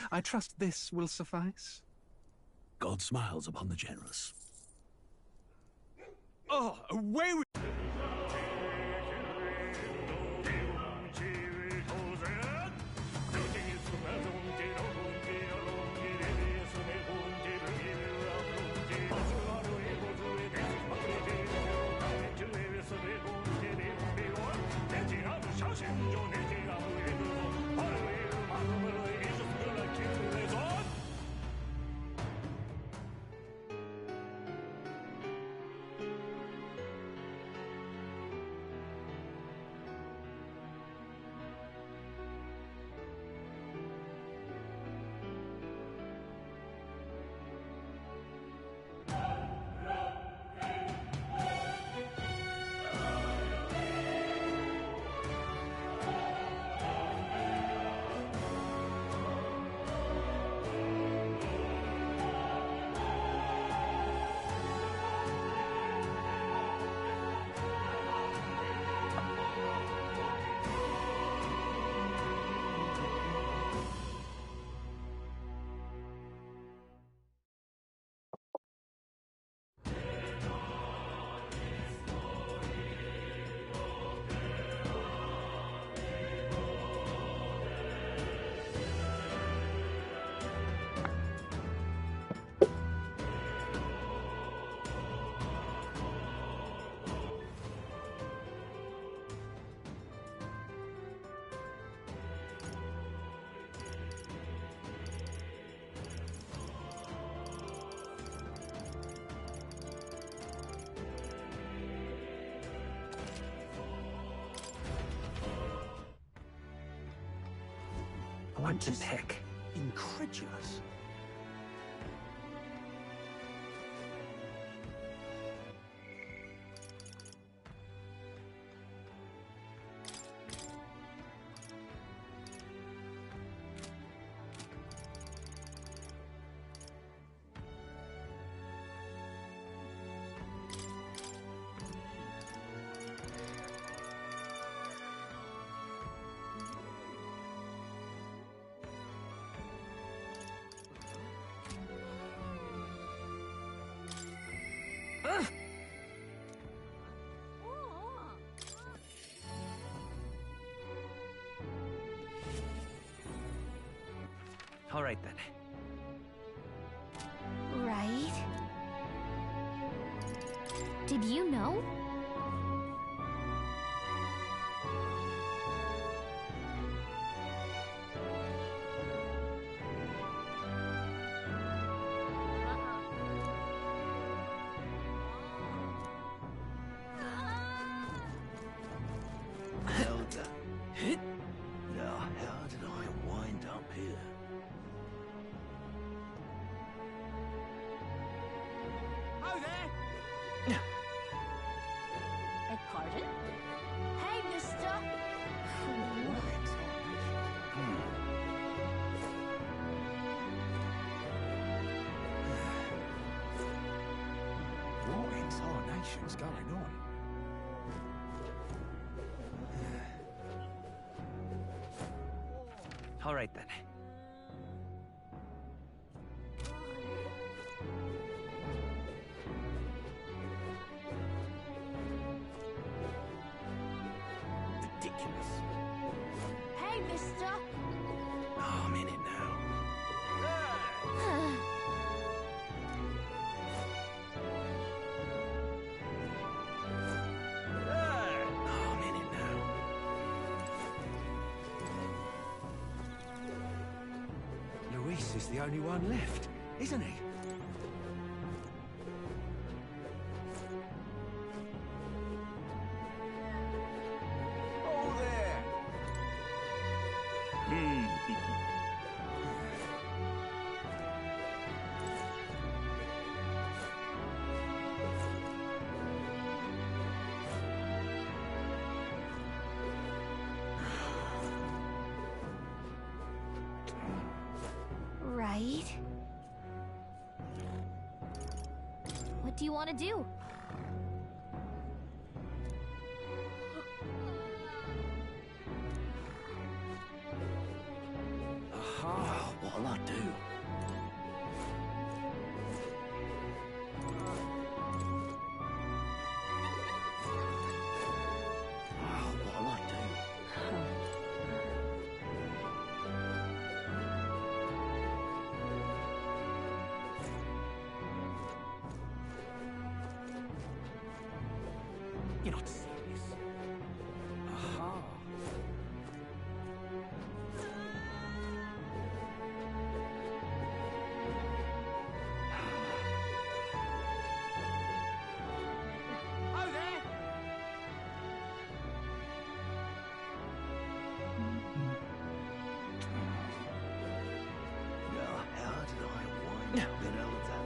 I trust this will suffice. God smiles upon the generous. Oh, away with... What to pick? Incredulous. All right, then. Right? Did you know? Now, how did I wind up here? Oh, there! Pardon? Hey, mister! What in tarnation's going on? All right, then. Ridiculous. Hey, mister! Oh, I'm in it now. Oh, I'm in it now. Luis is the only one left, isn't he? Oh, there! Right? What do you want to do? Aha, what a lot You're not serious. Aha. Oh, there! Now, how did I wind up in Elder?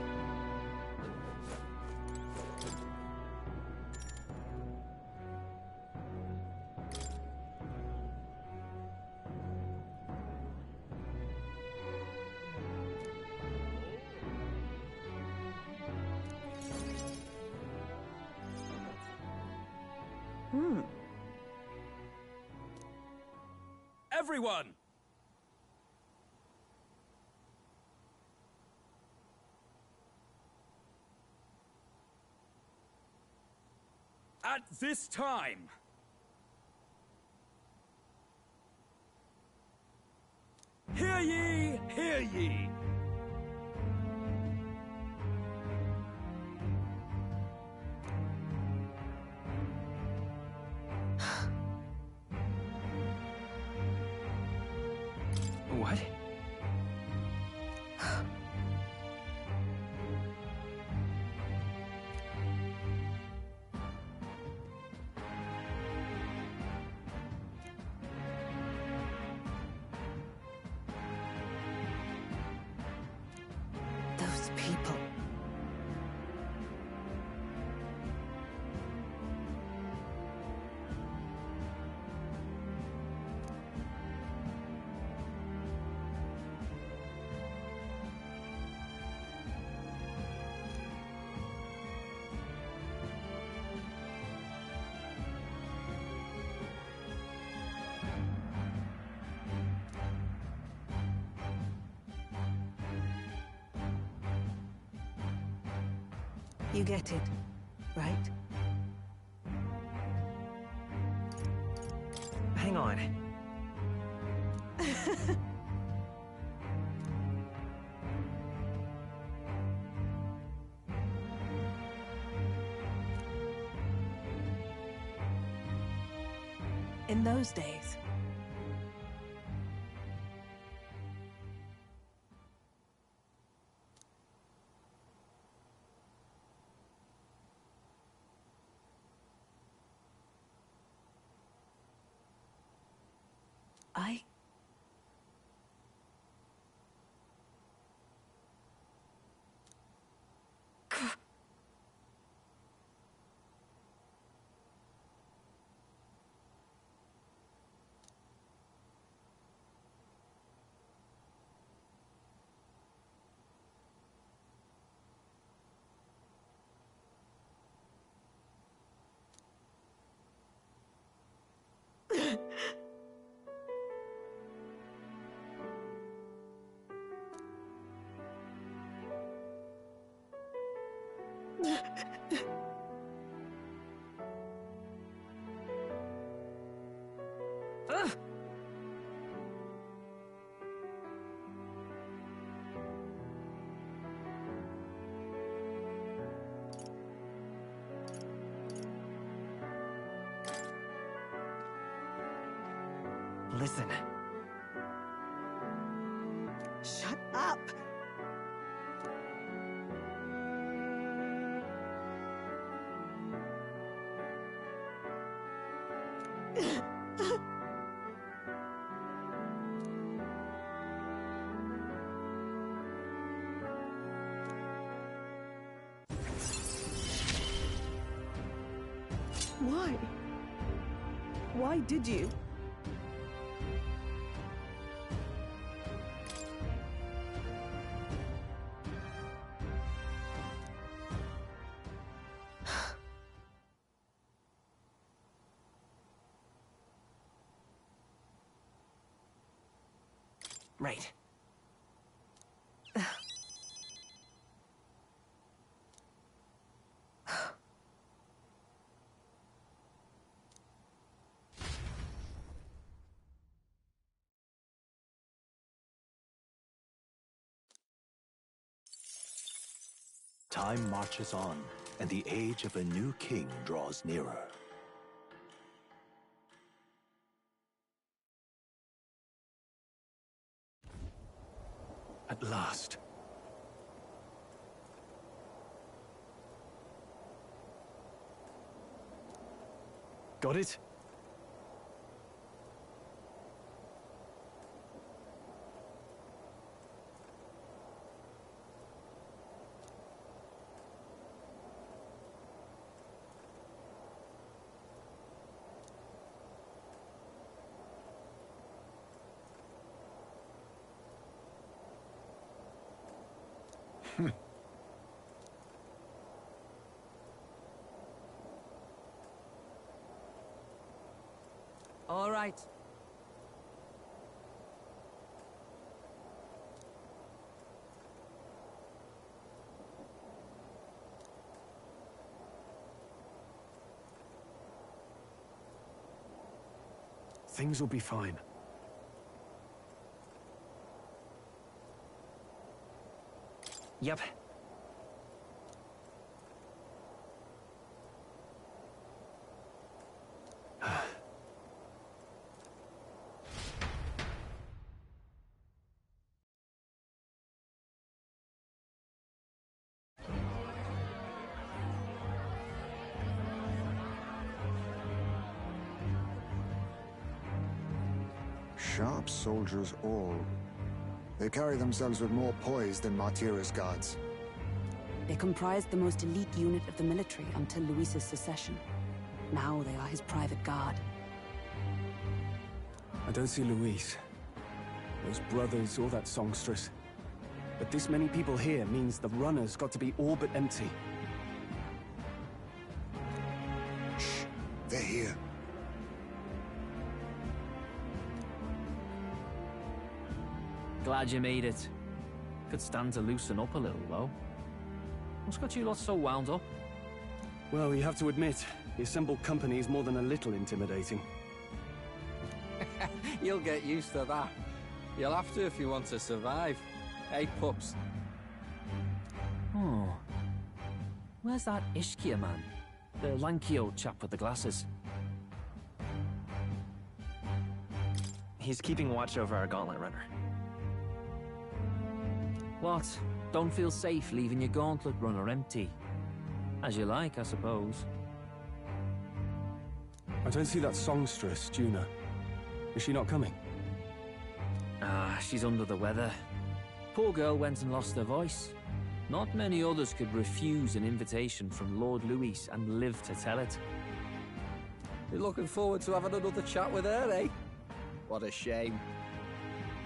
Everyone! At this time, hear ye, hear ye! What? Those people. You get it, right? Hang on. In those days, I... Listen. Shut up! Why? Why did you? Right. Time marches on, and the age of a new king draws nearer. At last. Got it? All right. Things will be fine. Yep. Sharp soldiers all. They carry themselves with more poise than Martira's guards. They comprised the most elite unit of the military until Luis's secession. Now they are his private guard. I don't see Luis, those brothers, or that songstress. But this many people here means the runner's got to be all but empty. Shh, they're here. Glad you made it. Could stand to loosen up a little, though. What's got you lot so wound up? Well, you have to admit, the assembled company is more than a little intimidating. You'll get used to that. You'll have to if you want to survive. Hey, pups. Oh. Where's that Ishkia man? The lanky old chap with the glasses. He's keeping watch over our gauntlet runner. What? Don't feel safe leaving your gauntlet runner empty? As you like, I suppose. I don't see that songstress, Juna. Is she not coming? Ah, she's under the weather. Poor girl went and lost her voice. Not many others could refuse an invitation from Lord Luis and live to tell it. You're looking forward to having another chat with her, eh? What a shame.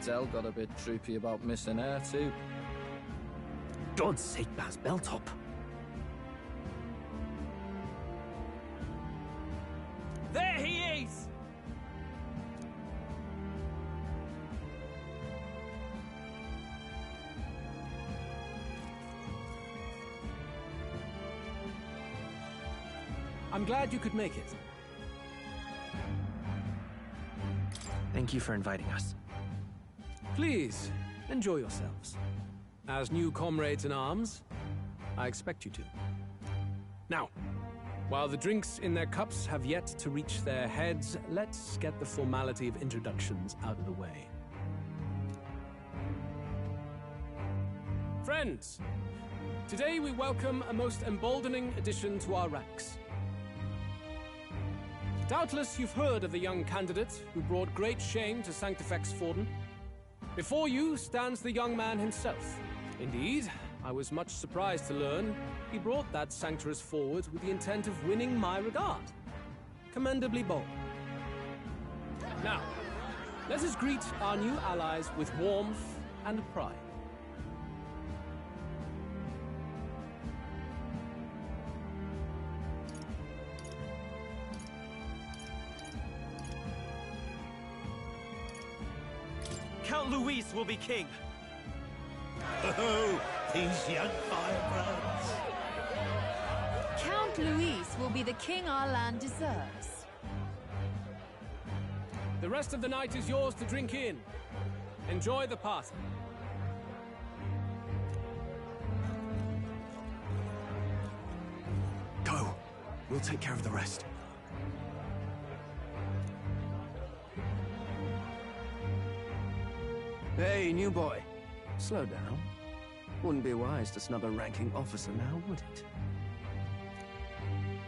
Tell got a bit droopy about missing her, too. God's sake, Baz, belt up. There he is! I'm glad you could make it. Thank you for inviting us. Please, enjoy yourselves. As new comrades in arms, I expect you to. Now, while the drinks in their cups have yet to reach their heads, let's get the formality of introductions out of the way. Friends, today we welcome a most emboldening addition to our ranks. Doubtless you've heard of the young candidate who brought great shame to Sanctifex Forden. Before you stands the young man himself. Indeed, I was much surprised to learn he brought that sanctuarist forward with the intent of winning my regard. Commendably bold. Now, let us greet our new allies with warmth and pride. Count Luis will be king. Oh, these young firebrands. Count Luis will be the king our land deserves. The rest of the night is yours to drink in. Enjoy the party. Go. We'll take care of the rest. Hey, new boy. Slow down. Wouldn't be wise to snub a ranking officer now, would it?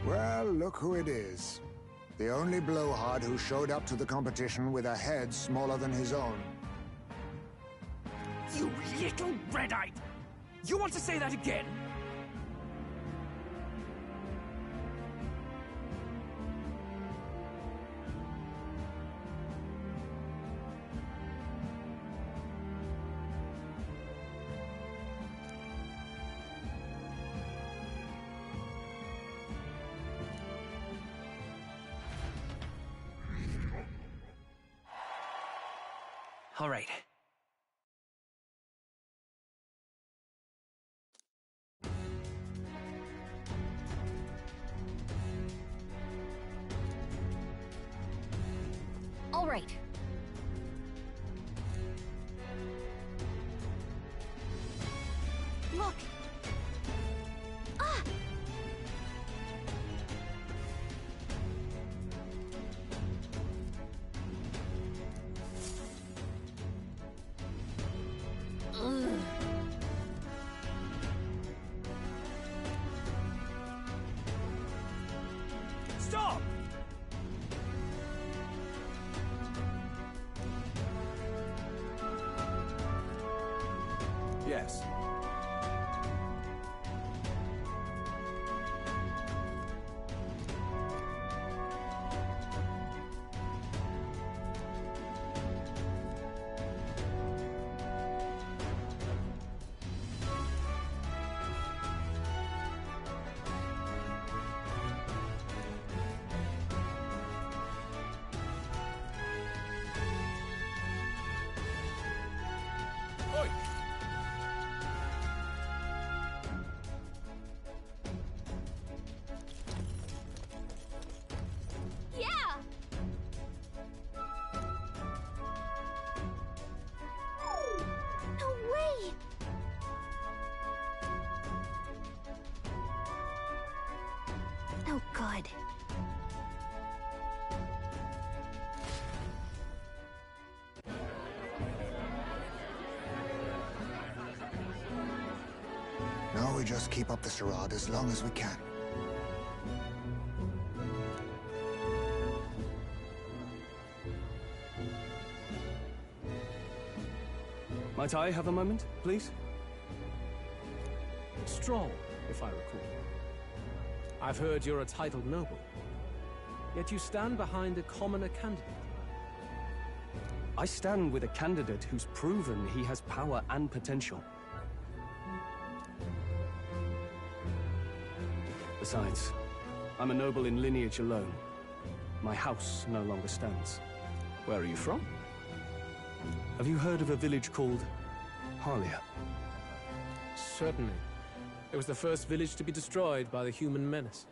Well, look who it is. The only blowhard who showed up to the competition with a head smaller than his own. You little red-eyed! You want to say that again? All right. All right. Look. Ah! Ugh. Stop! Yes. Oi! Yeah! No way! Oh, good. Now we just keep up the charade as long as we can. Might I have a moment, please? Strong, if I recall. I've heard you're a titled noble. Yet you stand behind a commoner candidate. I stand with a candidate who's proven he has power and potential. Besides, I'm a noble in lineage alone. My house no longer stands. Where are you from? Have you heard of a village called Harlia? Certainly. It was the first village to be destroyed by the human menace.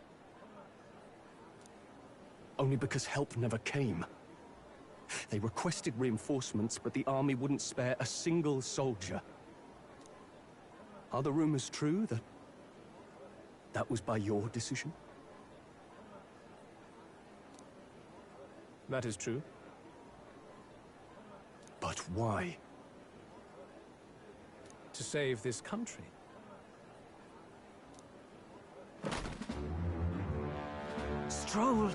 Only because help never came. They requested reinforcements, but the army wouldn't spare a single soldier. Are the rumors true that that was by your decision? That is true. But why? To save this country. Stroll!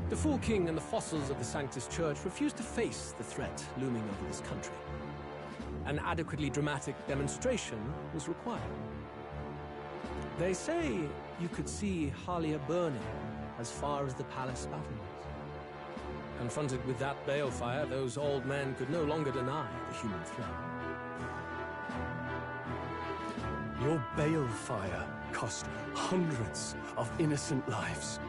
The Fool King and the fossils of the Sanctus Church refused to face the threat looming over this country. An adequately dramatic demonstration was required. They say you could see Harlia burning as far as the palace battlements. Confronted with that balefire, those old men could no longer deny the human threat. Your balefire cost hundreds of innocent lives.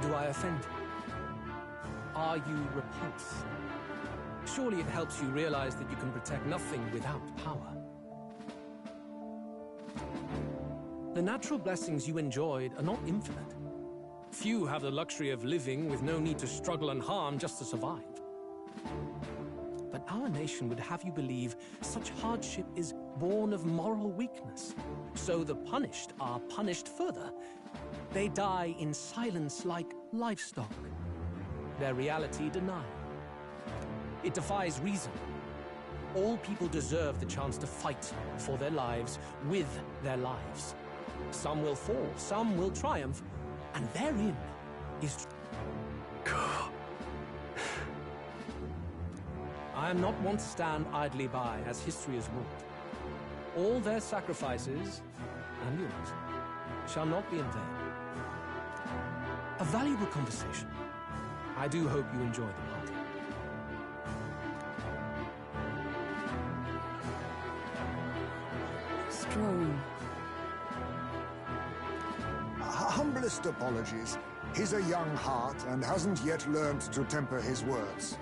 Do I offend you? Are you repulsed? Surely it helps you realize that you can protect nothing without power. The natural blessings you enjoyed are not infinite. Few have the luxury of living with no need to struggle and harm just to survive. But our nation would have you believe such hardship is born of moral weakness. So the punished are punished further. They die in silence like livestock. Their reality denied. It defies reason. All people deserve the chance to fight for their lives with their lives. Some will fall, some will triumph, and therein is... I am not one to stand idly by, as history has wrought. All their sacrifices, and yours, shall not be in vain. A valuable conversation. I do hope you enjoy the party. Strong. Humblest apologies. He's a young heart and hasn't yet learned to temper his words.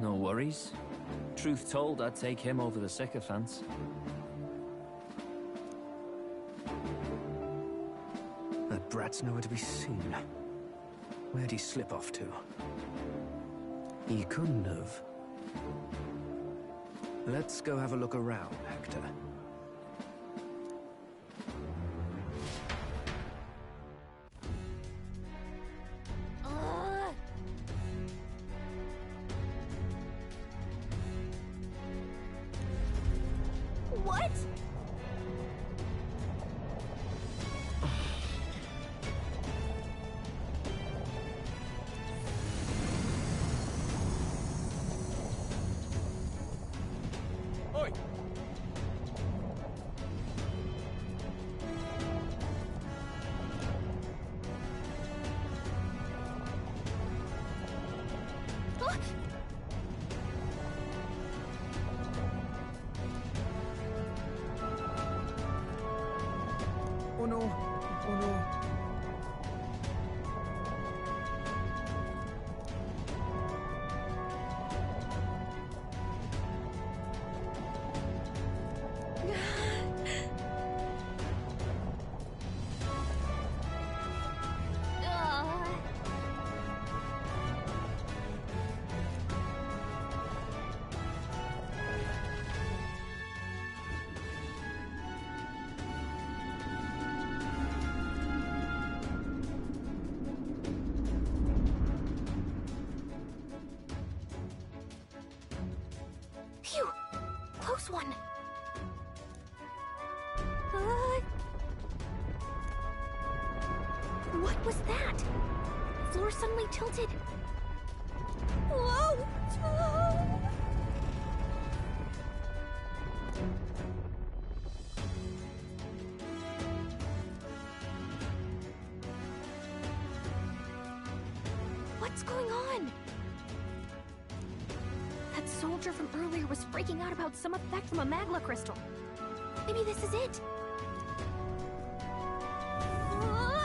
No worries. Truth told, I'd take him over the sycophants. That brat's nowhere to be seen. Where'd he slip off to? He couldn't have. Let's go have a look around, Hector. What? Oi! Huh? Oh no. Oh no. Phew! Close one. What was that? The floor suddenly tilted. Whoa! Whoa! What's going on? That soldier from earlier was freaking out about some effect from a magma crystal. Maybe this is it. Ah!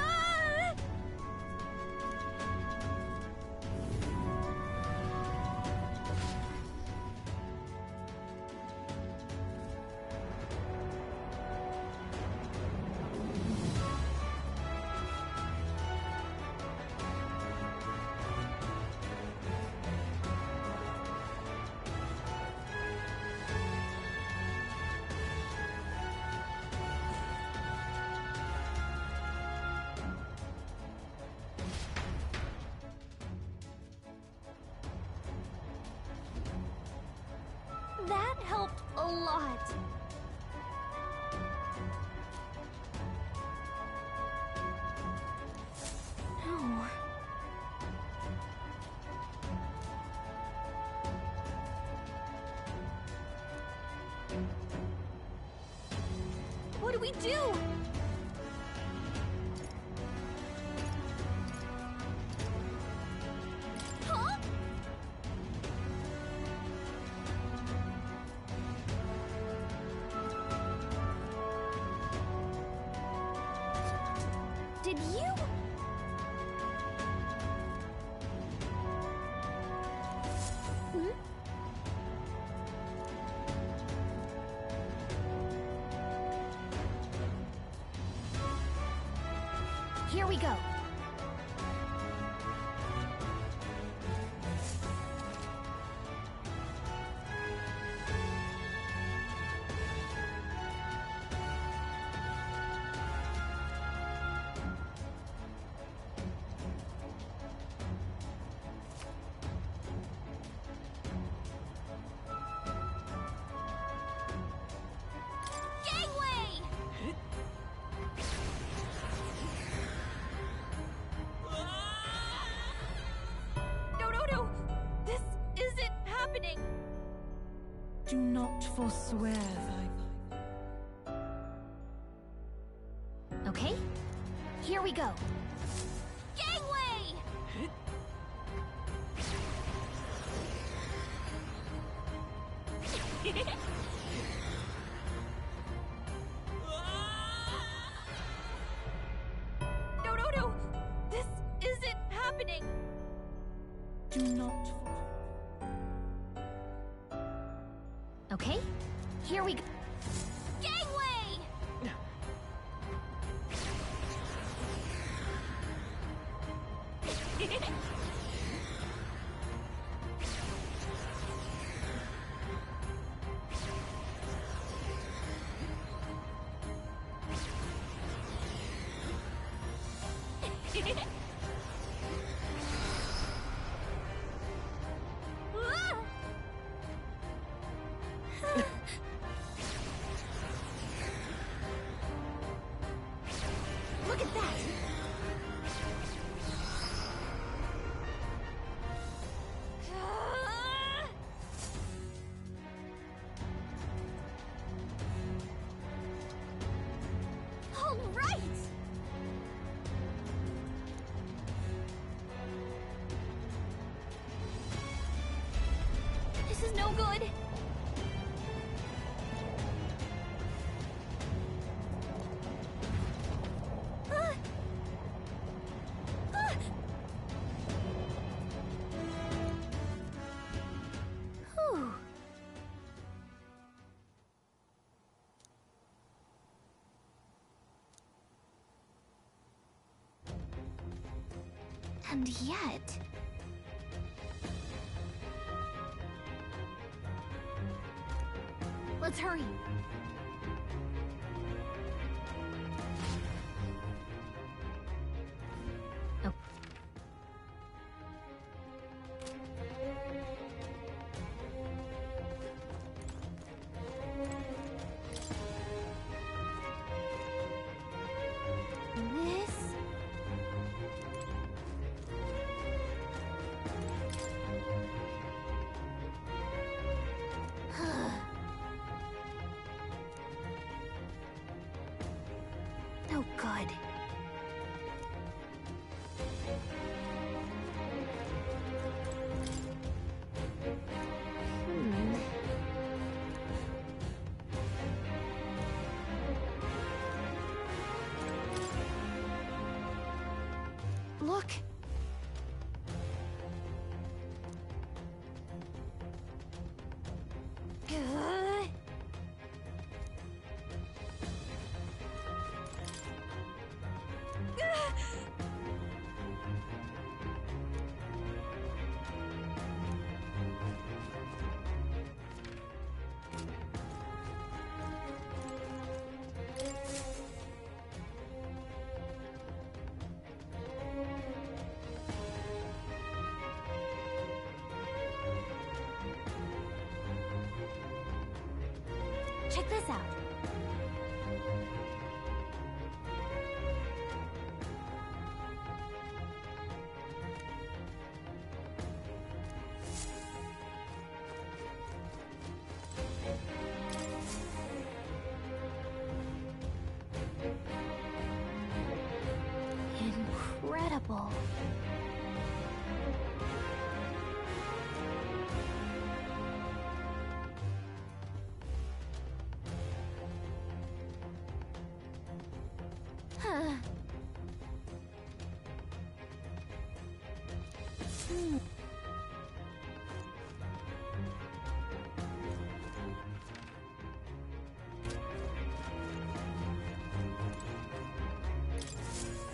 That helped a lot. No. What do we do? Huh? Did you? Hmm? Here we go. Do not forswear thy... Okay, here we go. Gangway! No! This isn't happening! Do not... Okay, here we go. Gangway! Look at that! All right! This is no good. Whew. And yet... Let's hurry. Oh. This... No good. Look. Check this out. Incredible. Huh.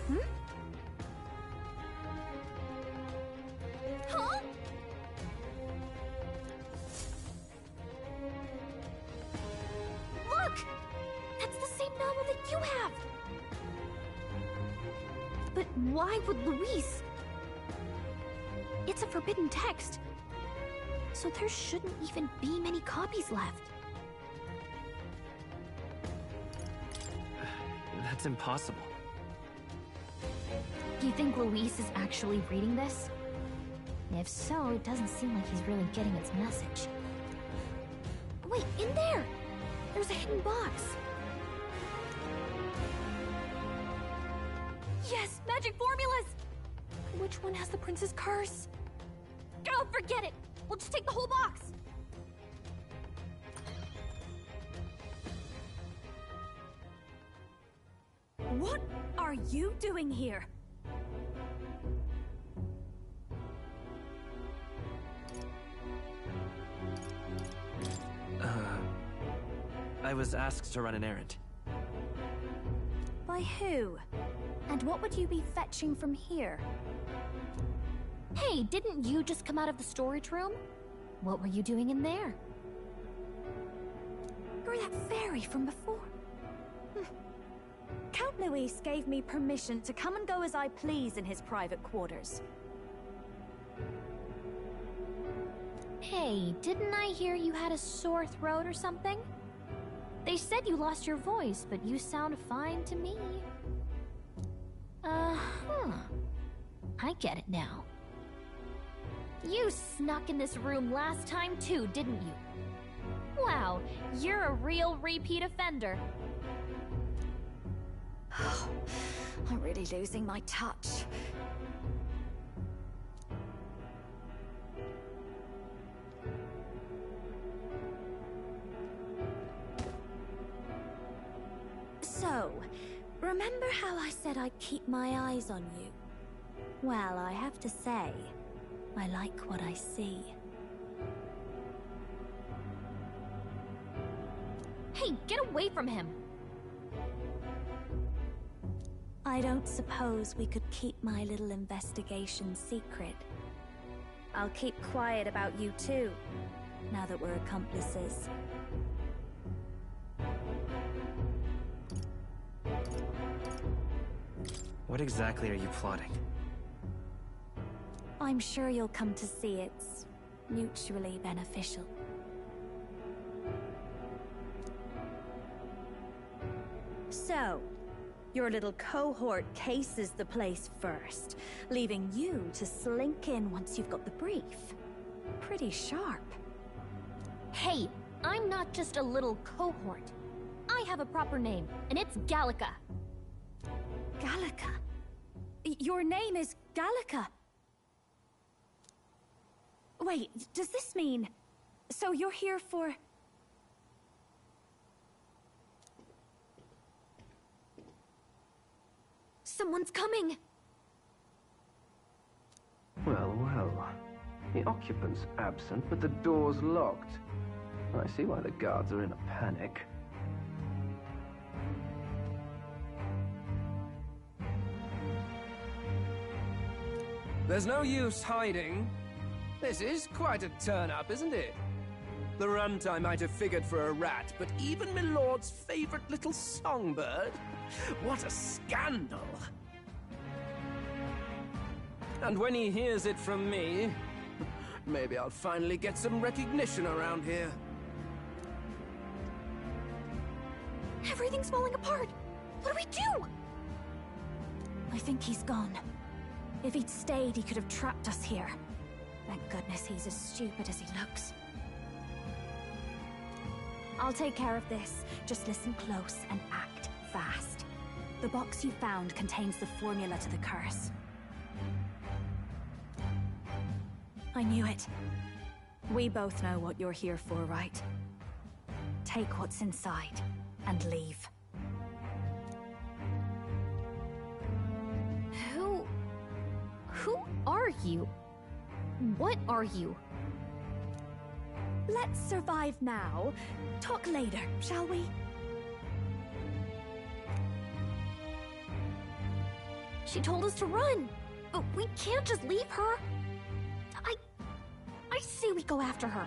Hmm? Huh? Look! That's the same novel that you have! But why would Luis? It's a forbidden text. So there shouldn't even be many copies left. That's impossible. Do you think Luis is actually reading this? If so, it doesn't seem like he's really getting its message. Wait, in there! There's a hidden box. Yes, magic formulas! Which one has the prince's curse? Oh, forget it! We'll just take the whole box! What are you doing here? I was asked to run an errand. By who? And what would you be fetching from here? Hey, didn't you just come out of the storage room? What were you doing in there? You're that fairy from before. Count Luis gave me permission to come and go as I please in his private quarters. Hey, didn't I hear you had a sore throat or something? They said you lost your voice, but you sound fine to me. I get it now. You snuck in this room last time too, didn't you? Wow, you're a real repeat offender. I'm really losing my touch. So, remember how I said I'd keep my eyes on you? Well, I have to say, I like what I see. Hey, get away from him! I don't suppose we could keep my little investigation secret. I'll keep quiet about you too, now that we're accomplices. What exactly are you plotting? I'm sure you'll come to see it's mutually beneficial. So, your little cohort cases the place first, leaving you to slink in once you've got the brief. Pretty sharp. Hey, I'm not just a little cohort. I have a proper name, and it's Gallica. Gallica? Your name is Gallica? Wait, does this mean... So you're here for... Someone's coming! Well, well. The occupant's absent, but the door's locked. I see why the guards are in a panic. There's no use hiding. This is quite a turn-up, isn't it? The runtime might have figured for a rat, but even my lord's favorite little songbird? What a scandal! And when he hears it from me, maybe I'll finally get some recognition around here. Everything's falling apart! What do we do? I think he's gone. If he'd stayed, he could have trapped us here. Thank goodness he's as stupid as he looks. I'll take care of this. Just listen close and act fast. The box you found contains the formula to the curse. I knew it. We both know what you're here for, right? Take what's inside and leave. Who are you? What are you? Let's survive now. Talk later, shall we? She told us to run, but we can't just leave her. I say we go after her.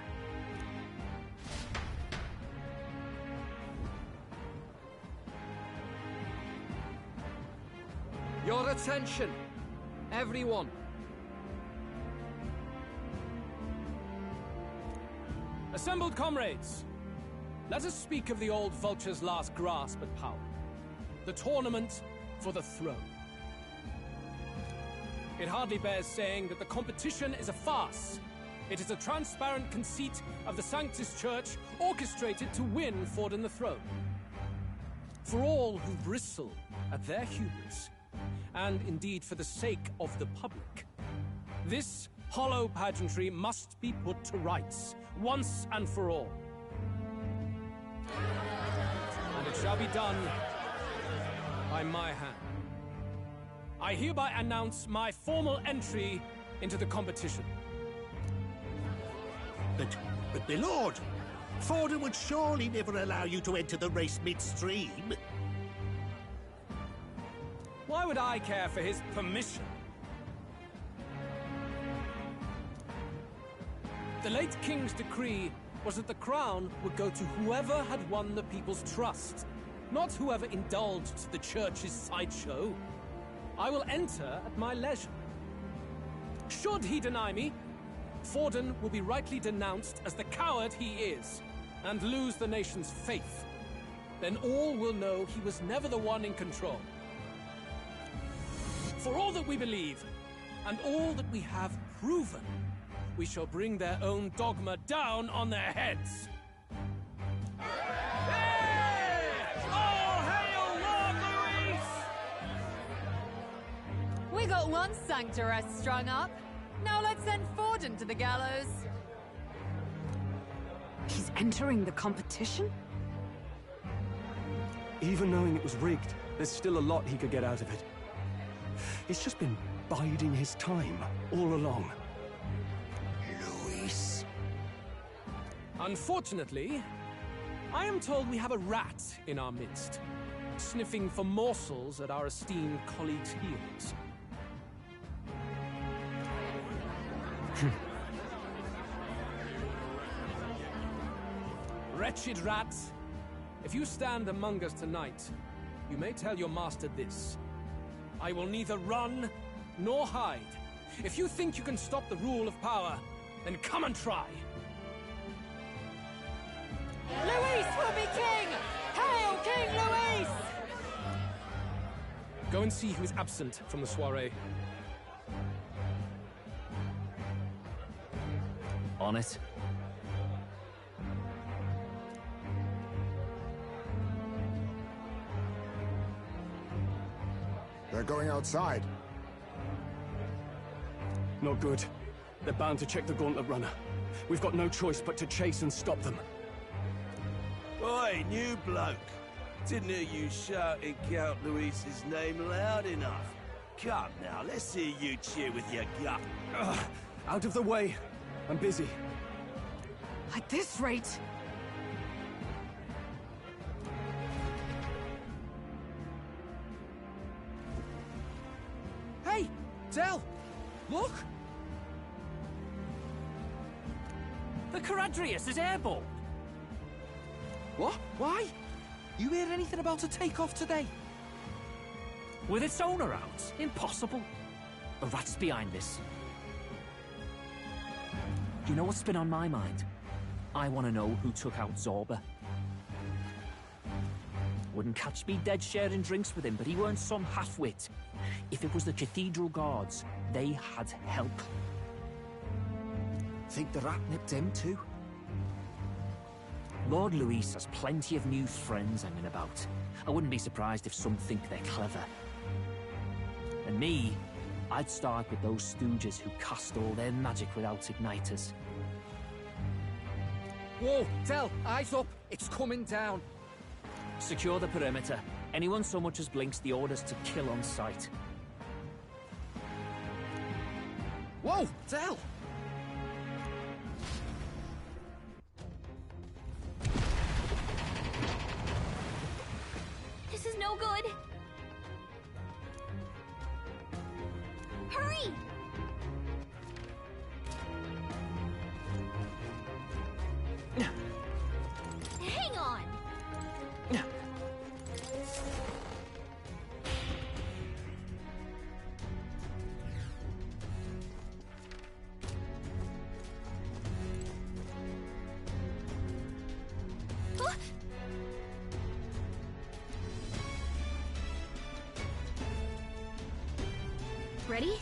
Your attention, everyone. Assembled comrades, let us speak of the old vulture's last grasp at power. The tournament for the throne. It hardly bears saying that the competition is a farce. It is a transparent conceit of the Sanctus Church orchestrated to win Forden the throne. For all who bristle at their hubris, and indeed for the sake of the public, this hollow pageantry must be put to rights, once and for all. And it shall be done by my hand. I hereby announce my formal entry into the competition. But my lord, Forden would surely never allow you to enter the race midstream. Why would I care for his permission? The late king's decree was that the crown would go to whoever had won the people's trust, not whoever indulged the church's sideshow. I will enter at my leisure. Should he deny me, Forden will be rightly denounced as the coward he is, and lose the nation's faith. Then all will know he was never the one in control. For all that we believe, and all that we have proven, we shall bring their own dogma down on their heads. Hey! All hail Lord Luis! We got one sanctoress strung up. Now let's send Forden to the gallows. He's entering the competition? Even knowing it was rigged, there's still a lot he could get out of it. He's just been biding his time all along. Luis. Unfortunately, I am told we have a rat in our midst, sniffing for morsels at our esteemed colleagues' heels. Wretched rat, if you stand among us tonight, you may tell your master this. I will neither run nor hide. If you think you can stop the rule of power, then come and try. Luis will be king! Hail King Luis! Go and see who is absent from the soiree. On it. They're going outside. Not good. They're bound to check the gauntlet runner. We've got no choice but to chase and stop them. Oi, new bloke. Didn't hear you shouting Count Luis's name loud enough. Come now, let's hear you cheer with your gut. Out of the way. I'm busy. At this rate... Hey! Del! Look! The Caradrius is airborne! What? Why? You hear anything about a takeoff today? With its owner out? Impossible. The rat's behind this. You know what's been on my mind? I want to know who took out Zorba. Wouldn't catch me dead sharing drinks with him, but he weren't some half-wit. If it was the Cathedral Guards, they had help. Think the rat nipped him too? Lord Luis has plenty of new friends hanging about. I wouldn't be surprised if some think they're clever. And me, I'd start with those stooges who cast all their magic without igniters. Whoa, Del, eyes up. It's coming down. Secure the perimeter. Anyone so much as blinks, the orders to kill on sight. Whoa, Del! This is no good. Hurry! Hang on! Ready?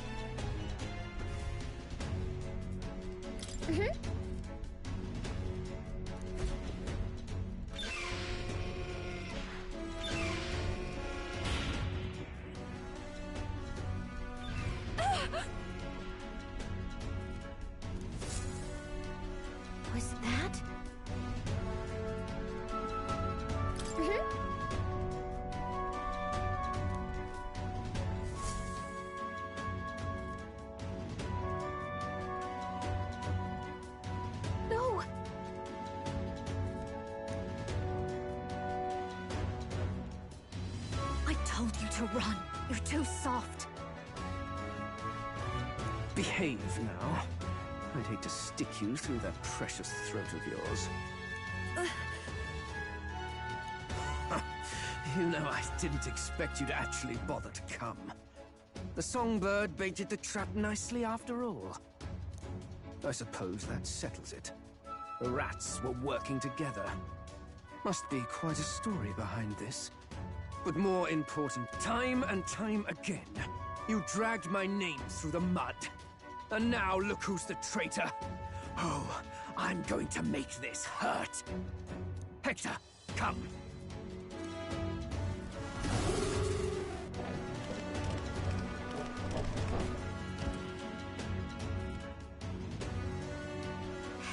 to run. You're too soft. Behave now. I'd hate to stick you through that precious throat of yours. You know, I didn't expect you to actually bother to come. The songbird baited the trap nicely after all. I suppose that settles it. The rats were working together. Must be quite a story behind this. But more important, time and time again, you dragged my name through the mud. And now look who's the traitor. Oh, I'm going to make this hurt. Hector, come.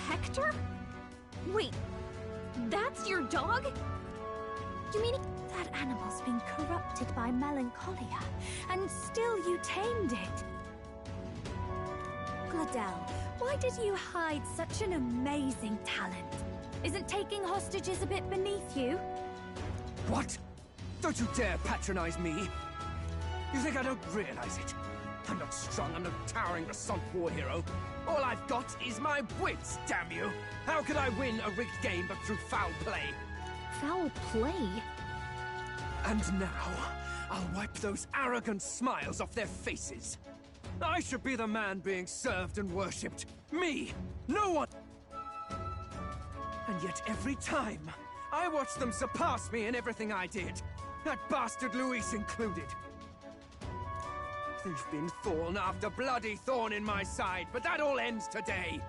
Hector? Wait, that's your dog? You mean that animal's been corrupted by melancholia, and still you tamed it? Gladel, why did you hide such an amazing talent? Isn't taking hostages a bit beneath you? What? Don't you dare patronize me! You think I don't realize it? I'm not strong, I'm no towering Resant war hero. All I've got is my wits, damn you! How could I win a rigged game but through foul play? Foul play? And now, I'll wipe those arrogant smiles off their faces. I should be the man being served and worshipped. Me! No one! And yet every time, I watch them surpass me in everything I did. That bastard Luis included. There's been thorn after bloody thorn in my side, but that all ends today.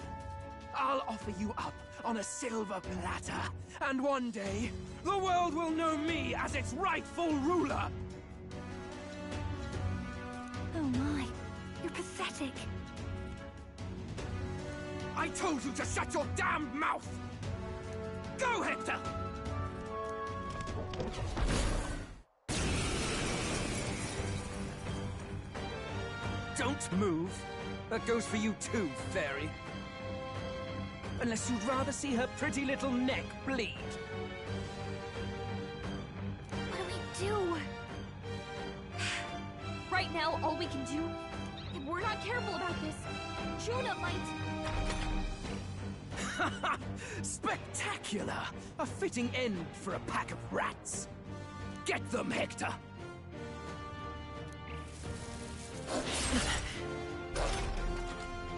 I'll offer you up on a silver platter, and one day, the world will know me as its rightful ruler. Oh my, you're pathetic. I told you to shut your damned mouth! Go, Hector! Don't move. That goes for you too, fairy. Unless you'd rather see her pretty little neck bleed. What do we do? Right now, all we can do, if we're not careful about this, Juna might... Spectacular! A fitting end for a pack of rats. Get them, Hector!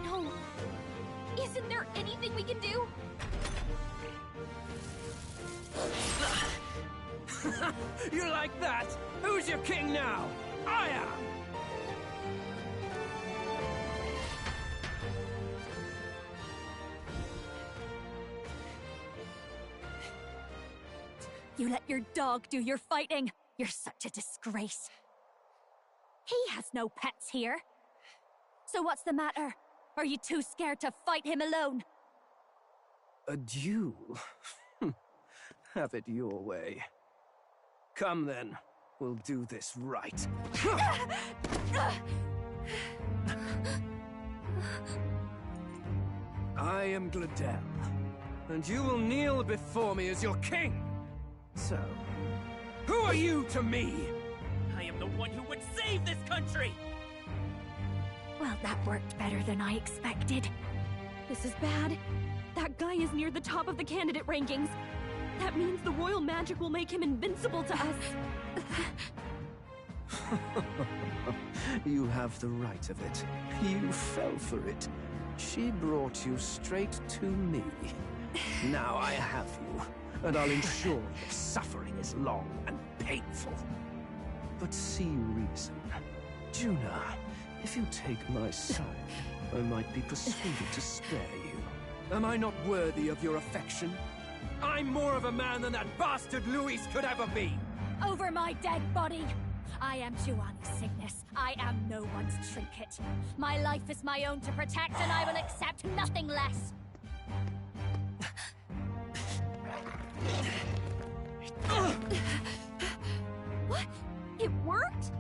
No. Isn't there anything we can do? You like that? Who's your king now? I am! You let your dog do your fighting. You're such a disgrace. He has no pets here. So what's the matter? Are you too scared to fight him alone? A duel? Have it your way. Come then, we'll do this right. I am Gladel, and you will kneel before me as your king. So, who are you to me? I am the one who would save this country! Well, that worked better than I expected. This is bad. That guy is near the top of the candidate rankings. That means the royal magic will make him invincible to us. You have the right of it. You fell for it. She brought you straight to me. Now I have you, and I'll ensure your suffering is long and painful. But see reason. Juna, if you take my side, I might be persuaded to spare you. Am I not worthy of your affection? I'm more of a man than that bastard Luis could ever be! Over my dead body! I am Giovanni's sickness. I am no one's trinket. My life is my own to protect, and I will accept nothing less. What? It worked?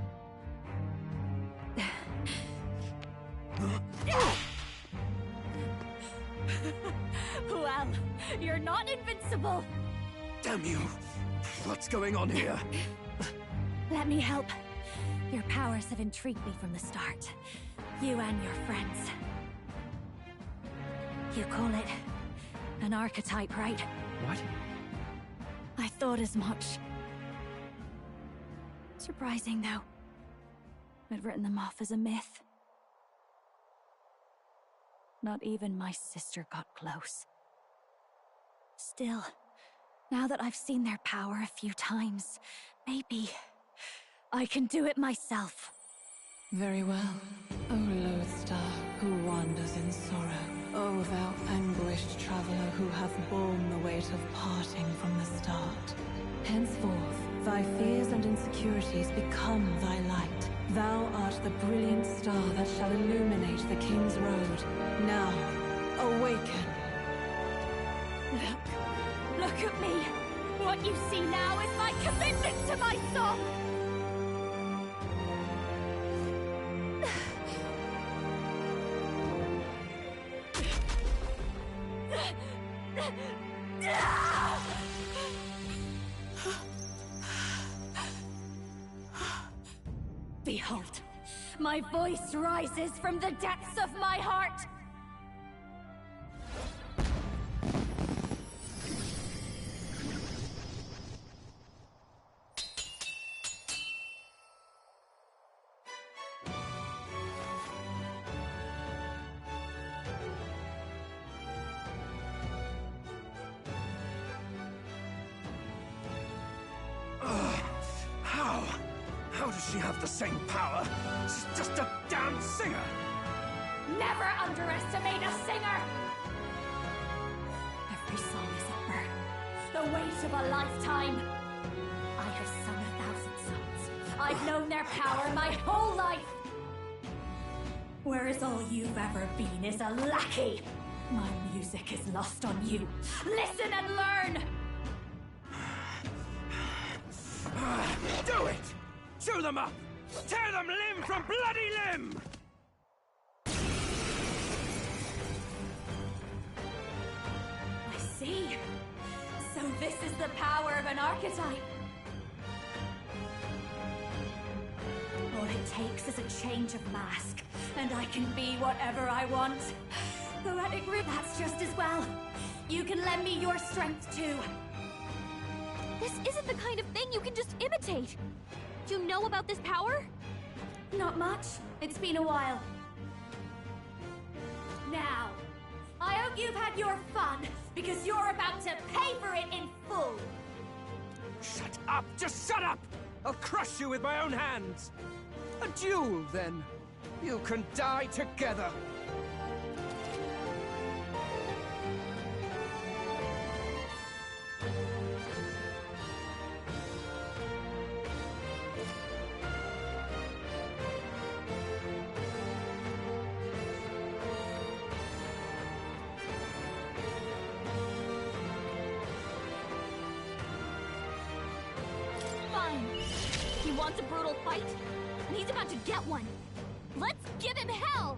Well, you're not invincible. Damn you! What's going on here? Let me help. Your powers have intrigued me from the start. You and your friends. You call it an archetype, right? What? I thought as much. Surprising, though. I'd written them off as a myth. Not even my sister got close. Still, now that I've seen their power a few times, maybe I can do it myself. Very well, O lodestar who wanders in sorrow. O thou anguished traveler who hath borne the weight of parting from the start. Henceforth, thy fears and insecurities become thy light. Thou art the brilliant star that shall illuminate the King's Road. Now, awaken. Look at me! What you see now is my commitment to my song! Behold, my voice rises from the depths of my heart! How does she have the same power? She's just a damn singer! Never underestimate a singer! Every song is a burden, the weight of a lifetime. I have sung 1,000 songs. I've known their power my whole life. Whereas all you've ever been is a lackey. My music is lost on you. Listen and learn! Do it! Chew them up! Tear them limb from bloody limb! I see. So this is the power of an archetype. All it takes is a change of mask, and I can be whatever I want. Poetic root, that's just as well. You can lend me your strength too. This isn't the kind of thing you can just imitate. Do you know about this power? Not much. It's been a while. Now, I hope you've had your fun, because you're about to pay for it in full. Shut up! Just shut up! I'll crush you with my own hands! A duel, then. You can die together. Fine. He wants a brutal fight, and he's about to get one. Let's give him hell!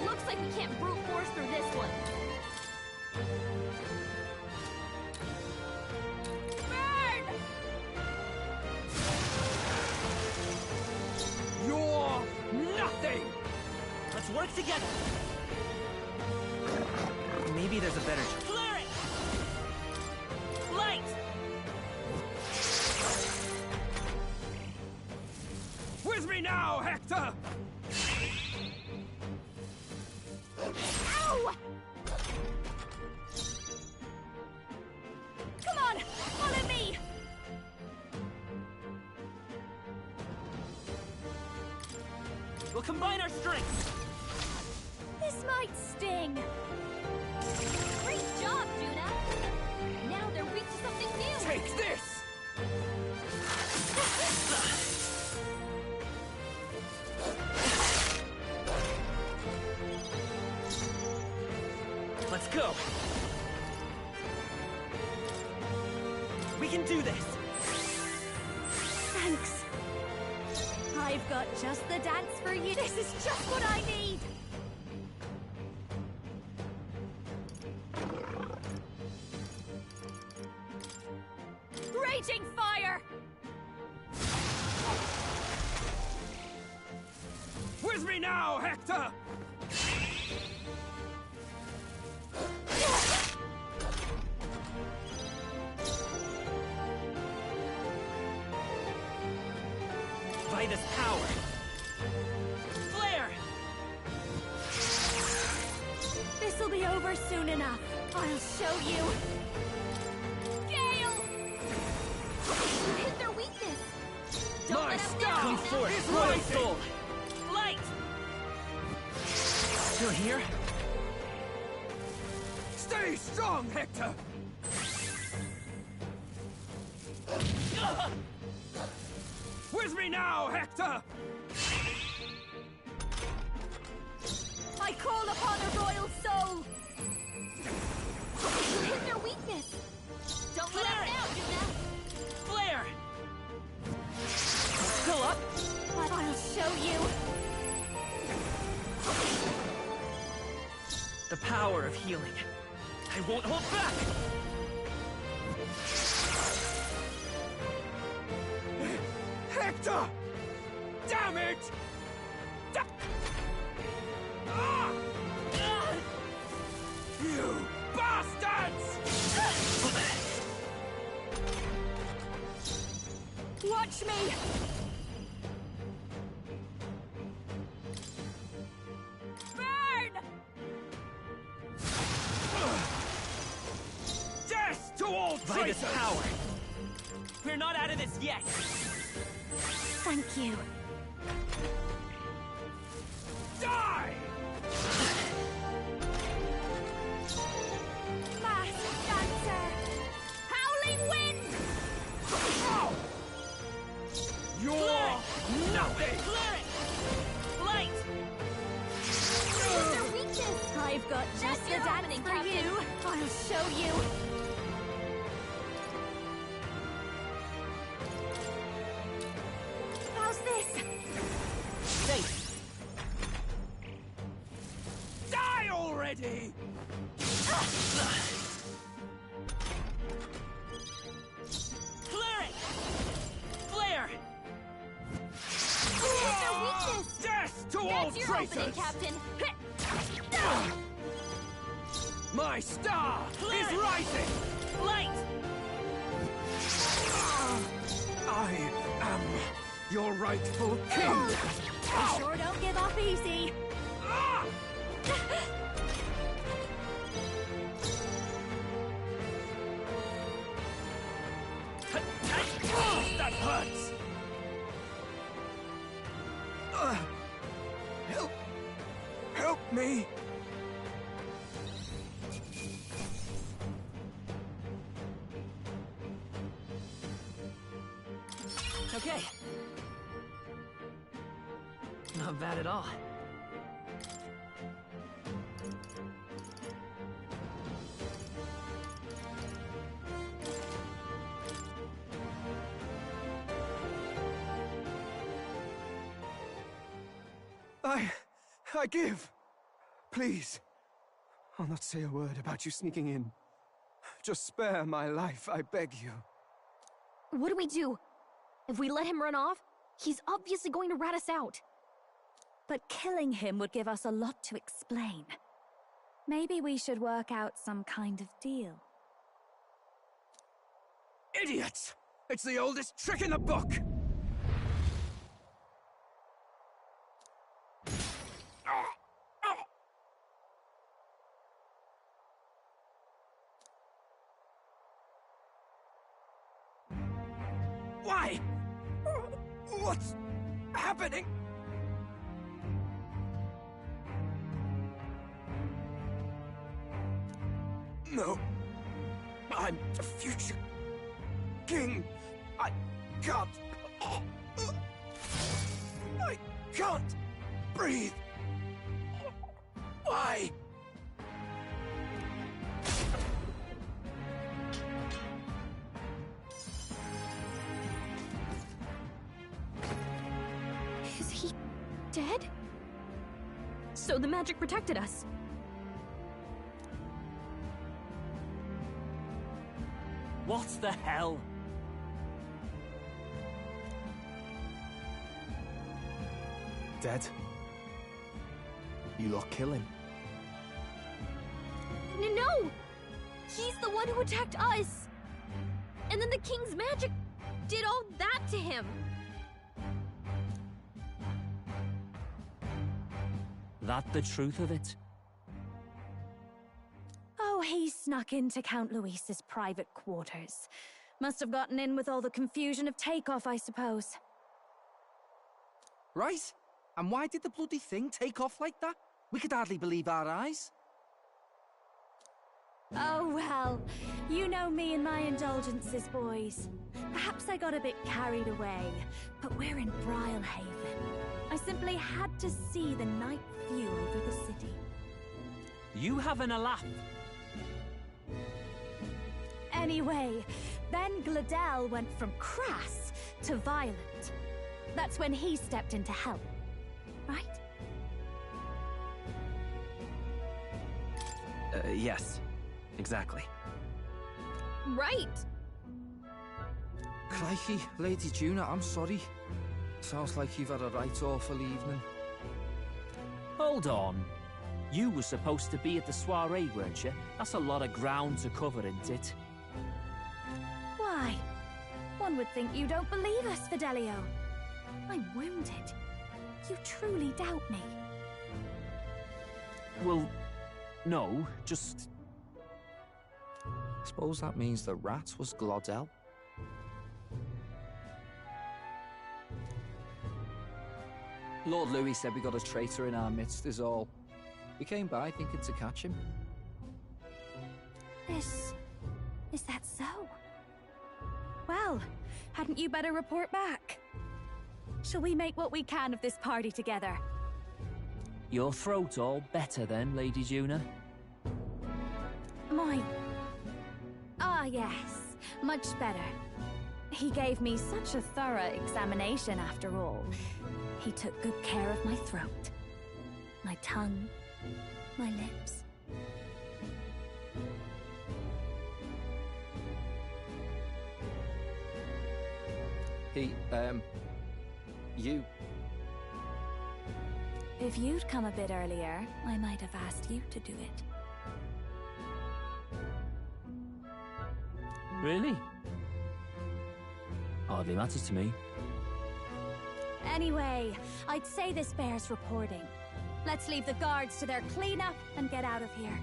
Looks like we can't brute force through this one. Burn! You're nothing! Let's work together. Maybe there's a better... Flare it! Light! With me now, Hector! Ow! Come on, follow me! We'll combine our strengths. This might sting. Great job, Juna! Now they're weak to something new! Take this! Let's go. We can do this! Thanks. I've got just the dance for you. This is just what I need. Raging fire! With me now, Hector! By this power! Flare! This'll be over soon enough. I'll show you. Gale! You hit their weakness. Don't My let them star down. Come forth, is Royal rising! Soul! Light! Still here? Stay strong, Hector! With me now, Hector! I call upon a royal soul. You hit their weakness. Don't let them down, Juna. Flare! Still up? But I'll show you. The power of healing. I won't hold back! Hector! Damn it! Ah! You bastards! Watch me. Burn! Death to all By traitors! this power! We're not out of this yet! Thank you. Die! Last dancer. Howling wind. Oh! You're nothing! Clear it! Light! Hit their weakness. I've got just the dance for Captain. you. I'll show you. How's this? Safe! Die already! Clear it! Flare! Hit their weakness. Death to all That's your opening, traitors! Captain. My star Clear is it. rising! Light! I am your rightful king! I sure don't give up easy. Ah! That hurts! Help me! Okay. Not bad at all. I give. Please. I'll not say a word about you sneaking in. Just spare my life, I beg you. What do we do? If we let him run off, he's obviously going to rat us out. But killing him would give us a lot to explain. Maybe we should work out some kind of deal. Idiots! It's the oldest trick in the book! Why? What's happening? No. I'm the future king. I can't. I can't breathe. Why? Is he dead? So the magic protected us. What the hell? Dead? You lot kill him? No! He's the one who attacked us! And then the king's magic did all that to him! That the truth of it? Oh, he snuck into Count Luis's private quarters. Must have gotten in with all the confusion of takeoff, I suppose. Right? And why did the bloody thing take off like that? We could hardly believe our eyes. Oh, well, you know me and my indulgences, boys. Perhaps I got a bit carried away, but we're in Brilehaven. I simply had to see the night view over the city. You having a laugh? Anyway, then Gladel went from crass to violent. That's when he stepped in to help, right? Yes. Exactly. Right! Crikey, Lady Juna, I'm sorry. Sounds like you've had a right awful evening. Hold on. You were supposed to be at the soiree, weren't you? That's a lot of ground to cover, isn't it? Why? One would think you don't believe us, Fidelio. I'm wounded. You truly doubt me. Well, no, just... Suppose that means the rat was Glodell. Lord Louis said we got a traitor in our midst is all. We came by thinking to catch him. Is that so? Well, hadn't you better report back? Shall we make what we can of this party together? Your throat all better then, Lady Juna? Yes, much better. He gave me such a thorough examination after all. He took good care of my throat, my tongue, my lips. You. If you'd come a bit earlier, I might have asked you to do it. Really? Hardly matters to me. Anyway, I'd say this bears reporting. Let's leave the guards to their cleanup and get out of here.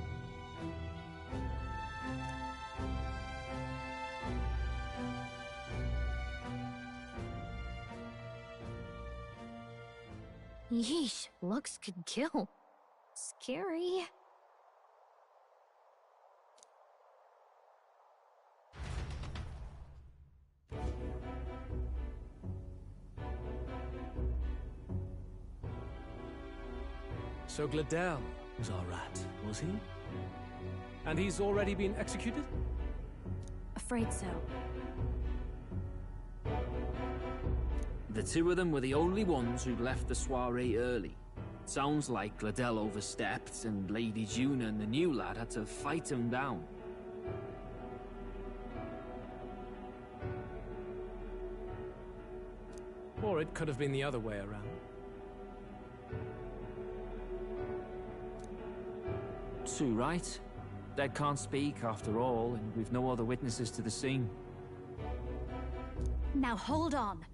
Yeesh, looks could kill. Scary. So Gladel was our rat, was he? And he's already been executed? Afraid so. The two of them were the only ones who left the soiree early. Sounds like Gladel overstepped, and Lady Juna and the new lad had to fight him down. Or it could have been the other way around. Too right. Dead can't speak, after all, and we've no other witnesses to the scene. Now hold on.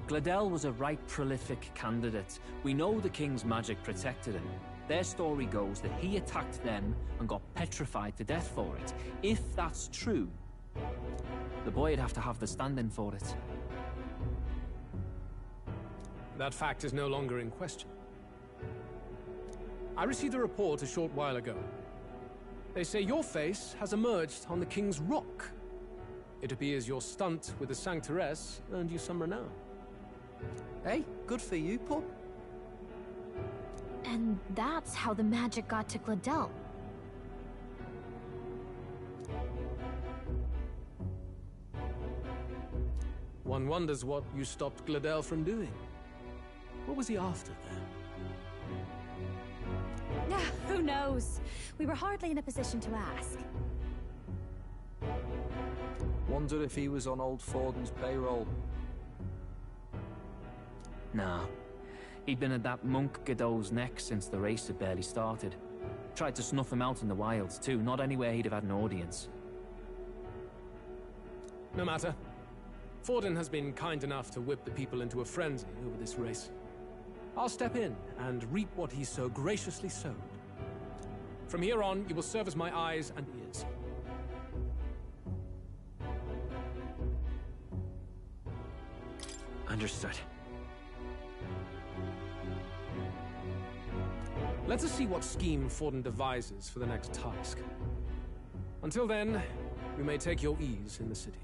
Gladel was a right prolific candidate. We know the king's magic protected him. Their story goes that he attacked them and got petrified to death for it. If that's true, the boy'd have to have the stand-in for it. That fact is no longer in question. I received a report a short while ago. They say your face has emerged on the King's Rock. It appears your stunt with the Sanctoress earned you some renown. Hey, good for you, pup. And that's how the magic got to Gladel. One wonders what you stopped Gladel from doing. What was he after there? Who knows? We were hardly in a position to ask. Wonder if he was on old Forden's payroll. Nah. He'd been at that monk Godot's neck since the race had barely started. Tried to snuff him out in the wilds, too, not anywhere he'd have had an audience. No matter. Forden has been kind enough to whip the people into a frenzy over this race. I'll step in and reap what he so graciously sowed. From here on, you will serve as my eyes and ears. Understood. Let us see what scheme Forden devises for the next task. Until then, you may take your ease in the city.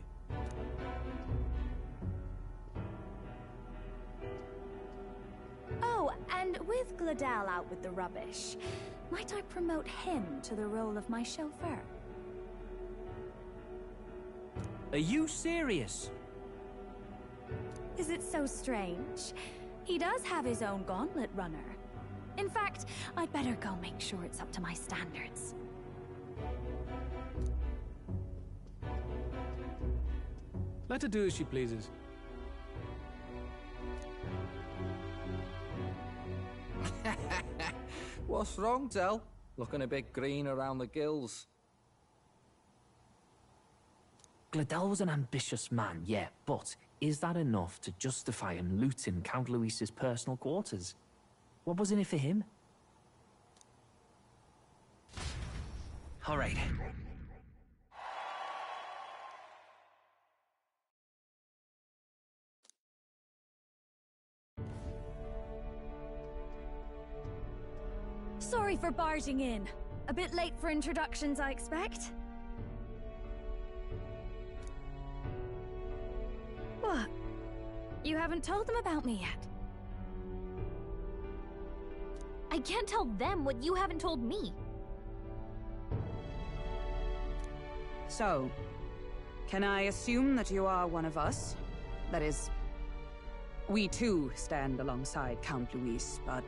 Oh, and with Gladel out with the rubbish, might I promote him to the role of my chauffeur? Are you serious? Is it so strange? He does have his own gauntlet runner. In fact, I'd better go make sure it's up to my standards. Let her do as she pleases. What's wrong, Del? Looking a bit green around the gills. Gladel was an ambitious man, yeah, but is that enough to justify him looting Count Luis's personal quarters? What was in it for him? All right. Sorry for barging in. A bit late for introductions, I expect. What? You haven't told them about me yet? I can't tell them what you haven't told me. So, can I assume that you are one of us? That is, we too stand alongside Count Luis, but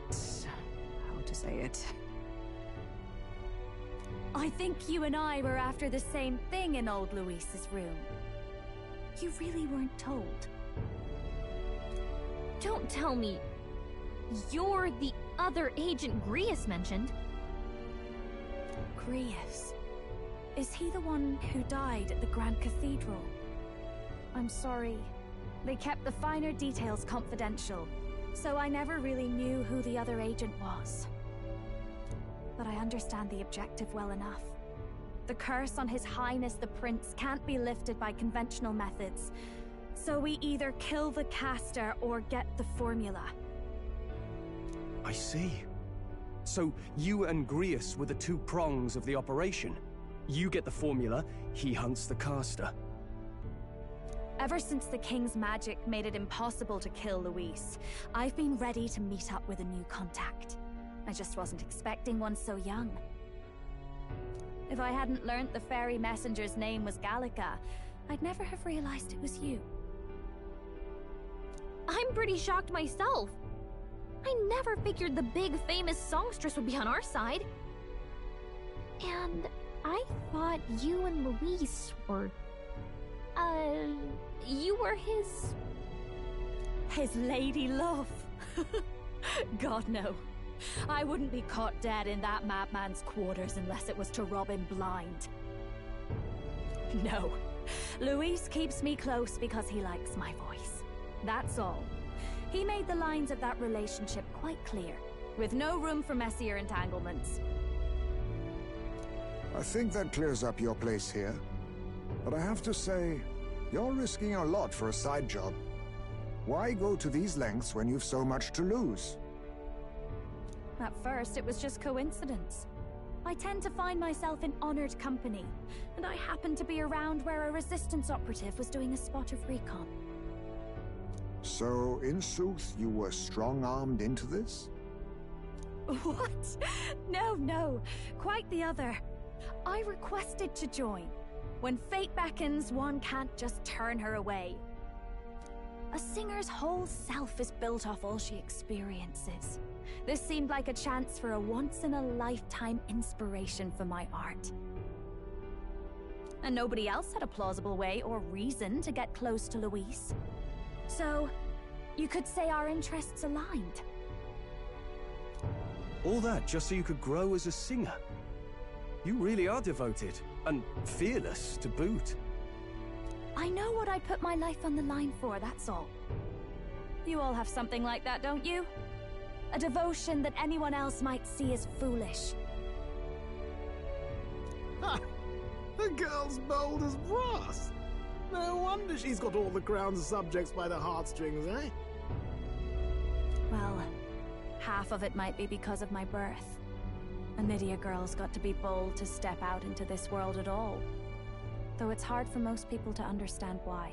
how to say it? I think you and I were after the same thing in old Luis's room. You really weren't told. Don't tell me you're the other agent Grius mentioned. Grius? Is he the one who died at the Grand Cathedral? I'm sorry. They kept the finer details confidential, so I never really knew who the other agent was. But I understand the objective well enough. The curse on His Highness the Prince can't be lifted by conventional methods, so we either kill the caster or get the formula. I see. So you and Grius were the two prongs of the operation. You get the formula, he hunts the caster. Ever since the King's magic made it impossible to kill Luis, I've been ready to meet up with a new contact. I just wasn't expecting one so young. If I hadn't learnt the fairy messenger's name was Gallica, I'd never have realized it was you. I'm pretty shocked myself. I never figured the big famous songstress would be on our side. And I thought you and Luis were... you were his... His lady love. God, no. I wouldn't be caught dead in that madman's quarters unless it was to rob him blind. No. Luis keeps me close because he likes my voice. That's all. He made the lines of that relationship quite clear, with no room for messier entanglements. I think that clears up your place here. But I have to say, you're risking a lot for a side job. Why go to these lengths when you've so much to lose? At first, it was just coincidence. I tend to find myself in honored company, and I happened to be around where a resistance operative was doing a spot of recon. So, in sooth, you were strong-armed into this? What? No. Quite the other. I requested to join. When fate beckons, one can't just turn her away. A singer's whole self is built off all she experiences. This seemed like a chance for a once-in-a-lifetime inspiration for my art. And nobody else had a plausible way or reason to get close to Louise. So, you could say our interests aligned. All that just so you could grow as a singer? You really are devoted, and fearless to boot. I know what I put my life on the line for, that's all. You all have something like that, don't you? A devotion that anyone else might see as foolish. Ha! The girl's bold as brass. No wonder she's got all the crown's subjects by the heartstrings, eh? Well, half of it might be because of my birth. A Nydia girl's got to be bold to step out into this world at all. Though it's hard for most people to understand why.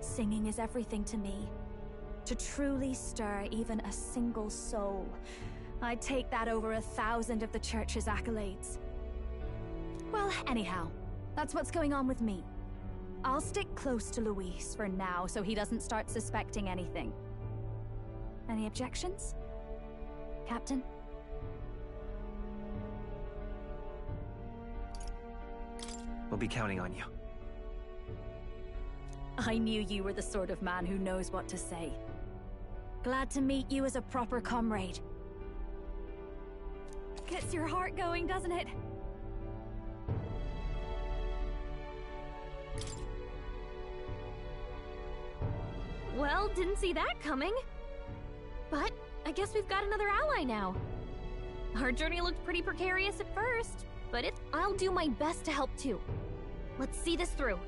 Singing is everything to me. To truly stir even a single soul, I'd take that over 1,000 of the church's accolades. Well, anyhow, that's what's going on with me. I'll stick close to Luis for now so he doesn't start suspecting anything. Any objections? Captain? We'll be counting on you. I knew you were the sort of man who knows what to say. Glad to meet you as a proper comrade. Gets your heart going, doesn't it? Well, didn't see that coming. But I guess we've got another ally now. Our journey looked pretty precarious at first, but I'll do my best to help too. Let's see this through.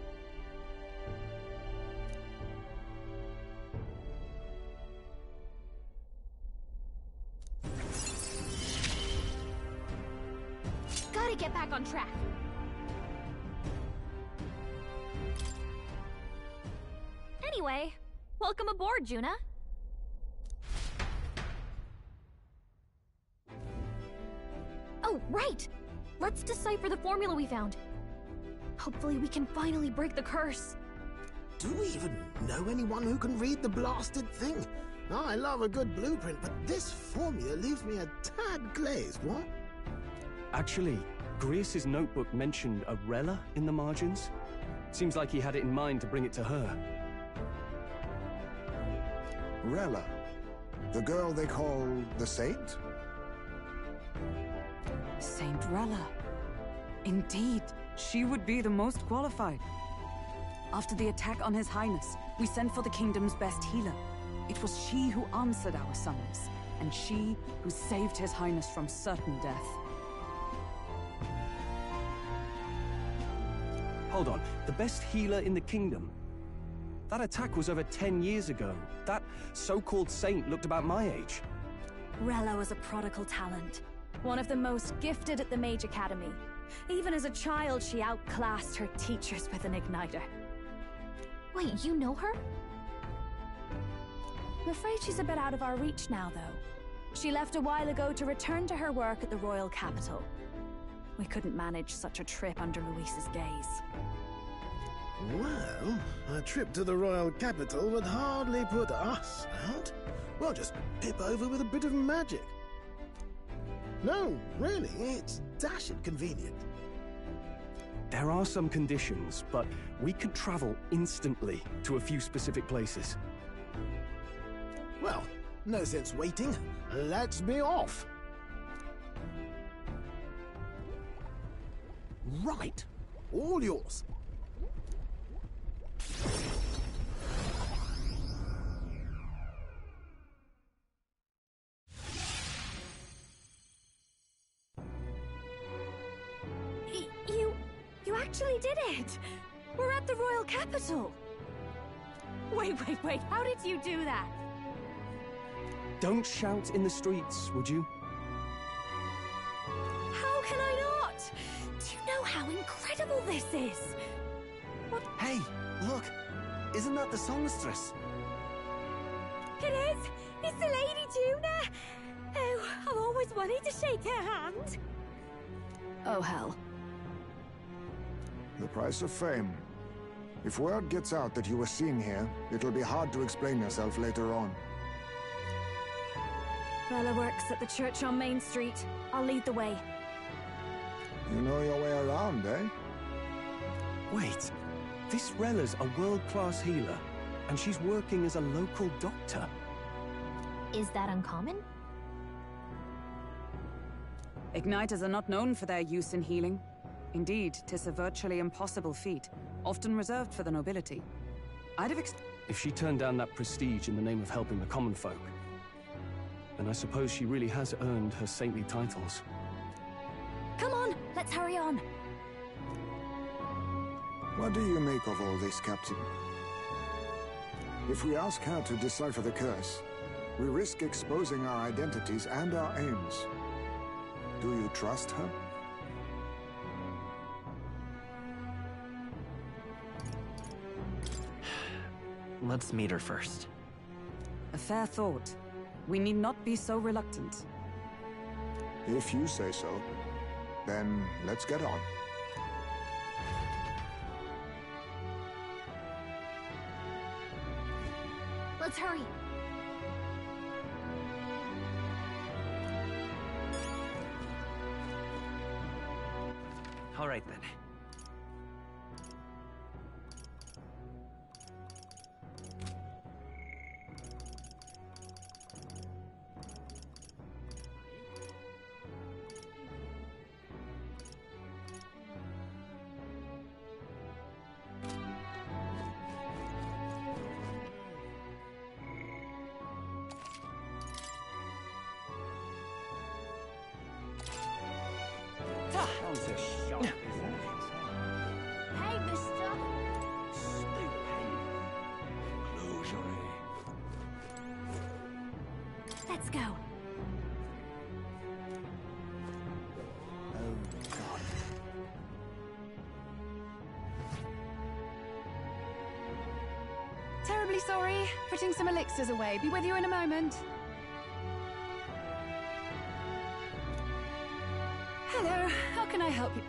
Gotta get back on track. Anyway, welcome aboard, Juna. Oh, right! Let's decipher the formula we found. Hopefully we can finally break the curse. Do we even know anyone who can read the blasted thing? I love a good blueprint, but this formula leaves me a tad glazed, what? Actually, Grease's notebook mentioned a Rella in the margins. Seems like he had it in mind to bring it to her. Rella? The girl they call the Saint? Saint Rella. Indeed, she would be the most qualified. After the attack on His Highness, we sent for the kingdom's best healer. It was she who answered our summons, and she who saved His Highness from certain death. Hold on, the best healer in the kingdom? That attack was over 10 years ago. That so-called saint looked about my age. Rella was a prodigal talent. One of the most gifted at the Mage Academy. Even as a child, she outclassed her teachers with an igniter. Wait, you know her? I'm afraid she's a bit out of our reach now, though. She left a while ago to return to her work at the royal capital. We couldn't manage such a trip under Luis's gaze. Well, a trip to the royal capital would hardly put us out. We'll just pip over with a bit of magic. No, really, it's dashed convenient. There are some conditions, but we could travel instantly to a few specific places. Well, no sense waiting. Let's be off. Right. All yours. You actually did it! We're at the royal capital! Wait, how did you do that? Don't shout in the streets, would you? How can I not? Do you know how incredible this is? What? Hey, look! Isn't that the songstress? It is! It's the Lady Juna! Oh, I've always wanted to shake her hand. Oh, hell. The price of fame. If word gets out that you were seen here, it'll be hard to explain yourself later on. Bella works at the church on Main Street. I'll lead the way. You know your way around, eh? Wait, this Rella's a world-class healer, and she's working as a local doctor. Is that uncommon? Igniters are not known for their use in healing. Indeed, 'tis a virtually impossible feat, often reserved for the nobility. I'd have If she turned down that prestige in the name of helping the common folk, then I suppose she really has earned her saintly titles. Come on, let's hurry on. What do you make of all this, Captain? If we ask her to decipher the curse, we risk exposing our identities and our aims. Do you trust her? Let's meet her first. A fair thought. We need not be so reluctant. If you say so, then let's get on. Let's hurry. All right then. Hey, mister! Let's go. Oh, God. Terribly sorry. Putting some elixirs away. Be with you in a moment. Hello. How can I help you?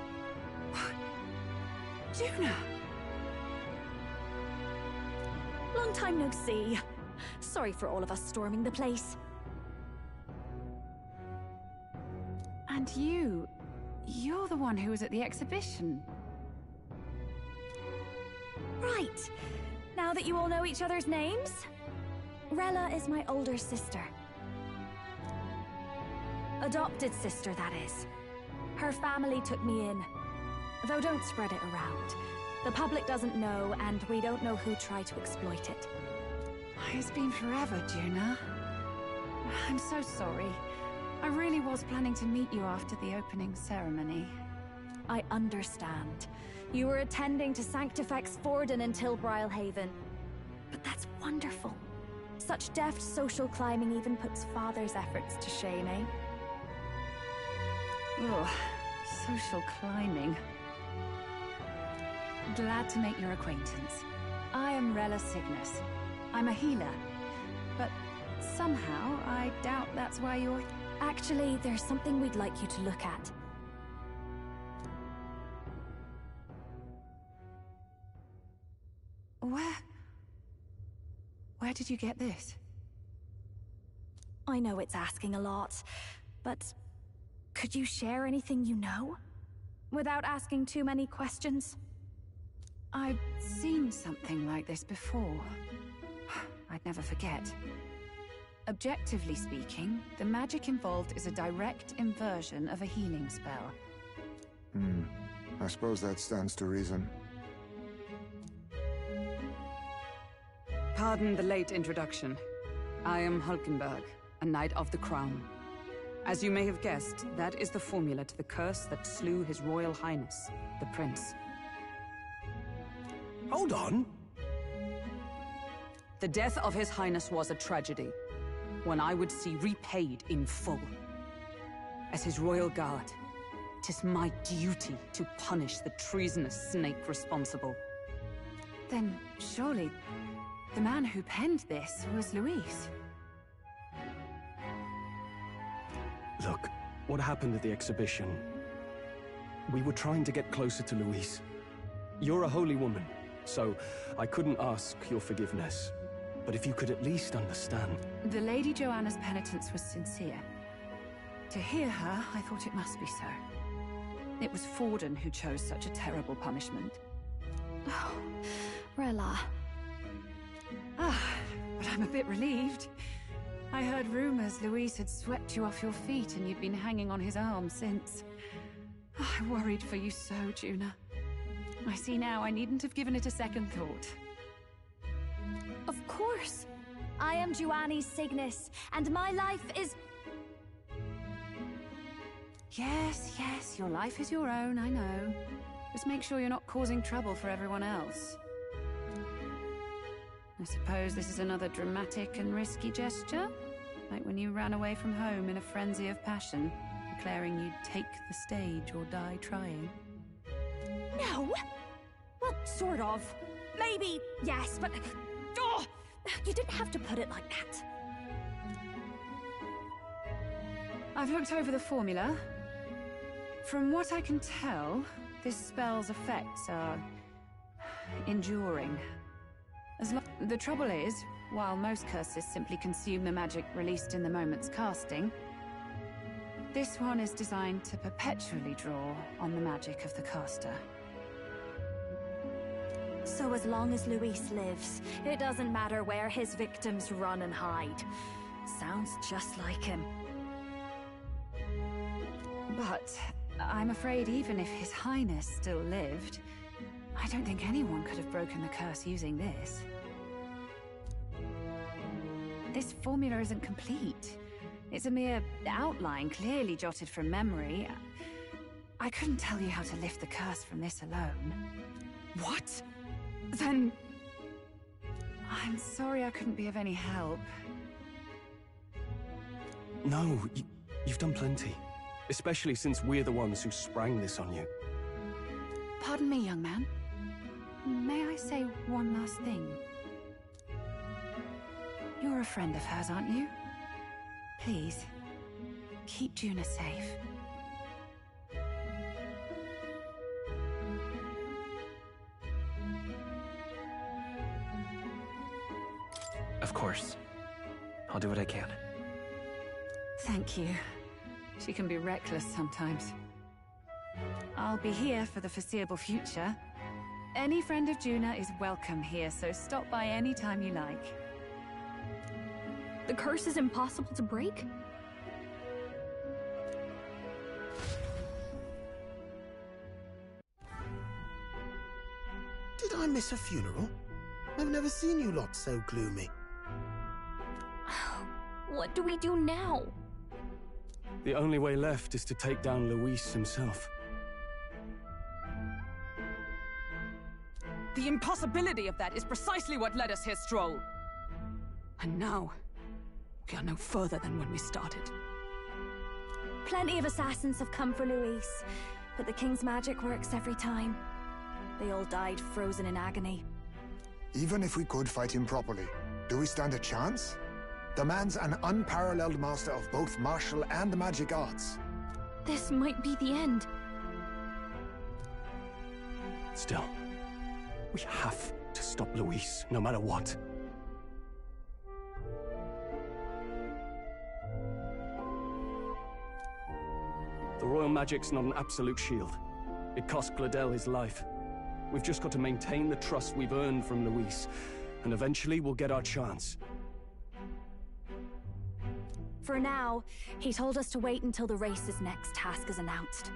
Juna! Long time no see. Sorry for all of us storming the place. And you're the one who was at the exhibition. Right. Now that you all know each other's names, Rella is my older sister. Adopted sister, that is. Her family took me in. Though don't spread it around. The public doesn't know, and we don't know who tried to exploit it. It's been forever, Juna. I'm so sorry. I really was planning to meet you after the opening ceremony. I understand. You were attending to Sanctifex Forden until Brilhaven. But that's wonderful. Such deft social climbing even puts Father's efforts to shame, eh? Ugh, social climbing. Glad to make your acquaintance. I am Rella Cygnus. I'm a healer. But somehow, I doubt that's why you're... Actually, there's something we'd like you to look at. Where did you get this? I know it's asking a lot, but could you share anything you know? Without asking too many questions? I've seen something like this before. I'd never forget. Objectively speaking, the magic involved is a direct inversion of a healing spell. I suppose that stands to reason. Pardon the late introduction. I am Hulkenberg, a Knight of the Crown. As you may have guessed, that is the formula to the curse that slew His Royal Highness, the Prince. Hold on! The death of His Highness was a tragedy, one I would see repaid in full. As his royal guard, 'tis my duty to punish the treasonous snake responsible. Then, surely, the man who penned this was Luis. Look, what happened at the exhibition? We were trying to get closer to Luis. You're a holy woman. so I couldn't ask your forgiveness. But if you could at least understand. The Lady Joanna's penitence was sincere. To hear her, I thought it must be so. It was Forden who chose such a terrible punishment. Oh, Rella. Ah, but I'm a bit relieved. I heard rumors Luis had swept you off your feet and you'd been hanging on his arm since. Oh, I worried for you so, Juna. I see now I needn't have given it a second thought. Of course. I am Giovanni's Cygnus, and my life is... Yes, yes, your life is your own, I know. Just make sure you're not causing trouble for everyone else. I suppose this is another dramatic and risky gesture? Like when you ran away from home in a frenzy of passion, declaring you'd take the stage or die trying. No! Well, sort of. Maybe, yes, but... Oh! You didn't have to put it like that. I've looked over the formula. From what I can tell, this spell's effects are... enduring. The trouble is, while most curses simply consume the magic released in the moment's casting, this one is designed to perpetually draw on the magic of the caster. So as long as Luis lives, it doesn't matter where his victims run and hide. Sounds just like him. But I'm afraid even if His Highness still lived, I don't think anyone could have broken the curse using this. This formula isn't complete. It's a mere outline, clearly jotted from memory. I couldn't tell you how to lift the curse from this alone. What? Then... I'm sorry I couldn't be of any help. No, you've done plenty. Especially since we're the ones who sprang this on you. Pardon me, young man. May I say one last thing? You're a friend of hers, aren't you? Please, keep Juna safe. Of course. I'll do what I can. Thank you. She can be reckless sometimes. I'll be here for the foreseeable future. Any friend of Juna is welcome here, so stop by any time you like. The curse is impossible to break? Did I miss a funeral? I've never seen you lot so gloomy. What do we do now? The only way left is to take down Luis himself. The impossibility of that is precisely what led us here, Stroll. And now, we are no further than when we started. Plenty of assassins have come for Luis, but the King's magic works every time. They all died frozen in agony. Even if we could fight him properly, do we stand a chance? The man's an unparalleled master of both martial and magic arts. This might be the end. Still, we have to stop Luis, no matter what. The royal magic's not an absolute shield. It cost Gladel his life. We've just got to maintain the trust we've earned from Luis, and eventually we'll get our chance. For now, he told us to wait until the race's next task is announced.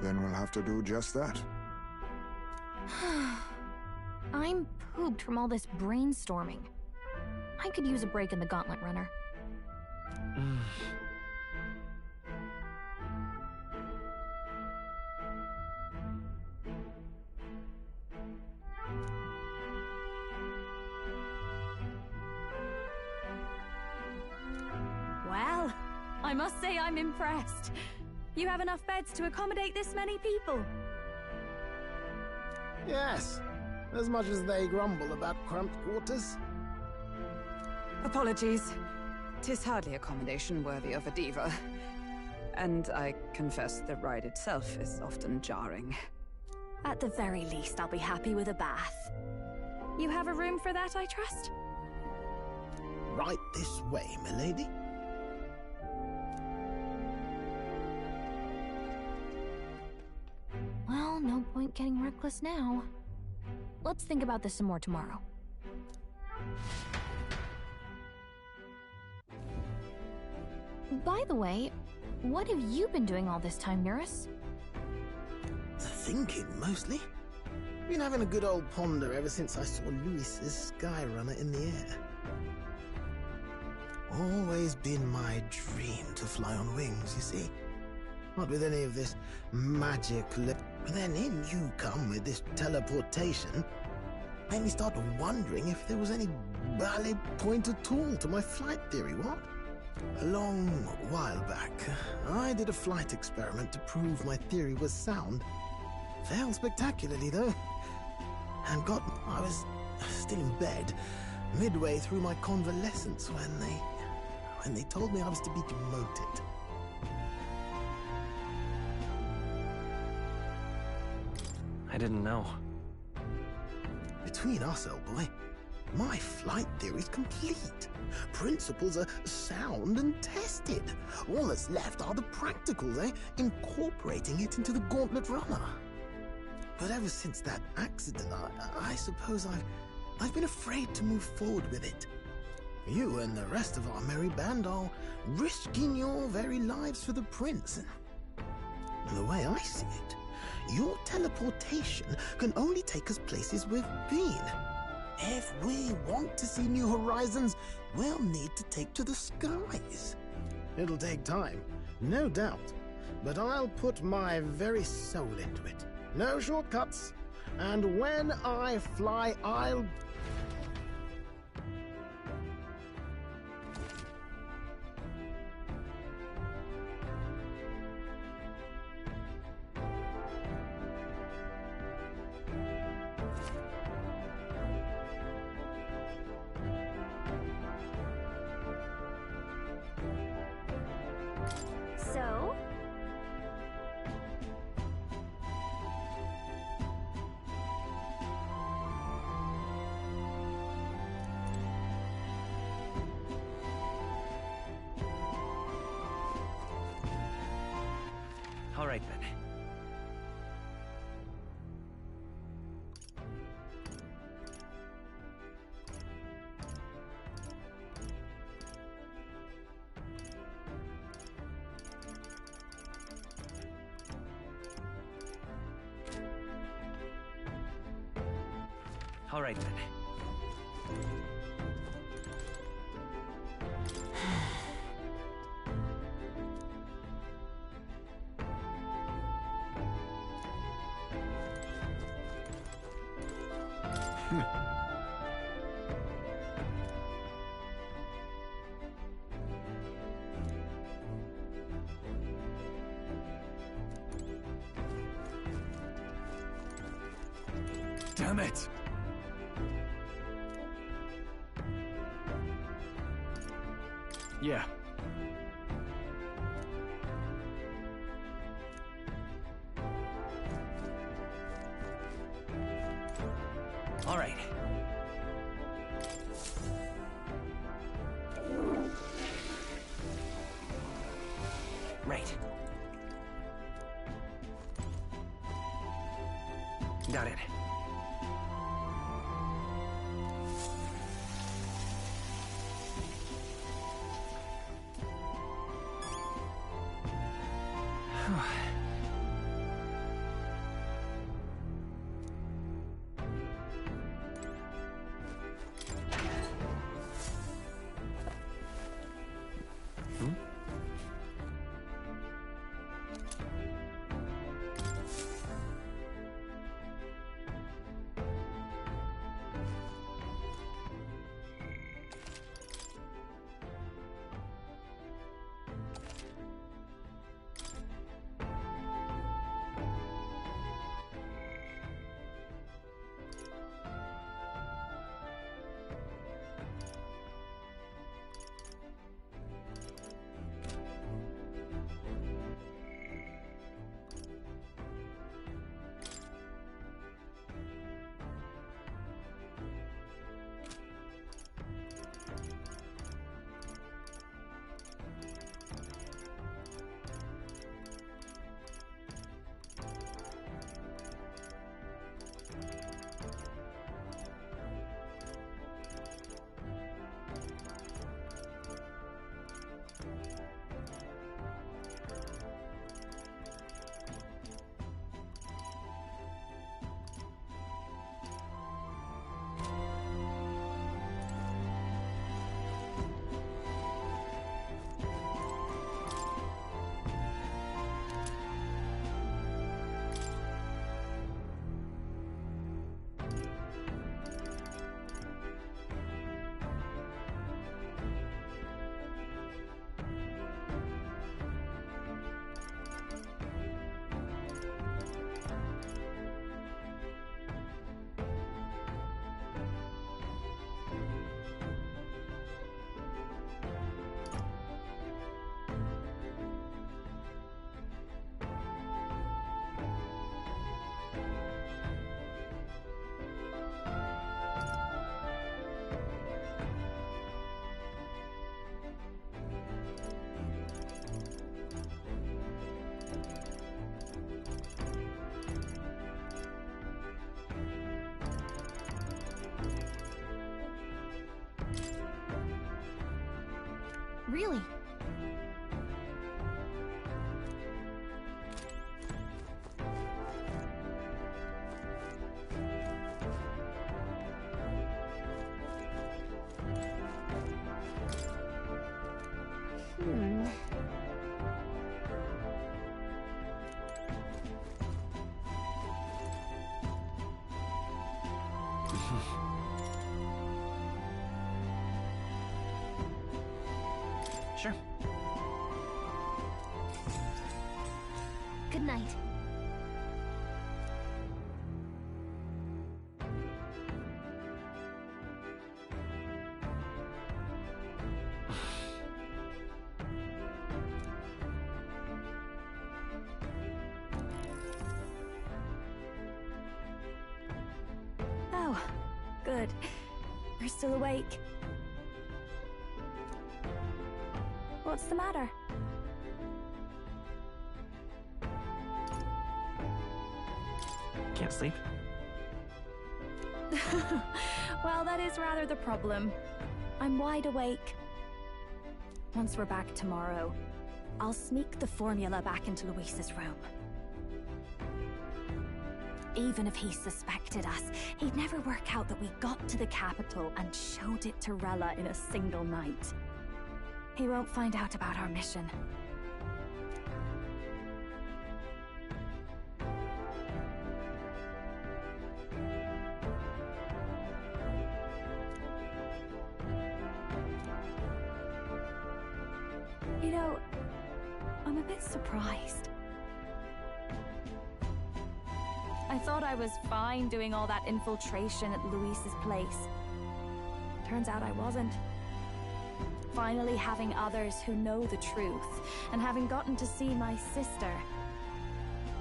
Then we'll have to do just that. I'm pooped from all this brainstorming. I could use a break in the Gauntlet Runner. Well, I must say I'm impressed. You have enough beds to accommodate this many people? Yes, as much as they grumble about cramped quarters. Apologies. 'Tis hardly accommodation worthy of a diva. And I confess the ride itself is often jarring. At the very least, I'll be happy with a bath. You have a room for that, I trust? Right this way, milady. Well, no point getting reckless now. Let's think about this some more tomorrow. By the way, what have you been doing all this time, Eurus? Thinking, mostly. Been having a good old ponder ever since I saw Louis's Skyrunner in the air. Always been my dream to fly on wings, you see. Not with any of this magic. But then in you come with this teleportation. Made me start wondering if there was any valid point at all to my flight theory, what? A long while back, I did a flight experiment to prove my theory was sound. Failed spectacularly, though. And I was still in bed, midway through my convalescence when they told me I was to be demoted. I didn't know. Between us, old boy, my flight theory's complete. Principles are sound and tested. All that's left are the practicals, incorporating it into the Gauntlet Runner. But ever since that accident, I suppose I've been afraid to move forward with it. You and the rest of our merry band are risking your very lives for the prince. And the way I see it, your teleportation can only take us places we've been. If we want to see new horizons, we'll need to take to the skies. It'll take time, no doubt, but I'll put my very soul into it. No shortcuts. And when I fly, I'll... So? All right, then. All right, then. Damn it! Yeah. All right. Right. Got it. Really. Sure. Good night. Oh, good. You're still awake. What's the matter? Can't sleep? Well, that is rather the problem. I'm wide awake. Once we're back tomorrow, I'll sneak the formula back into Luis's room. Even if he suspected us, he'd never work out that we got to the capital and showed it to Rella in a single night. He won't find out about our mission. You know, I'm a bit surprised. I thought I was fine doing all that infiltration at Luis's place. Turns out I wasn't. Finally having others who know the truth, and having gotten to see my sister,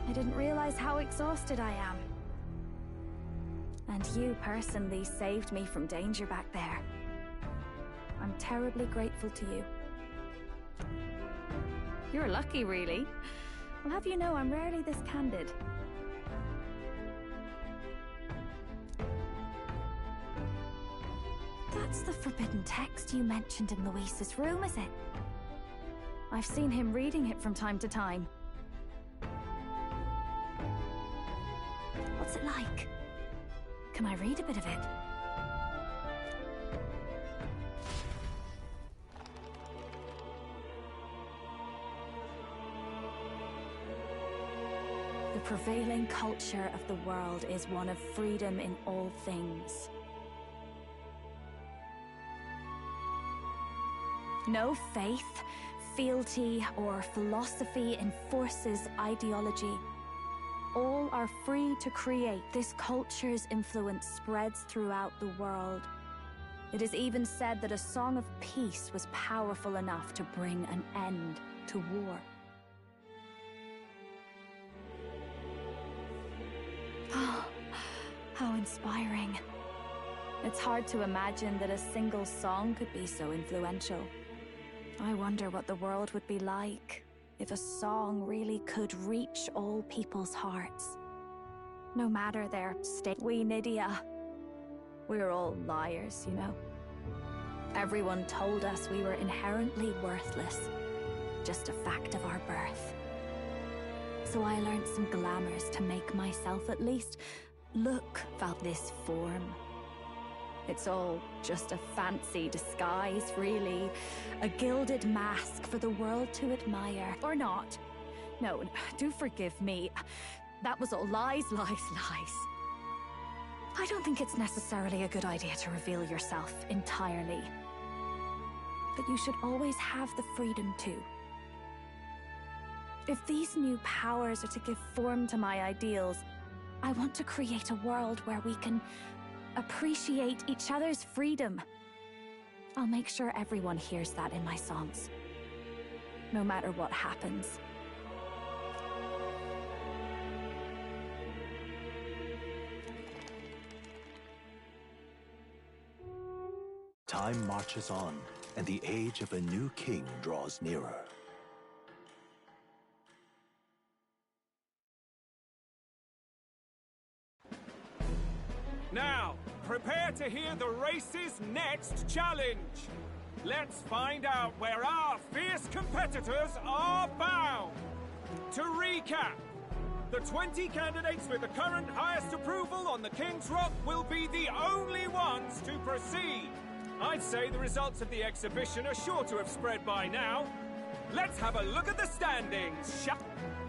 I didn't realize how exhausted I am. And you personally saved me from danger back there. I'm terribly grateful to you. You're lucky, really. I'll have you know I'm rarely this candid. That's the forbidden text you mentioned in Luis's room, is it? I've seen him reading it from time to time. What's it like? Can I read a bit of it? The prevailing culture of the world is one of freedom in all things. No faith, fealty, or philosophy enforces ideology. All are free to create. This culture's influence spreads throughout the world. It is even said that a song of peace was powerful enough to bring an end to war. Oh, how inspiring. It's hard to imagine that a single song could be so influential. I wonder what the world would be like if a song really could reach all people's hearts. No matter their state. We Nydia, we're all liars, you know. Everyone told us we were inherently worthless, just a fact of our birth. So I learned some glamours to make myself at least look about this form. It's all just a fancy disguise, really. A gilded mask for the world to admire. Or not. No, do forgive me. That was all lies, lies, lies. I don't think it's necessarily a good idea to reveal yourself entirely. But you should always have the freedom to. If these new powers are to give form to my ideals, I want to create a world where we can appreciate each other's freedom. I'll make sure everyone hears that in my songs, no matter what happens. Time marches on, and the age of a new king draws nearer. Now, prepare to hear the race's next challenge. let's find out where our fierce competitors are bound. To recap, the 20 candidates with the current highest approval on the King's Rock will be the only ones to proceed. I'd say the results of the exhibition are sure to have spread by now. Let's have a look at the standings.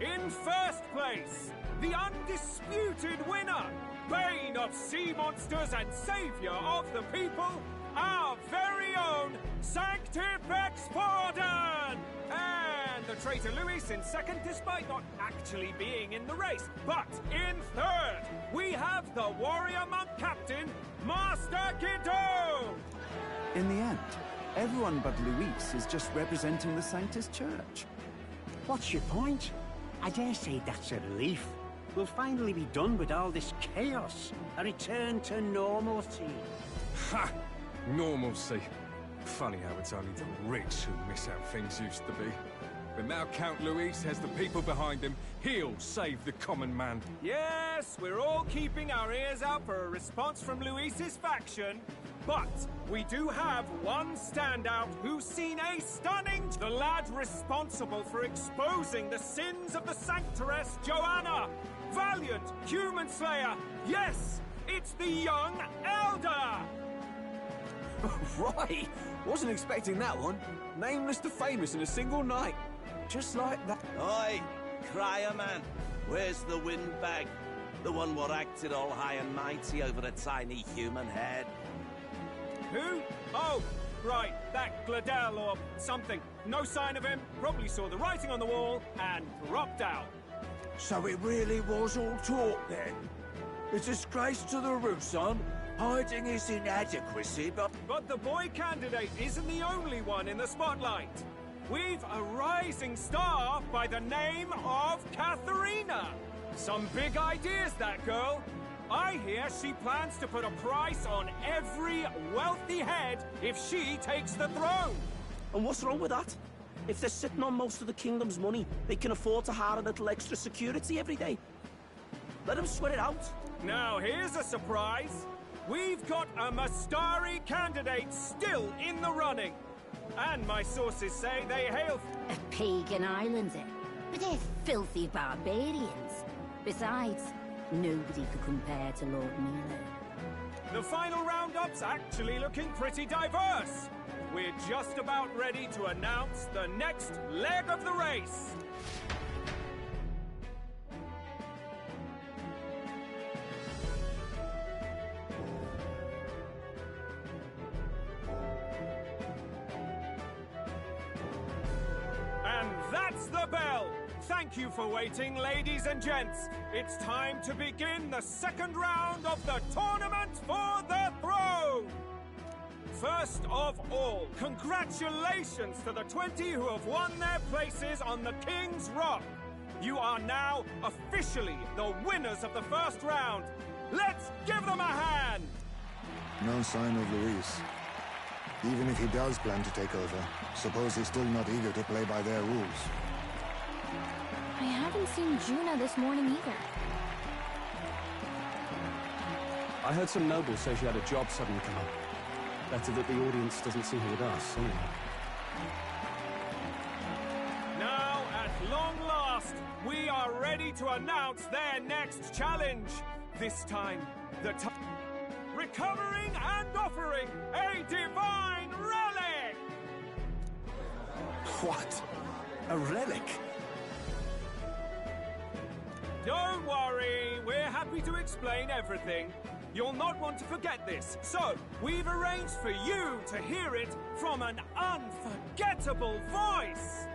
In first place, the undisputed winner, bane of sea monsters and savior of the people, our very own Sanctifex Forden! And the traitor Luis in second, despite not actually being in the race. But in third, we have the warrior monk captain, Master Guido! In the end, everyone but Luis is just representing the Sanctus Church. What's your point? I dare say that's a relief. We'll finally be done with all this chaos. A return to normalcy. Ha! Normalcy. Funny how it's only the rich who miss how things used to be. But now Count Luis has the people behind him. He'll save the common man. Yes, we're all keeping our ears out for a response from Luis's faction. But we do have one standout who's seen a stunning... The lad responsible for exposing the sins of the Sanctoress Joanna. Valiant human slayer. Yes, it's the young Elder. Right! Wasn't expecting that one. Nameless to famous in a single night. Just like that. Oi, crier man. Where's the windbag? The one what acted all high and mighty over a tiny human head. Who? Oh, right, that Gladel or something. No sign of him, probably saw the writing on the wall and dropped out. So it really was all talk then? A disgrace to the Rousson, hiding his inadequacy, but... But the boy candidate isn't the only one in the spotlight. We've a rising star by the name of Katharina. Some big ideas, that girl. I hear she plans to put a price on every wealthy head if she takes the throne. And what's wrong with that? If they're sitting on most of the kingdom's money, they can afford to hire a little extra security every day. Let them sweat it out. Now, here's a surprise. We've got a Mastari candidate still in the running. And my sources say they hail... A pagan islander? But they're filthy barbarians. Besides, nobody could compare to Lord Milo. The final roundup's actually looking pretty diverse. We're just about ready to announce the next leg of the race. And that's the bell. Thank you for waiting, ladies and gents. It's time to begin the second round of the tournament for the throne. First of all, congratulations to the 20 who have won their places on the King's Rock. You are now officially the winners of the first round. Let's give them a hand. No sign of Luis. Even if he does plan to take over, suppose he's still not eager to play by their rules. I haven't seen Juna this morning either. I heard some nobles say she had a job suddenly come up. Better that the audience doesn't see her with us, anyway. Now, at long last, we are ready to announce their next challenge. This time, recovering and offering a divine relic! What? A relic? Don't worry, we're happy to explain everything. You'll not want to forget this, so we've arranged for you to hear it from an unforgettable voice.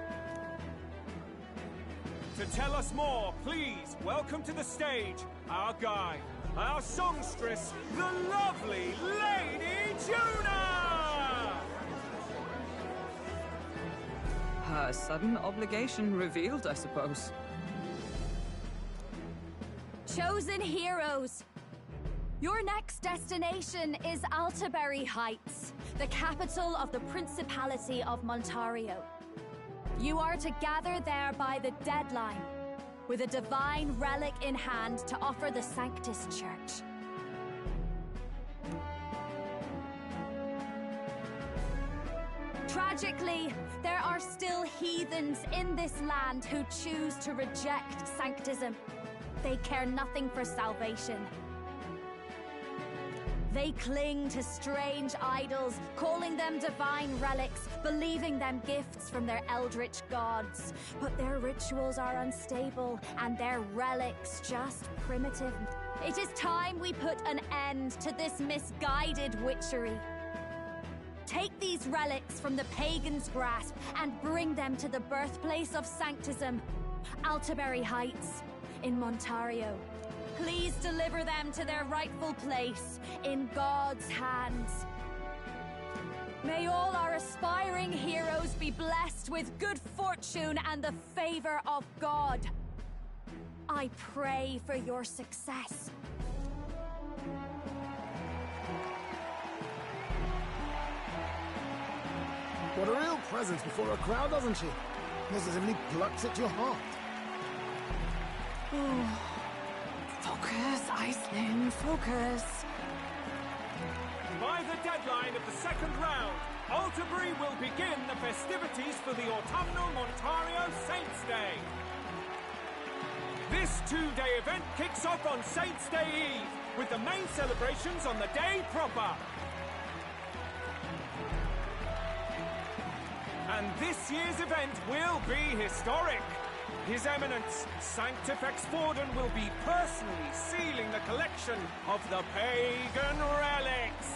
To tell us more, please welcome to the stage our guide, our songstress, the lovely Lady Juna! Her sudden obligation revealed, I suppose. Chosen heroes! Your next destination is Altaberry Heights, the capital of the Principality of Montario. You are to gather there by the deadline, with a divine relic in hand to offer the Sanctus Church. Tragically, there are still heathens in this land who choose to reject sanctism. They care nothing for salvation. They cling to strange idols, calling them divine relics, believing them gifts from their eldritch gods. But their rituals are unstable, and their relics just primitive. It is time we put an end to this misguided witchery. Take these relics from the pagan's grasp and bring them to the birthplace of sanctism, Altaberry Heights, in Montario. Please deliver them to their rightful place in God's hands. May all our aspiring heroes be blessed with good fortune and the favor of God. I pray for your success. What a real presence before a crowd, doesn't she? Positively plucks at your heart. Focus, Iceland, focus. By the deadline of the second round, Altaberry will begin the festivities for the autumnal Montario Saints' Day. This two-day event kicks off on Saints' Day Eve, with the main celebrations on the day proper. And this year's event will be historic. His Eminence, Sanctifex Forden, will be personally sealing the collection of the pagan relics.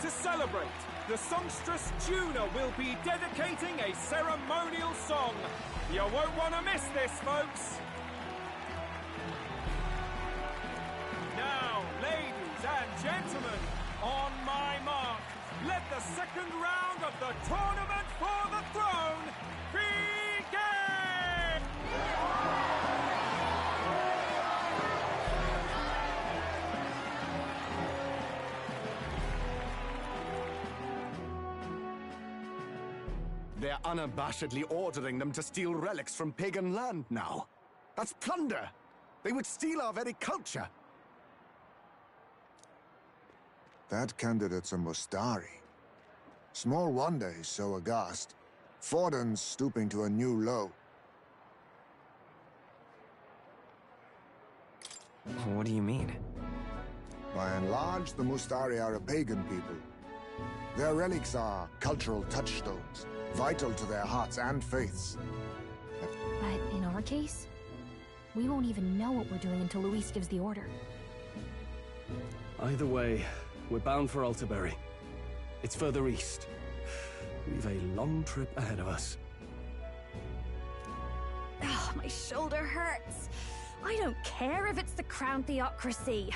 To celebrate, the songstress Juna will be dedicating a ceremonial song. You won't want to miss this, folks. Now, ladies and gentlemen, on my mark, let the second round of the tournament for the throne begin! They're unabashedly ordering them to steal relics from pagan land now. That's plunder! They would steal our very culture! That candidate's a Mustari. Small wonder he's so aghast. Forden's stooping to a new low. What do you mean? By and large, the Mustari are a pagan people. Their relics are cultural touchstones, vital to their hearts and faiths. But in our case, we won't even know what we're doing until Luis gives the order. Either way, we're bound for Altaberry. It's further east. We've a long trip ahead of us. Oh, my shoulder hurts. I don't care if it's the Crown Theocracy.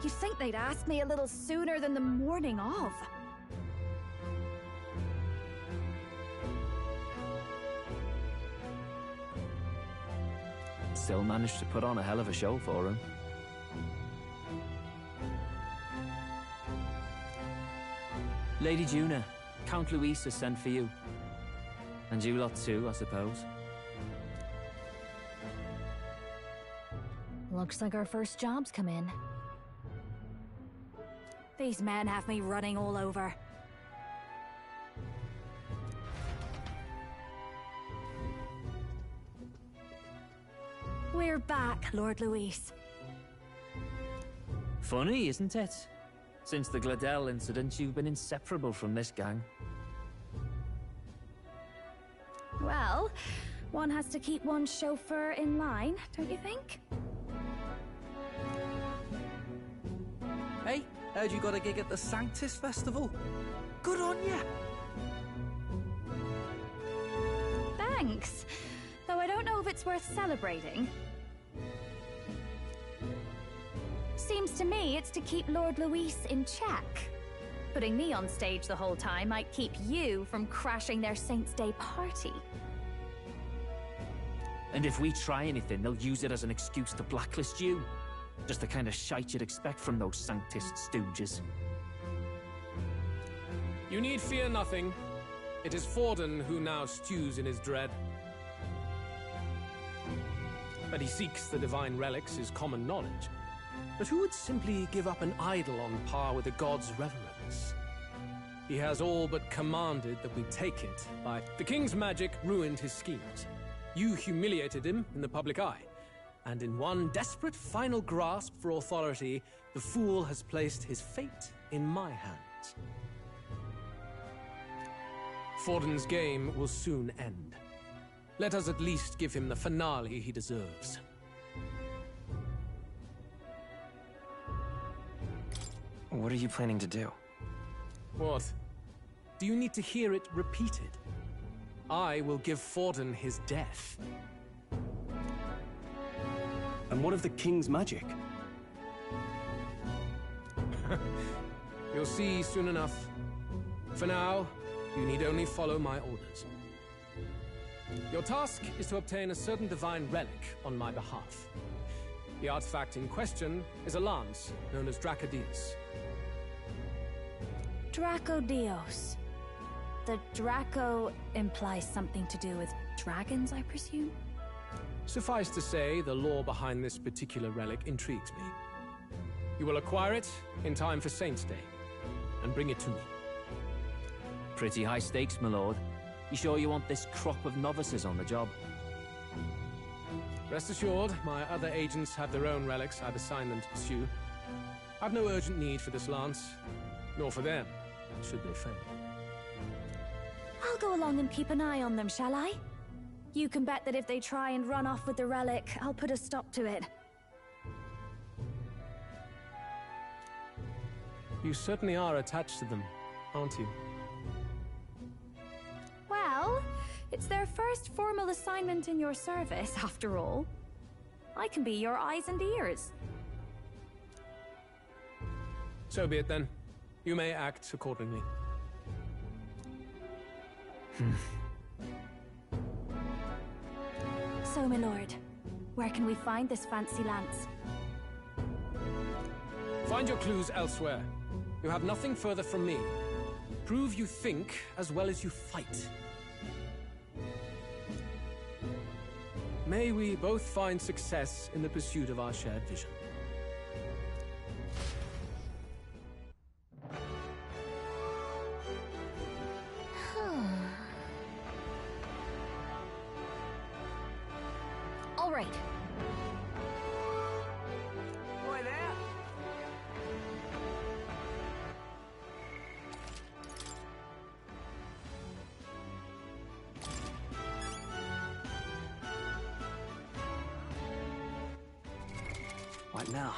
You'd think they'd ask me a little sooner than the morning of. Still managed to put on a hell of a show for him. Lady Juna, Count Luis has sent for you. And you lot too, I suppose. Looks like our first job's come in. These men have me running all over. We're back, Lord Luis. Funny, isn't it? Since the Gladel incident, you've been inseparable from this gang. Well, one has to keep one's chauffeur in line, don't you think? Hey, heard you got a gig at the Sanctus Festival? Good on ya! Thanks. Though I don't know if it's worth celebrating. Seems to me it's to keep Lord Luis in check. Putting me on stage the whole time might keep you from crashing their Saints' Day party. And if we try anything, they'll use it as an excuse to blacklist you. Just the kind of shite you'd expect from those Sanctist stooges. You need fear nothing. It is Forden who now stews in his dread. That he seeks the divine relics is common knowledge. But who would simply give up an idol on par with the god's reverence? He has all but commanded that we take it by... The king's magic ruined his schemes. You humiliated him in the public eye. And in one desperate final grasp for authority, the fool has placed his fate in my hands. Forden's game will soon end. Let us at least give him the finale he deserves. What are you planning to do? What? Do you need to hear it repeated? I will give Forden his death. And what of the king's magic? You'll see soon enough. For now, you need only follow my orders. Your task is to obtain a certain divine relic on my behalf. The artifact in question is a lance known as Dracodius. Dracodios. The Draco implies something to do with dragons, I presume? Suffice to say, the lore behind this particular relic intrigues me. You will acquire it in time for Saint's Day, and bring it to me. Pretty high stakes, my lord. You sure you want this crop of novices on the job? Rest assured, my other agents have their own relics I've assigned them to pursue. I've no urgent need for this lance, nor for them, should they fail. I'll go along and keep an eye on them, shall I? You can bet that if they try and run off with the relic, I'll put a stop to it. You certainly are attached to them, aren't you? Well, it's their first formal assignment in your service, after all. I can be your eyes and ears. So be it then. You may act accordingly. So, my lord, where can we find this fancy lance? Find your clues elsewhere. You have nothing further from me. Prove you think as well as you fight. May we both find success in the pursuit of our shared vision. All right. Boy there. What now?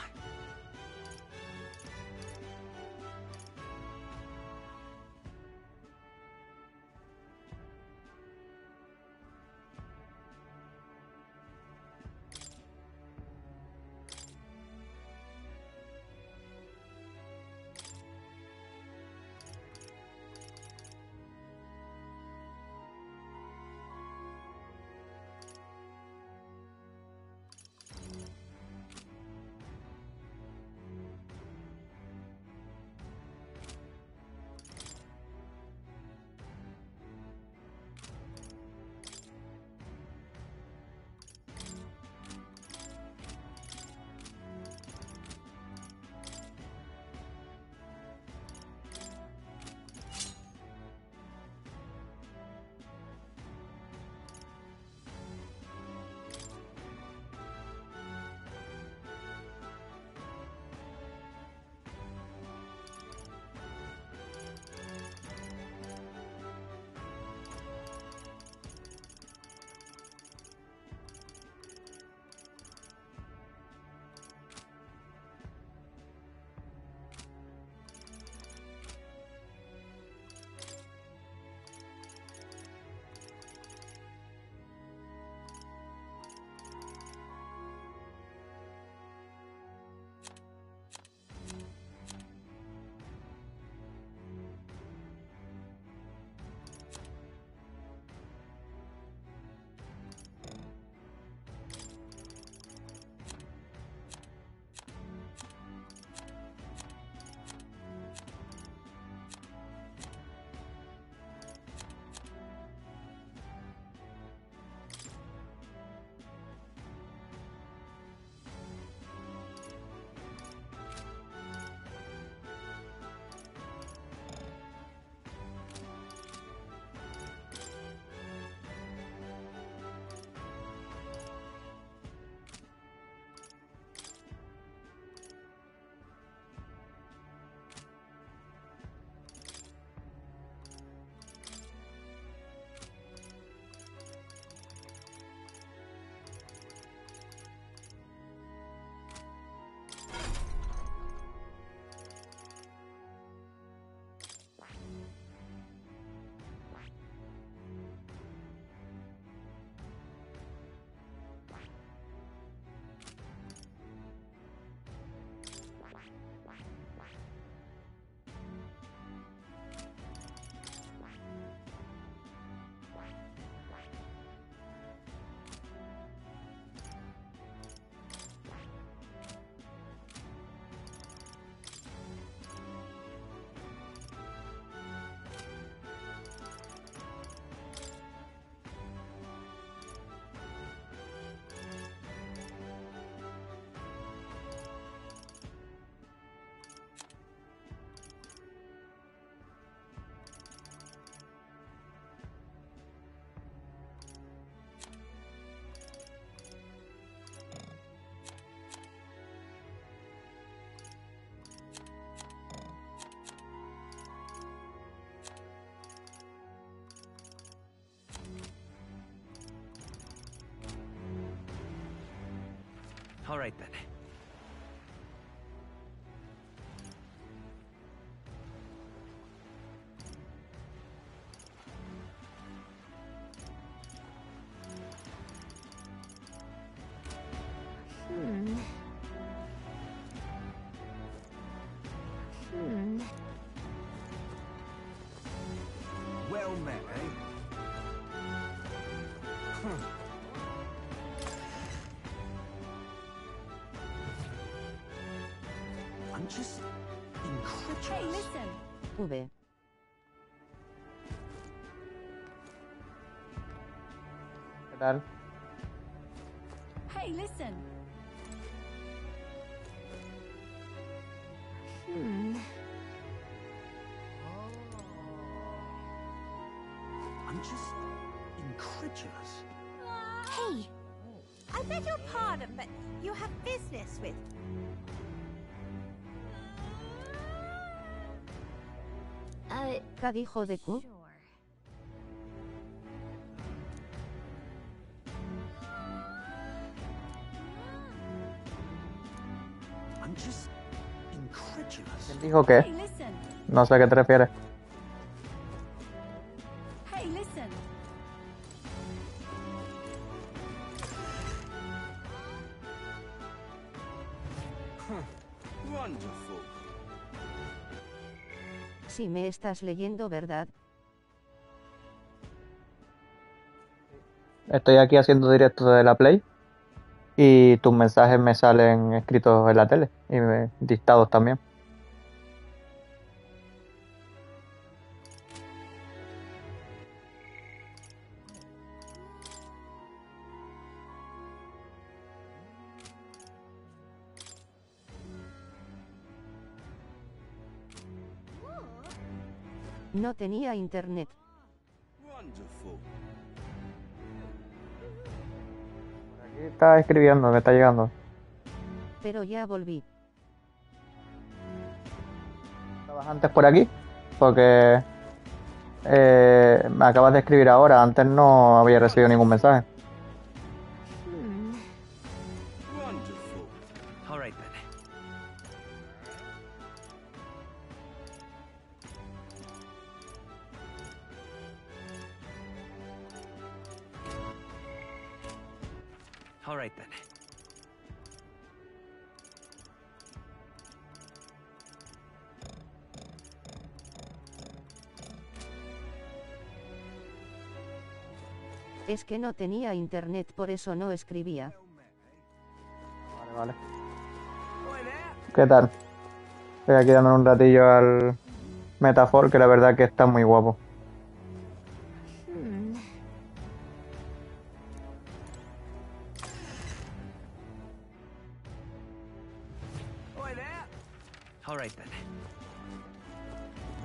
All right then. Well met, eh? I'm just incredulous. Hey, listen. V. ¿Qué tal? Hey, listen. I'm just incredulous. Hey! I beg your pardon, but you have business with... ¿Qué dijo de Q? I'm just incredulous. ¿Quién dijo qué? No sé a qué te refieres. Hey, listen. Wonderful. Si me estás leyendo, ¿verdad? Estoy aquí haciendo directo de la Play y tus mensajes me salen escritos en la tele y dictados también. No tenía internet. Wonderful. Aquí está escribiendo, que está llegando. Pero ya volví. ¿Estabas antes por aquí? Porque me acabas de escribir ahora. Antes no había recibido ningún mensaje. Wonderful. All right then. All right then. Es que no tenía internet, por eso no escribía. Vale. ¿Qué tal? Estoy aquí dando un ratillo al Metafor, que la verdad que está muy guapo. All right then.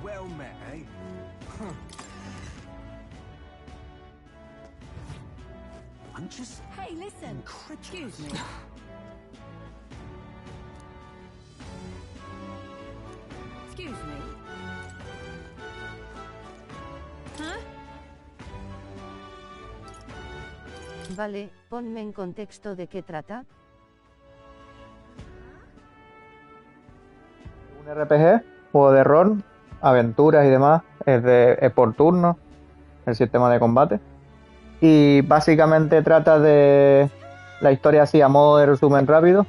Well met, eh? I'm just Hey, listen. incredulous. Excuse me. Excuse me. Huh? Vale, ponme en contexto de qué trata. Un RPG, juego de rol, aventuras y demás, es por turno, el sistema de combate. Y básicamente trata de la historia así a modo de resumen rápido.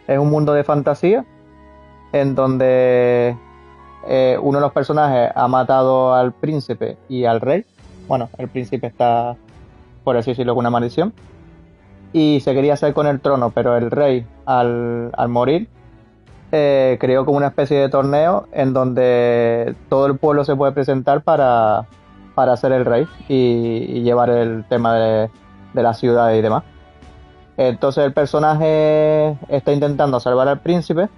Es un mundo de fantasía en donde uno de los personajes ha matado al príncipe y al rey. Bueno, el príncipe está, por así decirlo, con una maldición. Y se quería hacer con el trono, pero el rey, al morir, creó como una especie de torneo en donde todo el pueblo se puede presentar para ser el rey y llevar el tema de la ciudad y demás. Entonces el personaje está intentando salvar al príncipe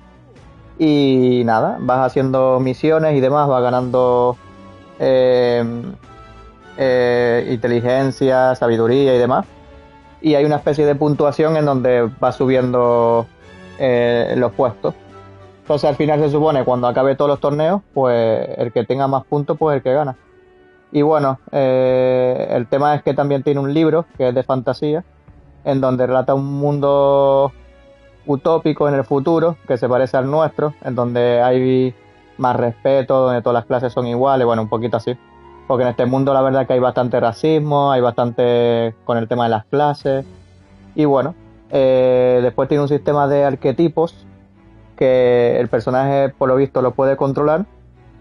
y nada, vas haciendo misiones y demás, vas ganando inteligencia, sabiduría y demás. Y hay una especie de puntuación en donde vas subiendo los puestos. Entonces al final se supone cuando acabe todos los torneos, pues el que tenga más puntos, pues el que gana. Y bueno, el tema es que también tiene un libro que es de fantasía, en donde relata un mundo utópico en el futuro, que se parece al nuestro, en donde hay más respeto, donde todas las clases son iguales, bueno, un poquito así. Porque en este mundo la verdad que hay bastante racismo, hay bastante con el tema de las clases. Y bueno, después tiene un sistema de arquetipos que el personaje por lo visto lo puede controlar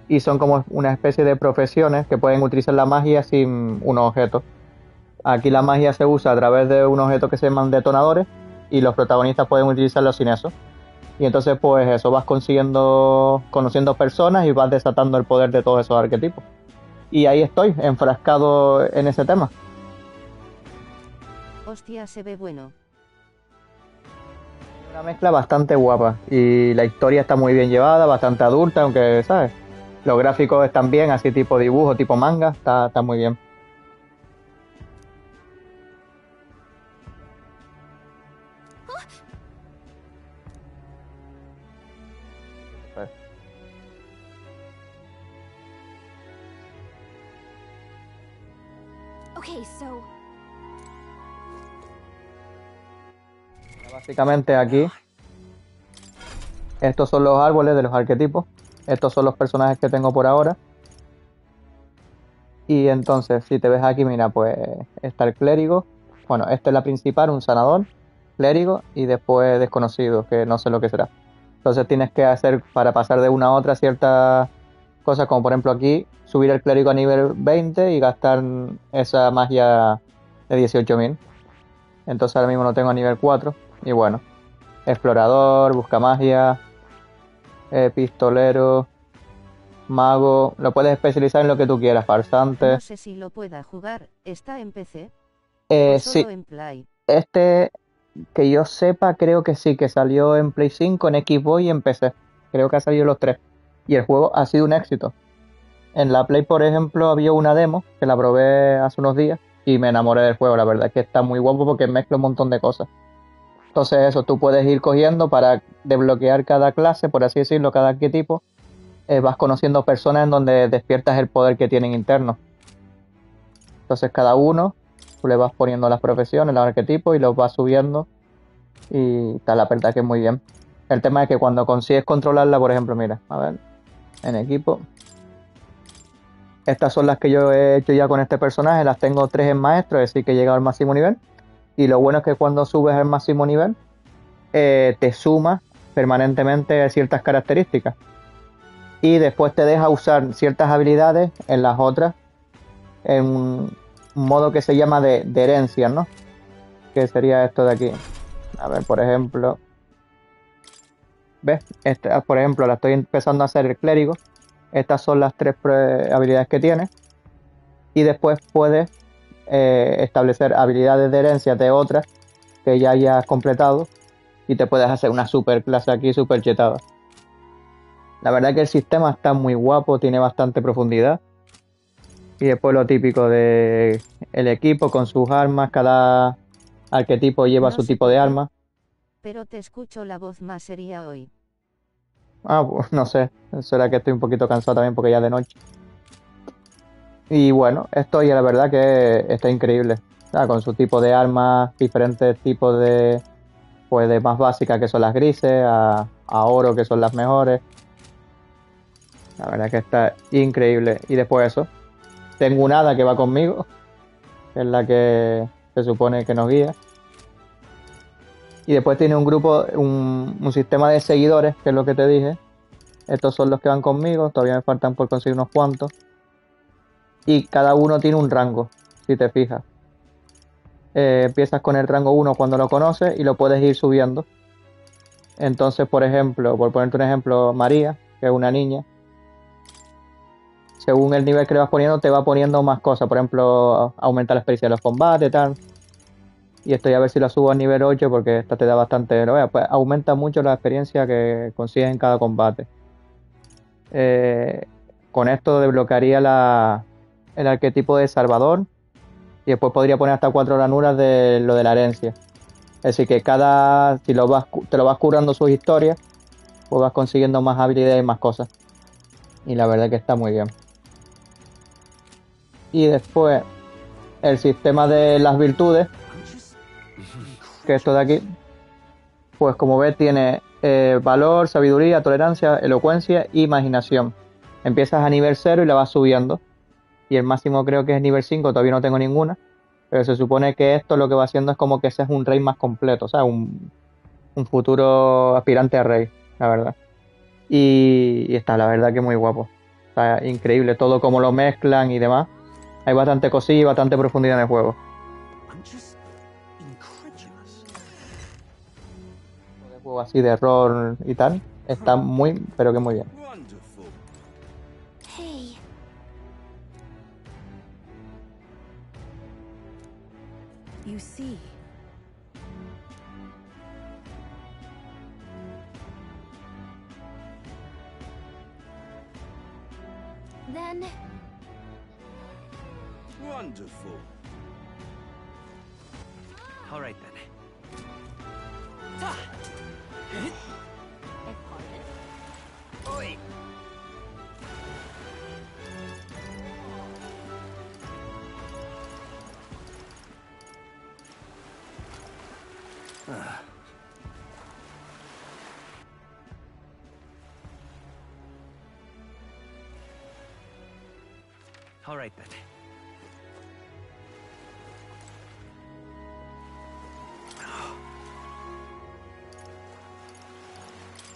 y son como una especie de profesiones que pueden utilizar la magia sin unos objetos. Aquí la magia se usa a través de unos objetos que se llaman detonadores y los protagonistas pueden utilizarlos sin eso. Y entonces pues eso, vas conociendo personas y vas desatando el poder de todos esos arquetipos. Y ahí estoy, enfrascado en ese tema. Hostia, se ve bueno. Una mezcla bastante guapa y la historia está muy bien llevada, bastante adulta, aunque, ¿sabes? Los gráficos están bien, así tipo dibujo, tipo manga, está muy bien. Okay, so Básicamente aquí, estos son los árboles de los arquetipos, estos son los personajes que tengo por ahora. Y entonces, si te ves aquí, mira, pues está el clérigo, bueno, esta es la principal, un sanador, clérigo y después desconocido, que no sé lo que será. Entonces tienes que hacer, para pasar de una a otra, ciertas cosas, como por ejemplo aquí, subir el clérigo a nivel 20 y gastar esa magia de 18.000. Entonces ahora mismo lo tengo a nivel 4. Y bueno, explorador, busca magia, pistolero, mago, lo puedes especializar en lo que tú quieras, farsante. No sé si lo pueda jugar, ¿está en PC? ¿O Sí, solo en Play? este, que yo sepa, creo que sí, que salió en Play 5, en Xbox y en PC. Creo que ha salido los tres. Y el juego ha sido un éxito. En la Play, por ejemplo, había una demo que la probé hace unos días y me enamoré del juego. La verdad es que está muy guapo porque mezcla un montón de cosas. Entonces eso, tú puedes ir cogiendo para desbloquear cada clase, por así decirlo, cada arquetipo. Vas conociendo personas en donde despiertas el poder que tienen interno. Entonces cada uno, tú le vas poniendo las profesiones, los arquetipos y los vas subiendo. Y está, la verdad que es muy bien. El tema es que cuando consigues controlarla, por ejemplo, mira, a ver, en equipo. Estas son las que yo he hecho ya con este personaje, las tengo 3 en maestro, es decir, que he llegado al máximo nivel. Y lo bueno es que cuando subes al máximo nivel, te suma permanentemente ciertas características. Y después te deja usar ciertas habilidades en las otras, en un modo que se llama de herencia, ¿no? Que sería esto de aquí. A ver, por ejemplo, ¿ves? Por ejemplo, la estoy empezando a hacer el clérigo. Estas son las 3 habilidades que tiene. Y después puedes establecer habilidades de herencia de otras que ya hayas completado. Y te puedes hacer una super clase aquí, super chetada. La verdad que el sistema está muy guapo, tiene bastante profundidad. Y después lo típico de el equipo con sus armas, cada arquetipo lleva No su sé tipo por de qué, arma. pero te escucho la voz más seria hoy. Ah, pues no sé, será que estoy un poquito cansado también porque ya es de noche. Y bueno, esto ya la verdad que está increíble. O sea, con su tipo de armas, diferentes tipos de, pues de más básicas que son las grises, a oro que son las mejores. La verdad que está increíble. Y después eso, tengo un hada que va conmigo, que es la que se supone que nos guía. Y después tiene un grupo, un sistema de seguidores, que es lo que te dije. Estos son los que van conmigo, todavía me faltan por conseguir unos cuantos. Y cada uno tiene un rango, si te fijas. Empiezas con el rango 1 cuando lo conoces y lo puedes ir subiendo. Entonces, por ejemplo, por ponerte un ejemplo, María, que es una niña, según el nivel que le vas poniendo, te va poniendo más cosas. Por ejemplo, aumenta la experiencia de los combates, tal. Y estoy a ver si la subo a nivel 8 porque esta te da bastante. Pues aumenta mucho la experiencia que consigues en cada combate. Con esto desbloquearía el arquetipo de Salvador. Y después podría poner hasta 4 ranuras de lo de la herencia. Es decir, que si te lo vas curando sus historias, pues vas consiguiendo más habilidades y más cosas. Y la verdad que está muy bien. Y después el sistema de las virtudes, que esto de aquí, pues como ves tiene valor, sabiduría, tolerancia, elocuencia e imaginación. Empiezas a nivel 0 y la vas subiendo. Y el máximo creo que es nivel 5, todavía no tengo ninguna. Pero se supone que esto lo que va haciendo es como que ese es un rey más completo, o sea, un futuro aspirante a rey, la verdad. Y está, la verdad que muy guapo. Está increíble todo como lo mezclan y demás. Hay bastante cosilla y bastante profundidad en el juego. De juego así de rol y tal, está muy, pero que muy bien. Hey. You see. Then... Wonderful. All right then. Oi! All right then.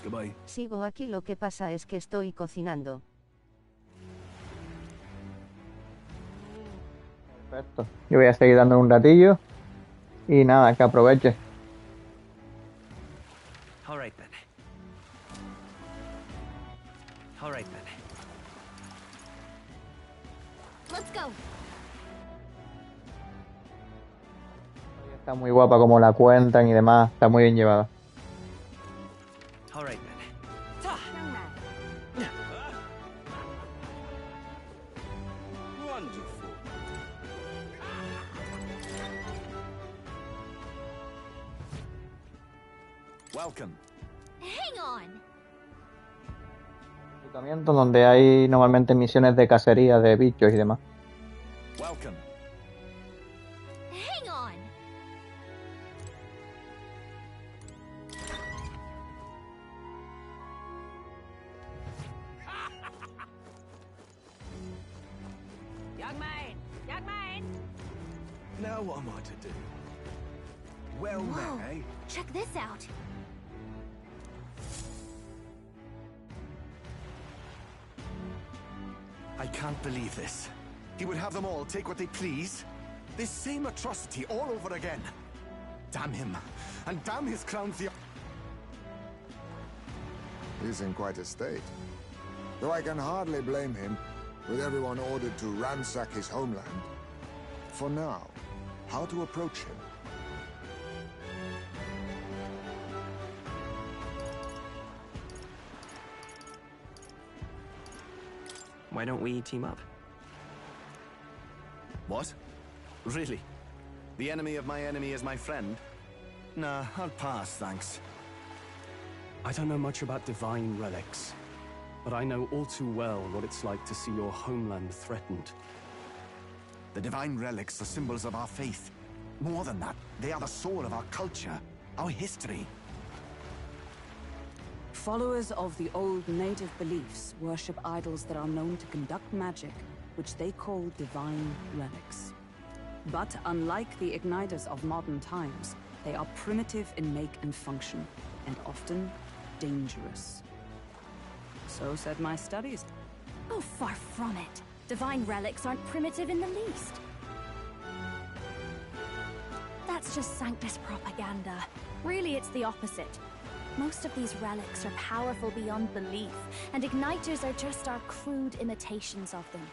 Goodbye. Sigo aquí, lo que pasa es que estoy cocinando. Perfecto. Yo voy a seguir dando un ratillo. Y nada, que aproveche. All right then. All right then. Let's go. Está muy guapa como la cuentan y demás. Está muy bien llevada. All right then. Wonderful. Welcome. Hang on. Reclutamiento donde hay normalmente misiones de cacería de bichos y demás. Welcome. Hang on. Young man! Young man! Now what am I to do? Well Whoa. met, eh? Check this out. I can't believe this. He would have them all take what they please. This same atrocity all over again. Damn him. And damn his crown's the... He's in quite a state. Though I can hardly blame him, with everyone ordered to ransack his homeland. For now, how to approach him? Why don't we team up? What? Really? The enemy of my enemy is my friend? Nah, I'll pass, thanks. I don't know much about divine relics, but I know all too well what it's like to see your homeland threatened. The divine relics are symbols of our faith. More than that, they are the soul of our culture, our history. Followers of the old native beliefs worship idols that are known to conduct magic, which they call divine relics. But unlike the igniters of modern times, they are primitive in make and function, and often dangerous. So said my studies. Oh, far from it. Divine relics aren't primitive in the least. That's just Sanctus propaganda. Really, it's the opposite. Most of these relics are powerful beyond belief, and igniters are just our crude imitations of them.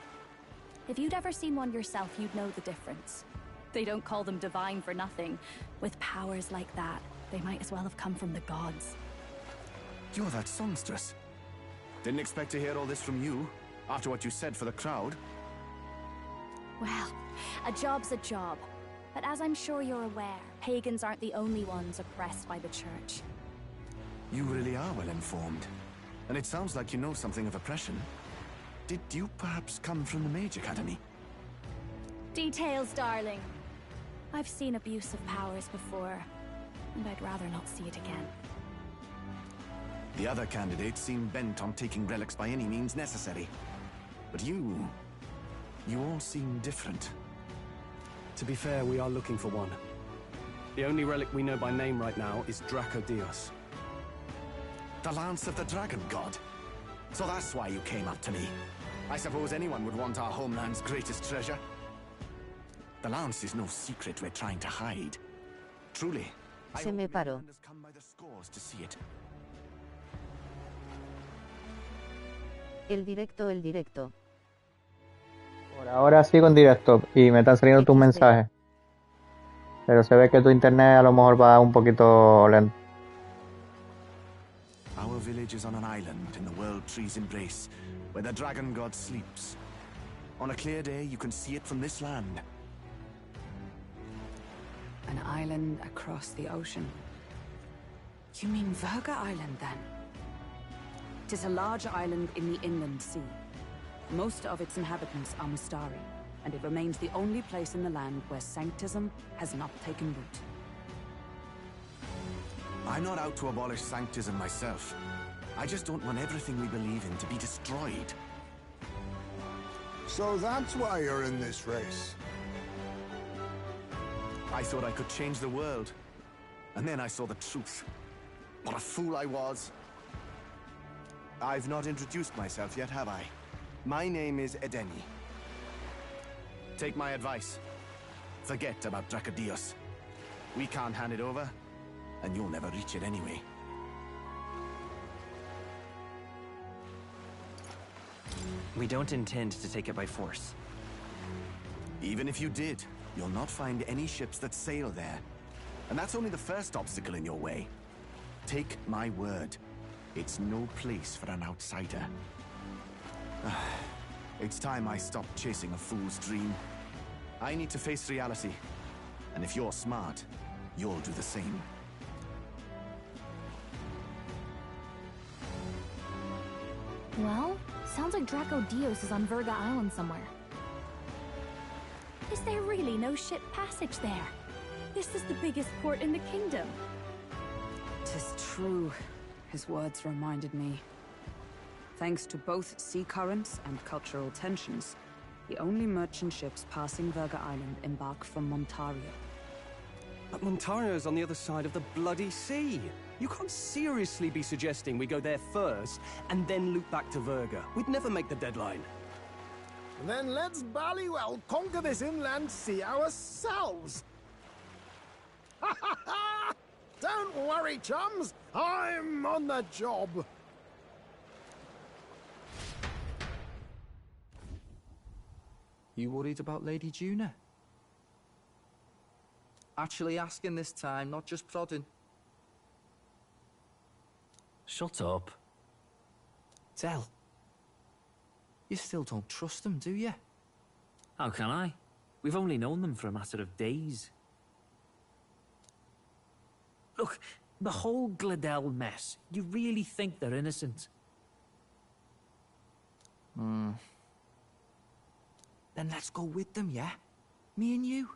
If you'd ever seen one yourself, you'd know the difference. They don't call them divine for nothing. With powers like that, they might as well have come from the gods. You're that songstress. Didn't expect to hear all this from you, after what you said for the crowd. Well, a job's a job. But as I'm sure you're aware, pagans aren't the only ones oppressed by the church. You really are well informed. And it sounds like you know something of oppression. Did you perhaps come from the Mage Academy? Details, darling. I've seen abuse of powers before. and I'd rather not see it again. The other candidates seem bent on taking relics by any means necessary. But you all seem different. To be fair, we are looking for one. The only relic we know by name right now is Draco Dios. The Lance of the Dragon God. So that's why you came up to me. I suppose anyone would want our homeland's greatest treasure. The Lance is no secret we're trying to hide. Truly, Se me paró. has come by the scores to see it. El directo. Por ahora sigo en directo y me están saliendo tus mensajes. Pero se ve que tu internet a lo mejor va un poquito lento. Our village is on an island in the World Tree's embrace, where the Dragon God sleeps. On a clear day, you can see it from this land. An island across the ocean. You mean Verga Island, then? It is a large island in the inland sea. Most of its inhabitants are Mustari, and it remains the only place in the land where Sanctism has not taken root. I'm not out to abolish Sanctism myself. I just don't want everything we believe in to be destroyed. So that's why you're in this race. I thought I could change the world. And then I saw the truth. What a fool I was. I've not introduced myself yet, have I? My name is Edeni. Take my advice. Forget about Draco Dios. We can't hand it over, and you'll never reach it anyway. We don't intend to take it by force. Even if you did, you'll not find any ships that sail there. And that's only the first obstacle in your way. Take my word. It's no place for an outsider. It's time I stopped chasing a fool's dream. I need to face reality. And if you're smart, you'll do the same. Well, sounds like Draco Dios is on Verga Island somewhere. Is there really no ship passage there? This is the biggest port in the kingdom. 'Tis true. His words reminded me. Thanks to both sea currents and cultural tensions, the only merchant ships passing Verga Island embark from Montario. But Montario's on the other side of the bloody sea. You can't seriously be suggesting we go there first and then loop back to Verga. We'd never make the deadline. Then let's ballywell conquer this inland sea ourselves. Ha ha ha! Don't worry, chums. I'm on the job. You worried about Lady Juna? Actually asking this time, not just prodding. Shut up. Tell. You still don't trust them, do you? How can I? We've only known them for a matter of days. Look, the whole Gladell mess, you really think they're innocent? Then let's go with them, yeah? Me and you.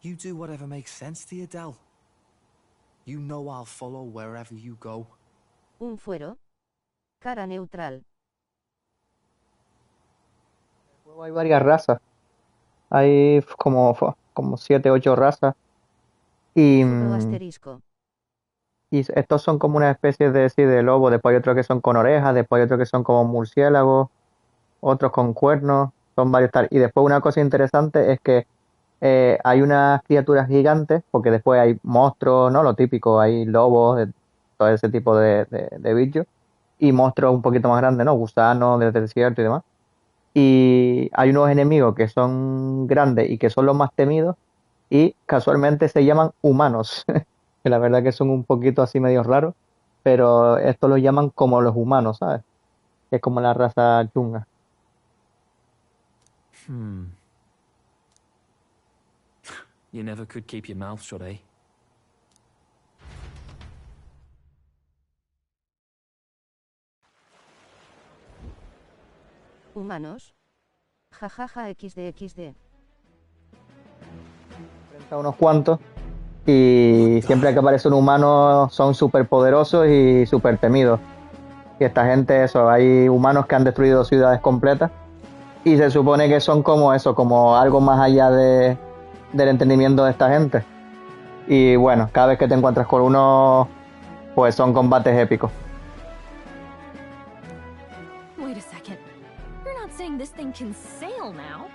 You do whatever makes sense to you, Del. You know I'll follow wherever you go. Un fuero. Cara neutral. Hay varias razas. Hay como 7, 8 razas. Y Asterisco. Y estos son como una especie de lobo. Después hay otros que son con orejas. Después hay otros que son como murciélagos. Otros con cuernos. Son varios tal. Y después una cosa interesante es que hay unas criaturas gigantes. Porque después hay monstruos, ¿no? Lo típico. Hay lobos, todo ese tipo de bichos. Y monstruos un poquito más grandes, ¿no? Gusanos del desierto y demás. Y hay unos enemigos que son grandes y que son los más temidos. Y casualmente se llaman humanos. Que la verdad que son un poquito así medio raros. Pero estos los llaman como los humanos, ¿sabes? Que es como la raza chunga. You never could keep your mouth shut, eh? Humanos. Jajaja XD. unos cuantos. Y siempre que aparece un humano son súper poderosos y súper temidos. Y esta gente, eso, hay humanos que han destruido ciudades completas. Y se supone que son como eso, como algo más allá del entendimiento de esta gente. Y bueno, cada vez que te encuentras con uno, pues son combates épicos. Wait a second. You're not saying this thing can sail now?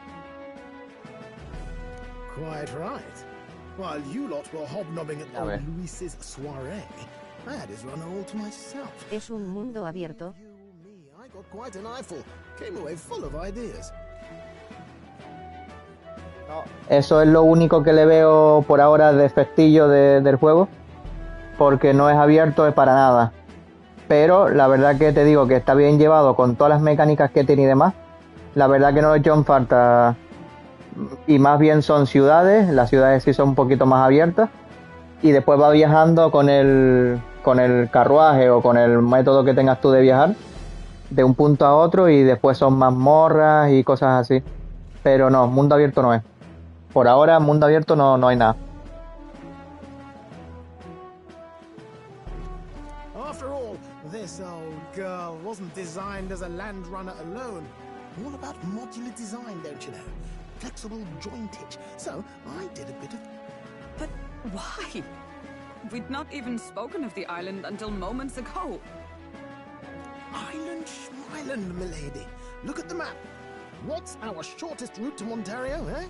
Quite right. While you lot were hobnobbing at old Luis's soiree, I had his runner all to myself. Es un mundo abierto. I got quite an eyeful. Came away full of ideas. Eso es lo único que le veo por ahora defectillo del juego, porque no es abierto para nada. Pero la verdad que te digo que está bien llevado con todas las mecánicas que tiene y demás. La verdad que no le he hecho en falta. Y más bien son ciudades, las ciudades sí son un poquito más abiertas. Y después va viajando con el carruaje o con el método que tengas tú de viajar, de un punto a otro, y después son mazmorras y cosas así. Pero no, mundo abierto no es. Por ahora, mundo abierto no hay nada. After all, this old girl wasn't designed as a land runner alone. All about modular design, don't you know? Flexible jointage. So I did a bit of... But why? We'd not even spoken of the island until moments ago. Island Schmeiland, milady. Look at the map. What's our shortest route to Ontario, eh?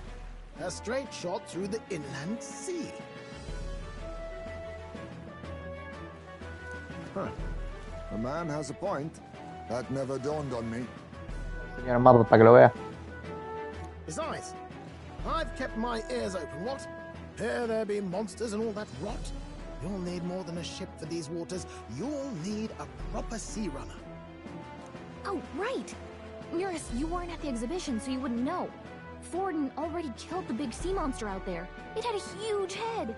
A straight shot through the inland sea. Huh. The man has a point. That never dawned on me. Señor mapa para que lo vea. Besides, I've kept my ears open, what? Here there be monsters and all that rot. You'll need more than a ship for these waters. You'll need a proper sea runner. Oh, right! Eurus, you weren't at the exhibition, so you wouldn't know. Forden already killed the big sea monster out there. It had a huge head.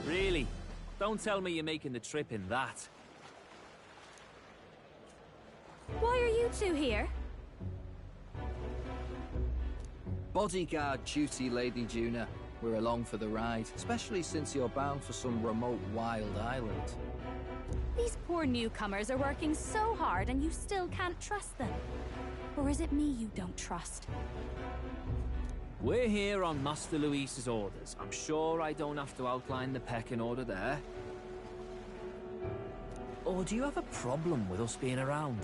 Really? Don't tell me you're making the trip in that. Why are you two here? Bodyguard duty, Lady Juna. We're along for the ride, especially since you're bound for some remote wild island. These poor newcomers are working so hard and you still can't trust them. Or is it me you don't trust? We're here on Master Luis's orders. I'm sure I don't have to outline the pecking order there. Or do you have a problem with us being around?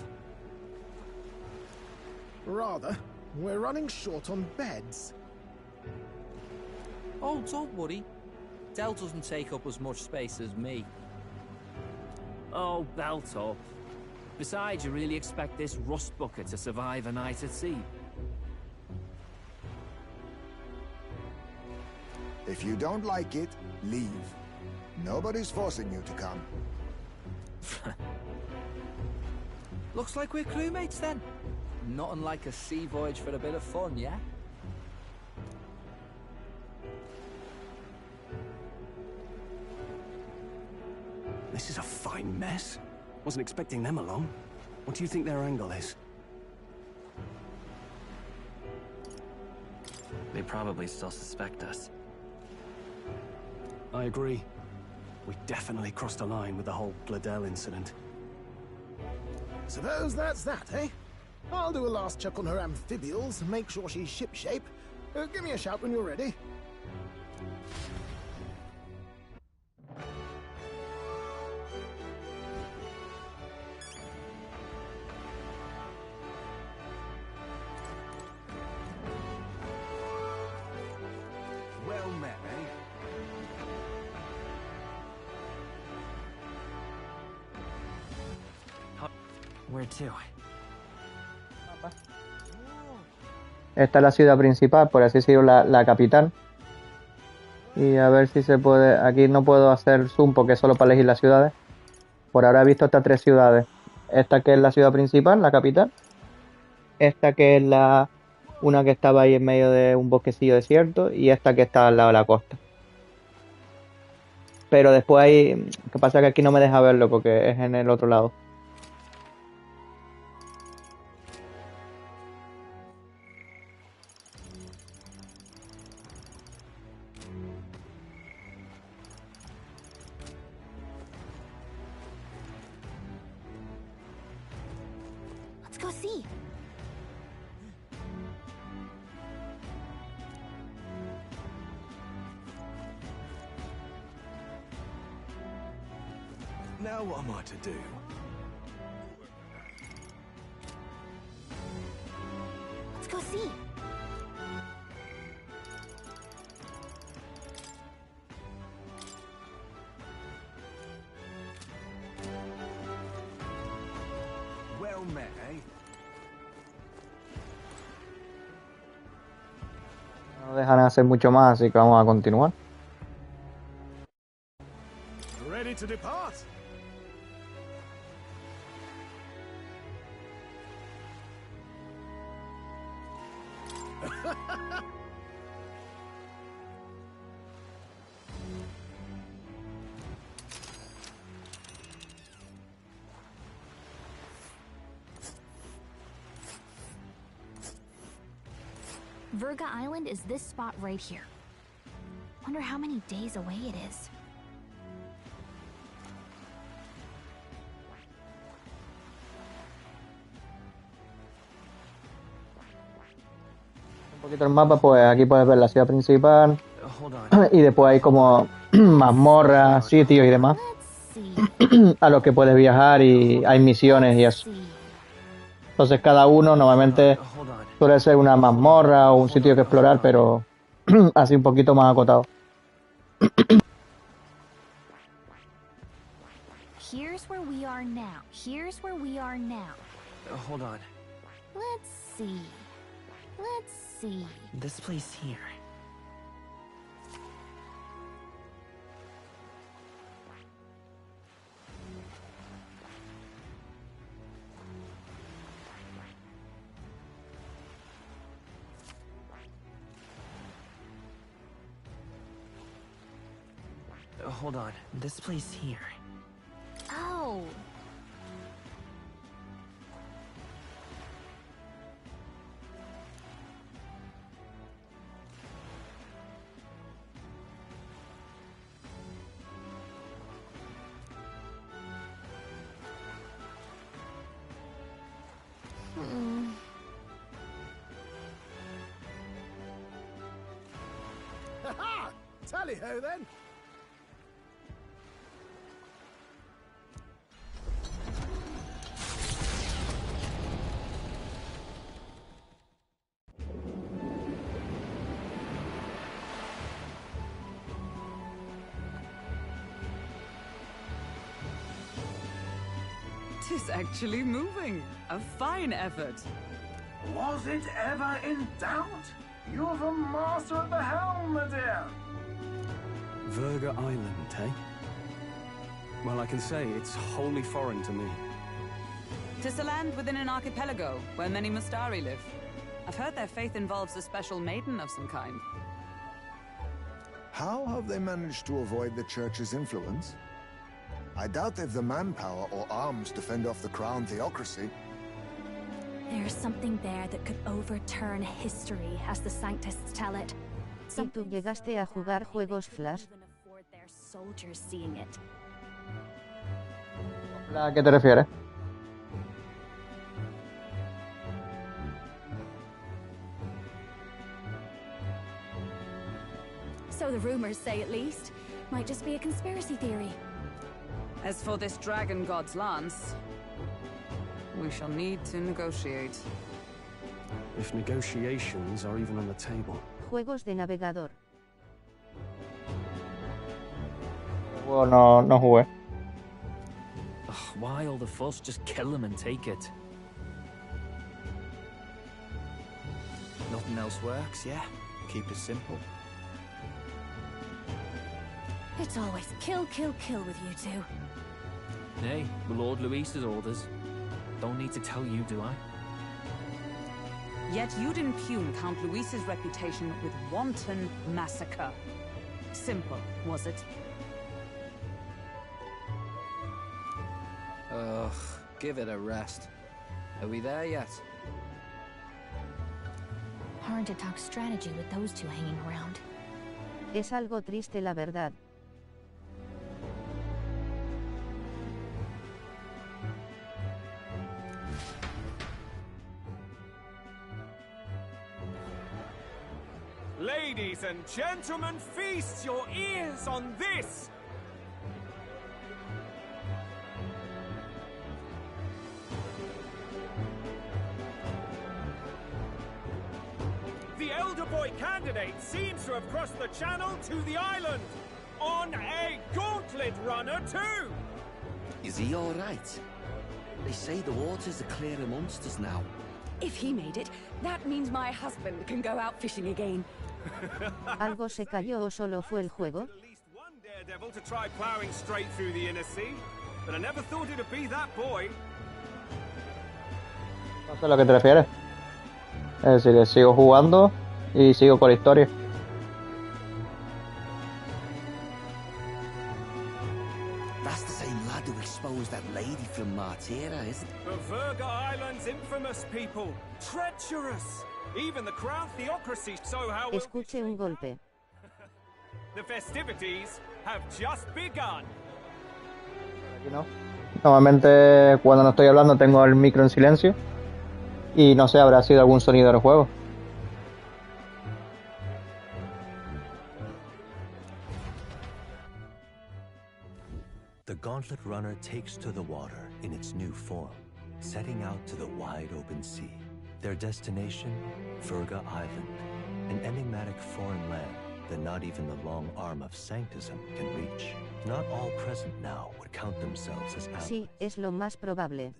Rather, we're running short on beds. Oh, don't worry. Del doesn't take up as much space as me. Oh, belt up. Besides, you really expect this rust bucket to survive a night at sea? If you don't like it, leave. Nobody's forcing you to come. Looks like we're crewmates then. Not unlike a sea voyage for a bit of fun, yeah? This is a fine mess. Wasn't expecting them along. What do you think their angle is? They probably still suspect us. I agree. We definitely crossed a line with the whole Gladell incident. Suppose that's that, eh? I'll do a last check on her amphibials, make sure she's shipshape. Give me a shout when you're ready. Well met, eh? Where to? Esta es la ciudad principal, por así decirlo, la capital. Y a ver si se puede... Aquí no puedo hacer zoom porque es solo para elegir las ciudades. Por ahora he visto estas 3 ciudades. Esta que es la ciudad principal, la capital. Esta que es una que estaba ahí en medio de un bosquecillo desierto. Y esta que está al lado de la costa. Pero después hay... Lo que pasa es que aquí no me deja verlo porque es en el otro lado. see. Now what am I to do? Let's go see. Well met, eh? No dejan hacer mucho más, así que vamos a continuar. Ready to depart? Virga Island is this spot right here. Wonder how many days away it is. Un poquito el mapa, pues aquí puedes ver la ciudad principal Hold on. y después hay como mazmorras, sitios y demás a los que puedes viajar y hay misiones y eso. Entonces cada uno normalmente suele ser una mazmorra o un sitio que explorar, pero así un poquito más acotado. Here's where we are now. Here's where we are now. Hold on. Let's see. Let's see. This place here. Hold on. This place here. Oh. Ha-ha! Tally-ho then! Tis actually moving. A fine effort. Was it ever in doubt? You're the master at the helm, my dear. Virga Island, eh? Well, I can say it's wholly foreign to me. Tis a land within an archipelago where many Mustari live. I've heard their faith involves a special maiden of some kind. How have they managed to avoid the church's influence? I doubt they've the manpower or arms to fend off the crown theocracy. There's something there that could overturn history, as the Sanctists tell it. ¿Y tú llegaste a jugar juegos Flash? Their soldiers seeing it. ¿A qué te refieres? So the rumors say, at least. Might just be a conspiracy theory. As for this dragon god's lance, we shall need to negotiate. If negotiations are even on the table. Juegos de navegador. No, no jugué. Ugh, why all the fuss? Just kill them and take it. Nothing else works, yeah? Keep it simple. It's always kill, kill, kill with you two. Hey, Lord Luis's orders. Don't need to tell you, do I? Yet you'd impugn Count Luis's reputation with wanton massacre. Simple, was it? Ugh, give it a rest. Are we there yet? Hard to talk strategy with those two hanging around. Es algo triste la verdad. Ladies and gentlemen, feast your ears on this! The elder boy candidate seems to have crossed the channel to the island on a gauntlet runner too. Is he all right? They say the waters are clear amongst us now. If he made it, that means my husband can go out fishing again. ¿Algo se cayó o solo fue el juego? Daredevil to try plowing straight through the inner sea, but I never thought it'd be that boy. No sé a lo que te refieres. Es decir, sigo jugando y sigo con la historia. That's the same lad who exposed that lady from Martira, isn't it? The Virga Island's infamous people. Treacherous. Even the Crown Theocracy, so how will... Escuche un golpe. The festivities have just begun. Aquí no. Normalmente cuando no estoy hablando tengo el micro en silencio. Y no sé, habrá sido algún sonido del juego. The Gauntlet Runner takes to the water in its new form, setting out to the wide open sea. Their destination, Virga Island, an enigmatic foreign land that not even the long arm of Sanctism can reach. Not all present now would count themselves as allies. Sí, es lo más probable.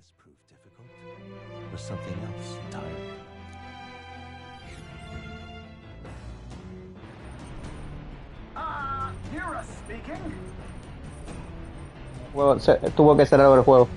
Or something else entirely. Nira speaking. Tuvo que cerrar el juego.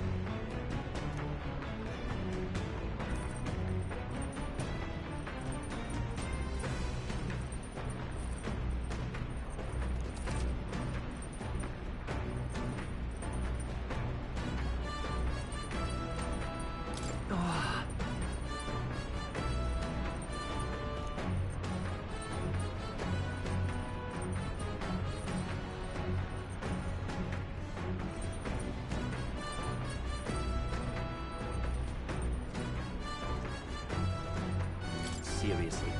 Seriously.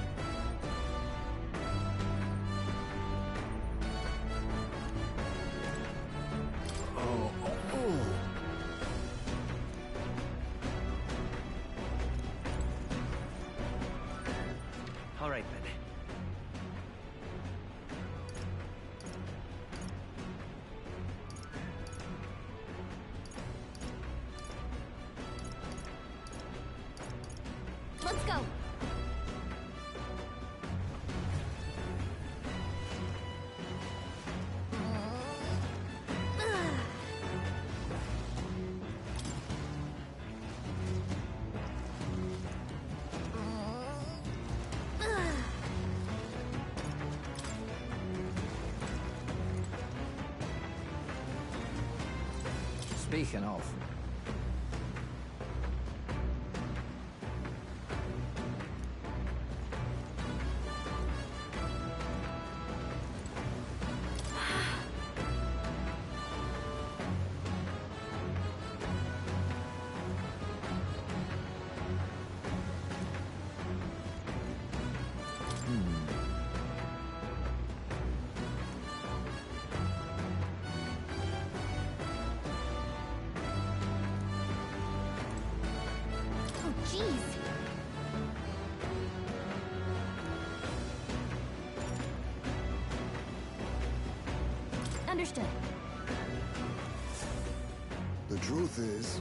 All right, then. Let's go. Speaking of, Jeez. Understood. The truth is,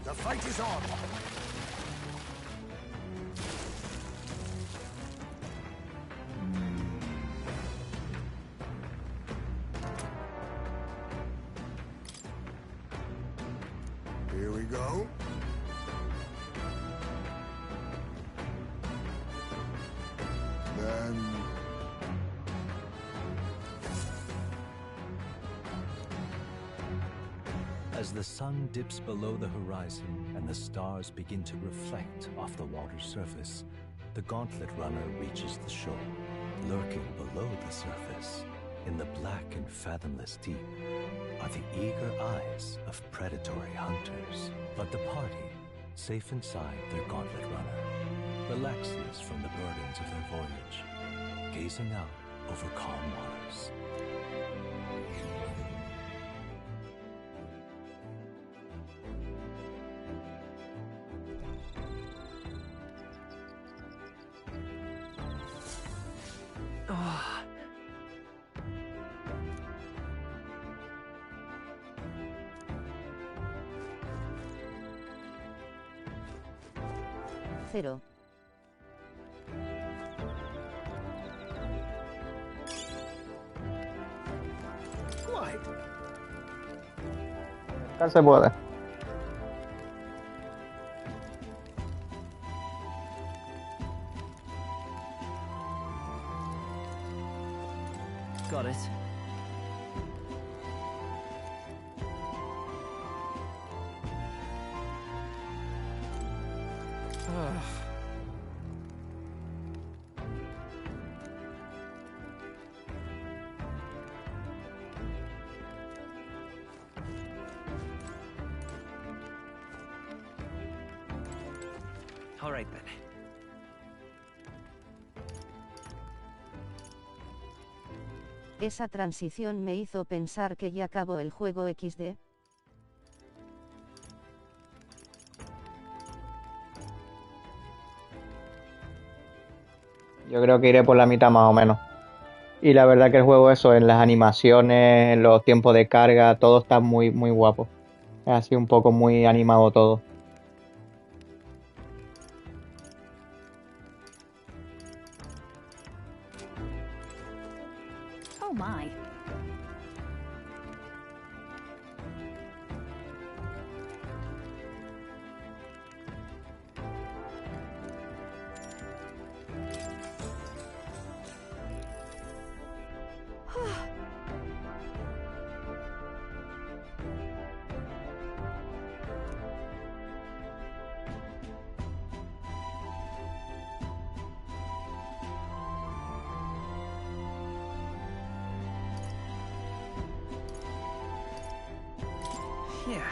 the fight is on. Here we go. Then As the sun dips below the horizon and the stars begin to reflect off the water's surface, the Gauntlet Runner reaches the shore. Lurking below the surface, in the black and fathomless deep, are the eager eyes of predatory hunters. But the party, safe inside their Gauntlet Runner, relaxes from the burdens of their voyage, gazing out over calm waters. Cero. Acá se puede. Got it. All right then. Esa transición me hizo pensar que ya acabó el juego XD. Yo creo que iré por la mitad más o menos. Y la verdad que el juego, eso, en las animaciones, en los tiempos de carga, todo está muy, muy guapo. Es así un poco muy animado todo. Oh my. Yeah.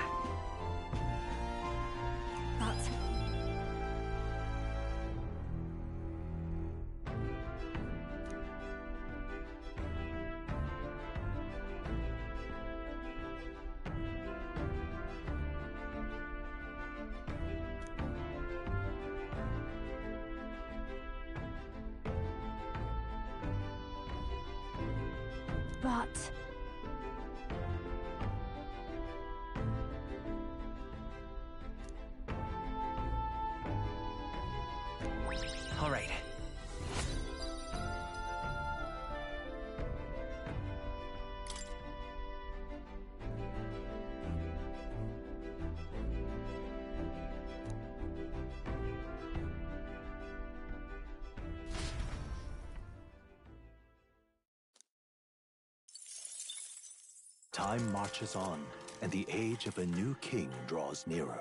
But All right. Time marches on, and the age of a new king draws nearer.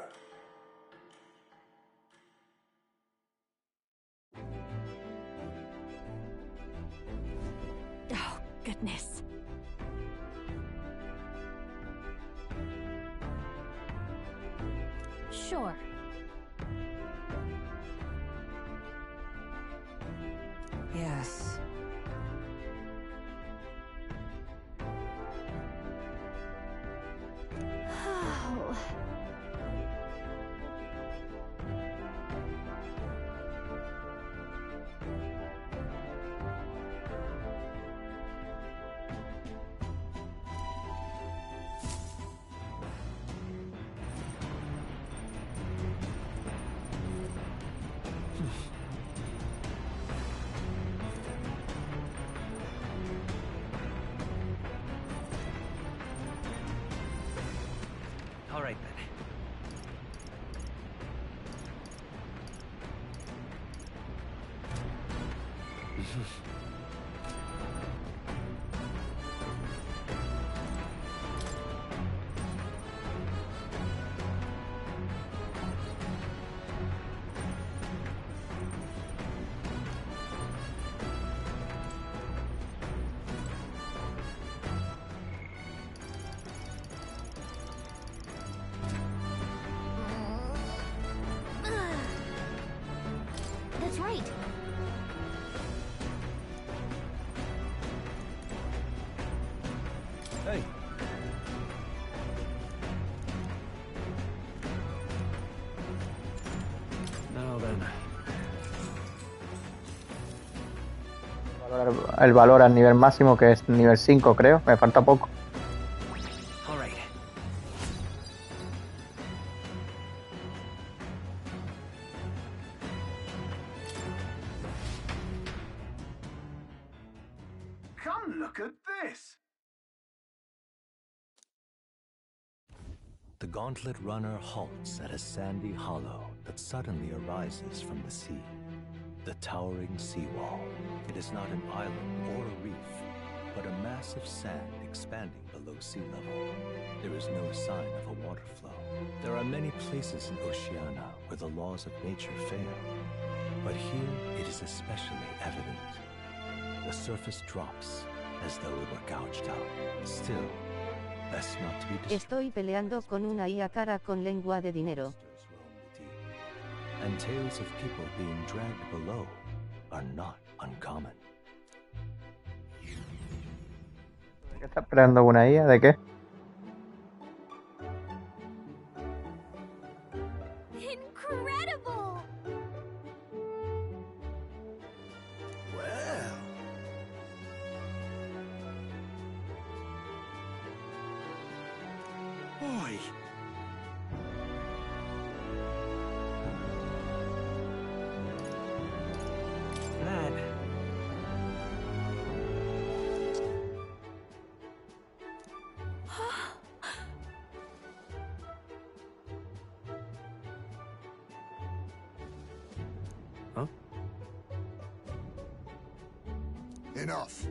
oh goodness. Sure. Yes. Oh. All right then. That's right. Hey. Now then. El valor al nivel máximo, que es nivel 5, creo. Me falta poco. All right. Come look at this! The Gauntlet Runner halts at a sandy hollow that suddenly arises from the sea. The towering seawall. It is not an island or a reef, but a mass of sand expanding below sea level. There is no sign of a water flow. There are many places in Oceania where the laws of nature fail, but here it is especially evident. The surface drops as though it were gouged out. Still, best not to be distracted. Estoy peleando con una IA cara con lengua de dinero. And tales of people being dragged below are not uncommon. ¿Qué está esperando una IA? ¿De qué? Incredible! Well. Oi. Lad. Huh? Enough.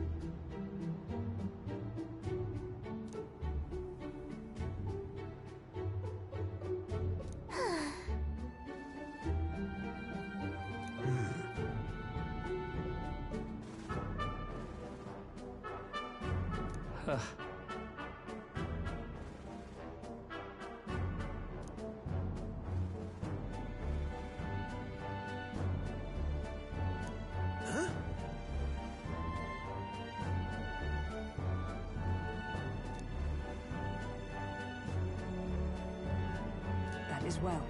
That is well.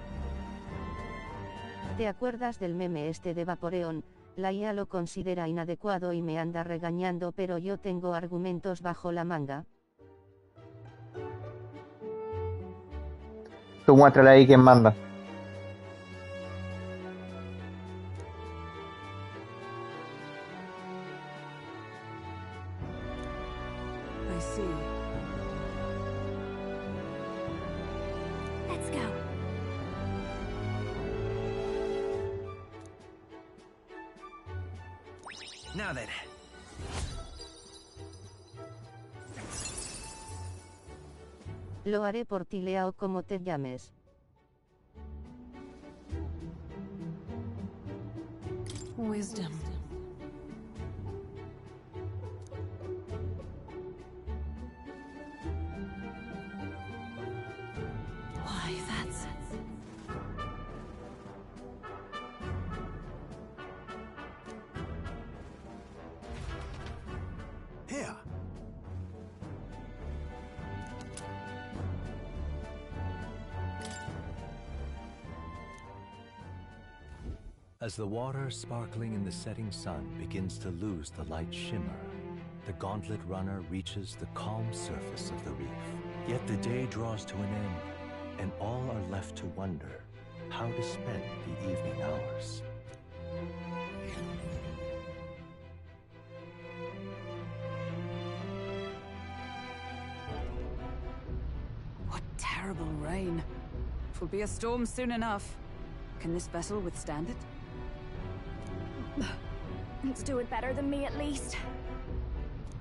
¿Te acuerdas del meme este de Vaporeon? La IA lo considera inadecuado y me anda regañando, pero yo tengo argumentos bajo la manga. Tú muéstrale ahí quién manda. I see. Let's go. Now then. Lo haré por ti, Leo, como te llames. Wisdom. Why, that's... Here. As the water sparkling in the setting sun begins to lose the light shimmer, the Gauntlet Runner reaches the calm surface of the reef. Yet the day draws to an end, and all are left to wonder how to spend the evening hours. What terrible rain. Twill be a storm soon enough. Can this vessel withstand it? It's doing better than me, at least.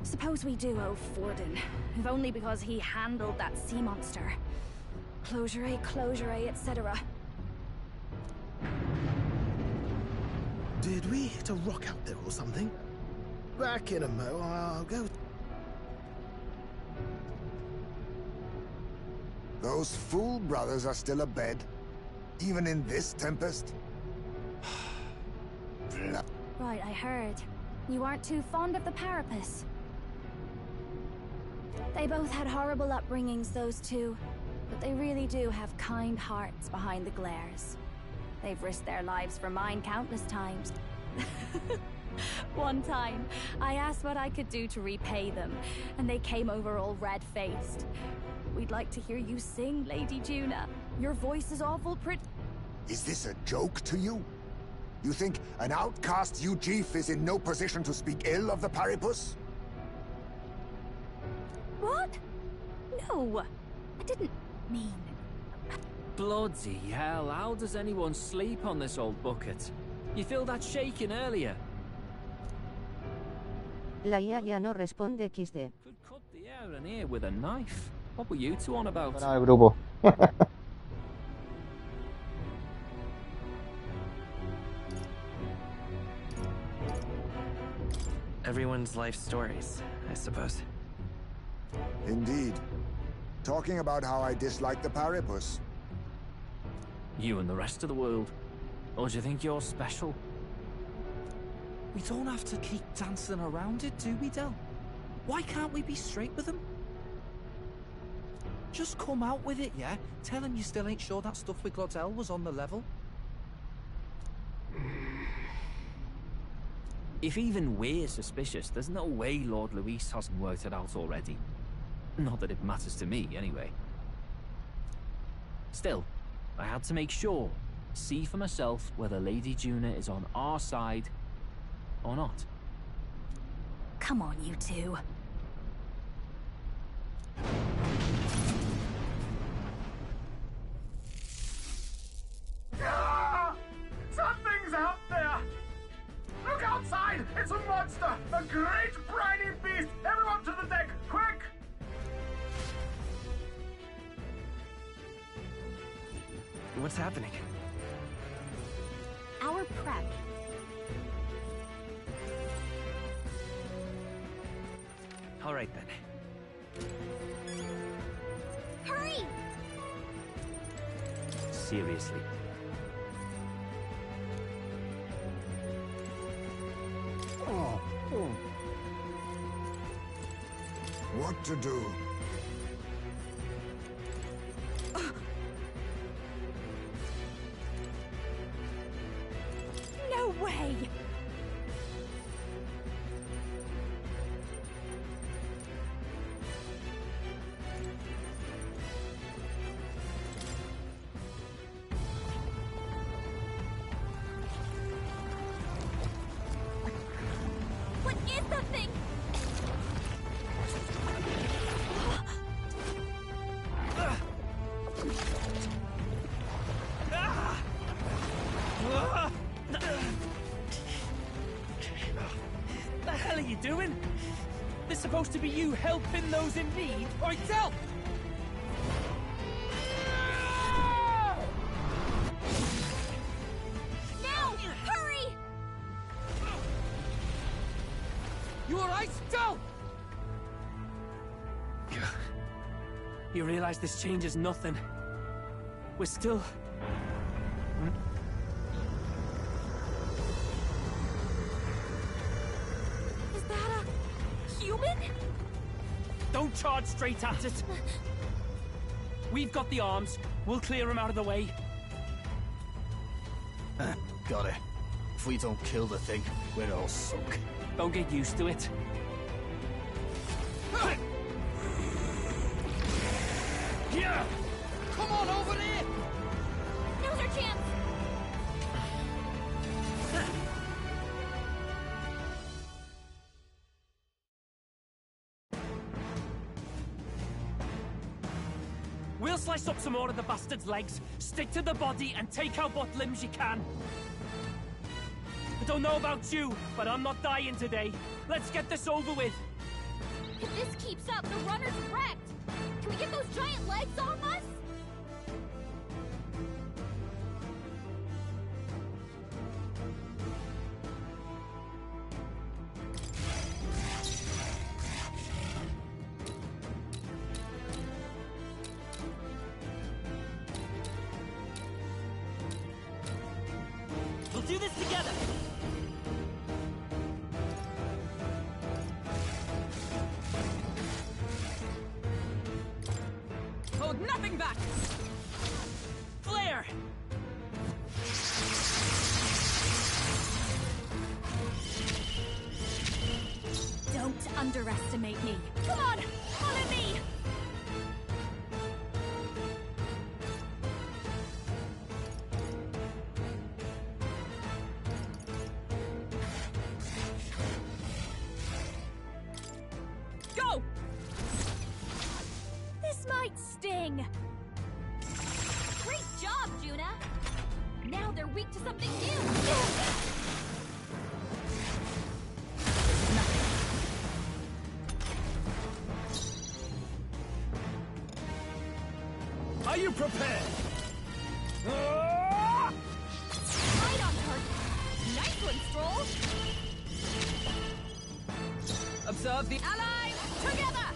Suppose we do owe Forden, if only because he handled that sea monster. Closure, etc. Did we hit a rock out there or something? Back in a mo, I'll go. Those fool brothers are still abed, even in this tempest. right, I heard. You aren't too fond of the Parapus. They both had horrible upbringings, those two. But they really do have kind hearts behind the glares. They've risked their lives for mine countless times. One time, I asked what I could do to repay them, and they came over all red-faced. We'd like to hear you sing, Lady Juna. Your voice is awful pretty. Is this a joke to you? You think an outcast Ujeef is in no position to speak ill of the Paripus? What? No, I didn't mean... Bloody hell, how does anyone sleep on this old bucket? You feel that shaking earlier? La IA ya no responde XD. Could cut the air in here with a knife. What were you two on about? Bueno, el grupo. Everyone's life stories, I suppose. Indeed. Talking about how I dislike the Paripus. You and the rest of the world. Or do you think you're special? We don't have to keep dancing around it, do we, Del? Why can't we be straight with them? Just come out with it, yeah? Tell him you still ain't sure that stuff with Glottel was on the level. If even we're suspicious, there's no way Lord Luis hasn't worked it out already. Not that it matters to me, anyway. Still, I had to make sure, see for myself whether Lady Juna is on our side or not. Come on, you two. Ah! Something's out there! Look outside! It's a monster! A great briny beast! Everyone to the deck! Quick! What's happening? Our prep. All right, then. Hurry! Seriously. What to do? No way! What is that thing? The hell are you doing? This supposed to be you helping those in need, or help? Now! Hurry! You alright, Del? You realize this changes nothing. We're still... Is that a human? Don't charge straight at it. We've got the arms. We'll clear him out of the way. Got it. If we don't kill the thing, we're all sunk. Don't get used to it. Yeah! Come on over here! Now's our chance! We'll slice up some more of the bastard's legs, stick to the body, and take out what limbs you can. I don't know about you, but I'm not dying today. Let's get this over with. If this keeps up, the runner's wrecked! Can we get those giant legs off us? We'll do this together! underestimate me. Come on, follow me! Go! This might sting. Great job, Juna! Now they're weak to something new! Are you prepared? Right on target! Nice one, Stroll! Observe the Allies, together!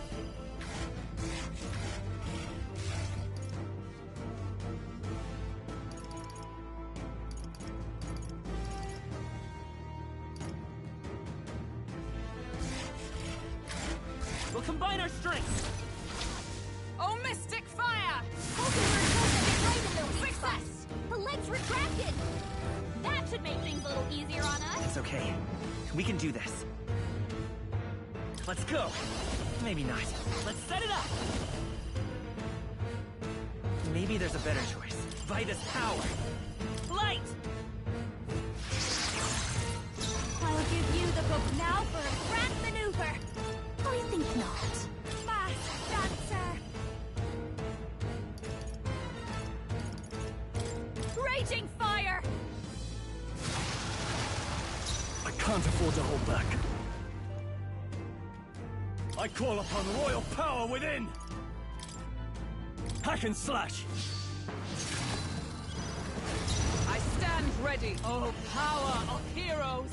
We'll combine our strengths. Oh, mystic fire! Success! The legs retracted! That should make things a little easier on us. It's okay. We can do this. Let's go. Maybe not. Let's set it up. Maybe there's a better choice. Vitus power. Light! I'll give you the book now for a grand maneuver. I think not. Mass dancer. Raging fire! I can't afford to hold back. I call upon royal power within! Hack and slash! I stand ready, oh power of heroes!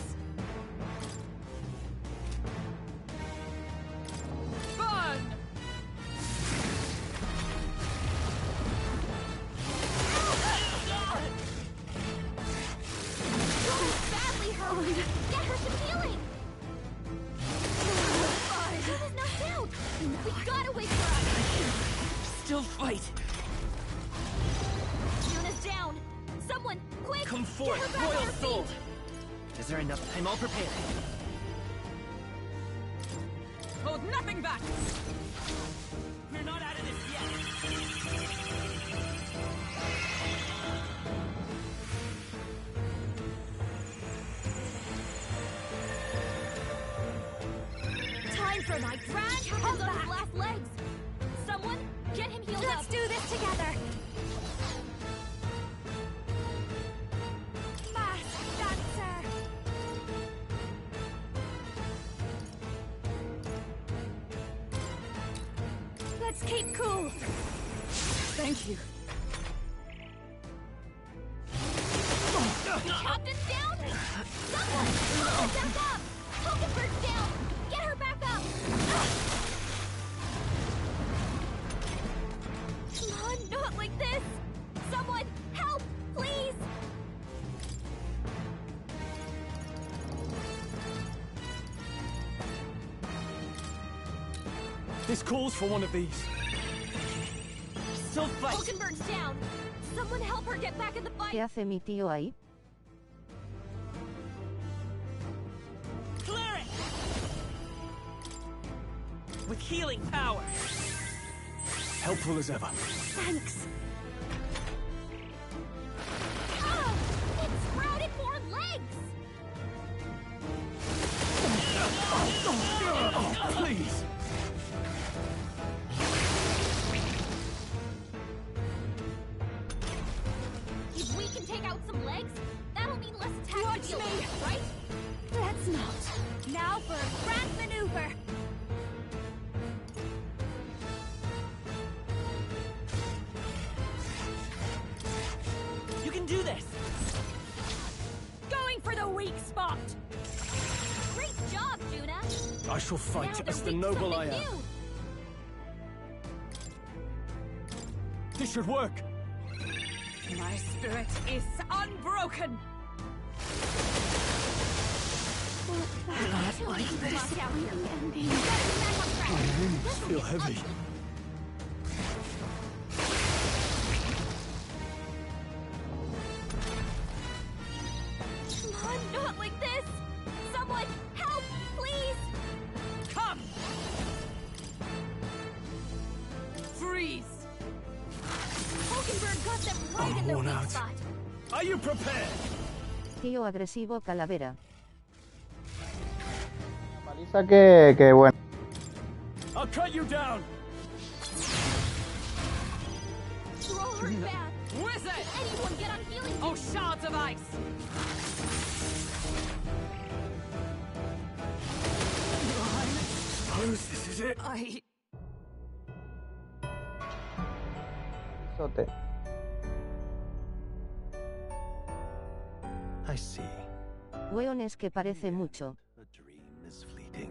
Burn! Badly hurt! Get her some healing! Juna's knocked out! We gotta wait for us! Still fight! Juna's down! Someone, quick! Come Get forth, her back on royal her soul! feet. Is there enough time? All prepared. Hold nothing back! We're not out of this yet. Time for my grand comeback! Last legs! Someone, get him healed up! Let's do this together. Mass dancer. Let's keep cool. Thank you. Captain's down! Someone! Step up! Hulkenberg's down! Get her back up! Come on, not like this! Someone, help! Please! This calls for one of these. Still fight! Hulkenberg's down! Someone help her get back in the ¿Qué fight! hace mi tío ahí? Clear it! With healing power. Helpful as ever. Thanks. Ah! It sprouted more legs! Please! If we can take out some legs, that'll mean less attack Watch to deal me. with, right? Let's not. Now for a grand maneuver. You can do this. Going for the weak spot. Great job, Juna! I shall Now fight they're as the weak to noble I something am. new. This should work. My spirit is unbroken! Not like this. Locked out here. Ending. Gotta get back on track. My limbs This will feel get heavy. ugly. Come on, not like this. Someone, help, please! Come! out. Are you prepared? Tío agresivo calavera. Paliza que bueno. I'll cut you down. You're all hurt bad. Wizard! Anyone get on healing? Oh, shards of ice! Suppose this is it. Sote. I see. Weón es que parece mucho. A dream is fleeting.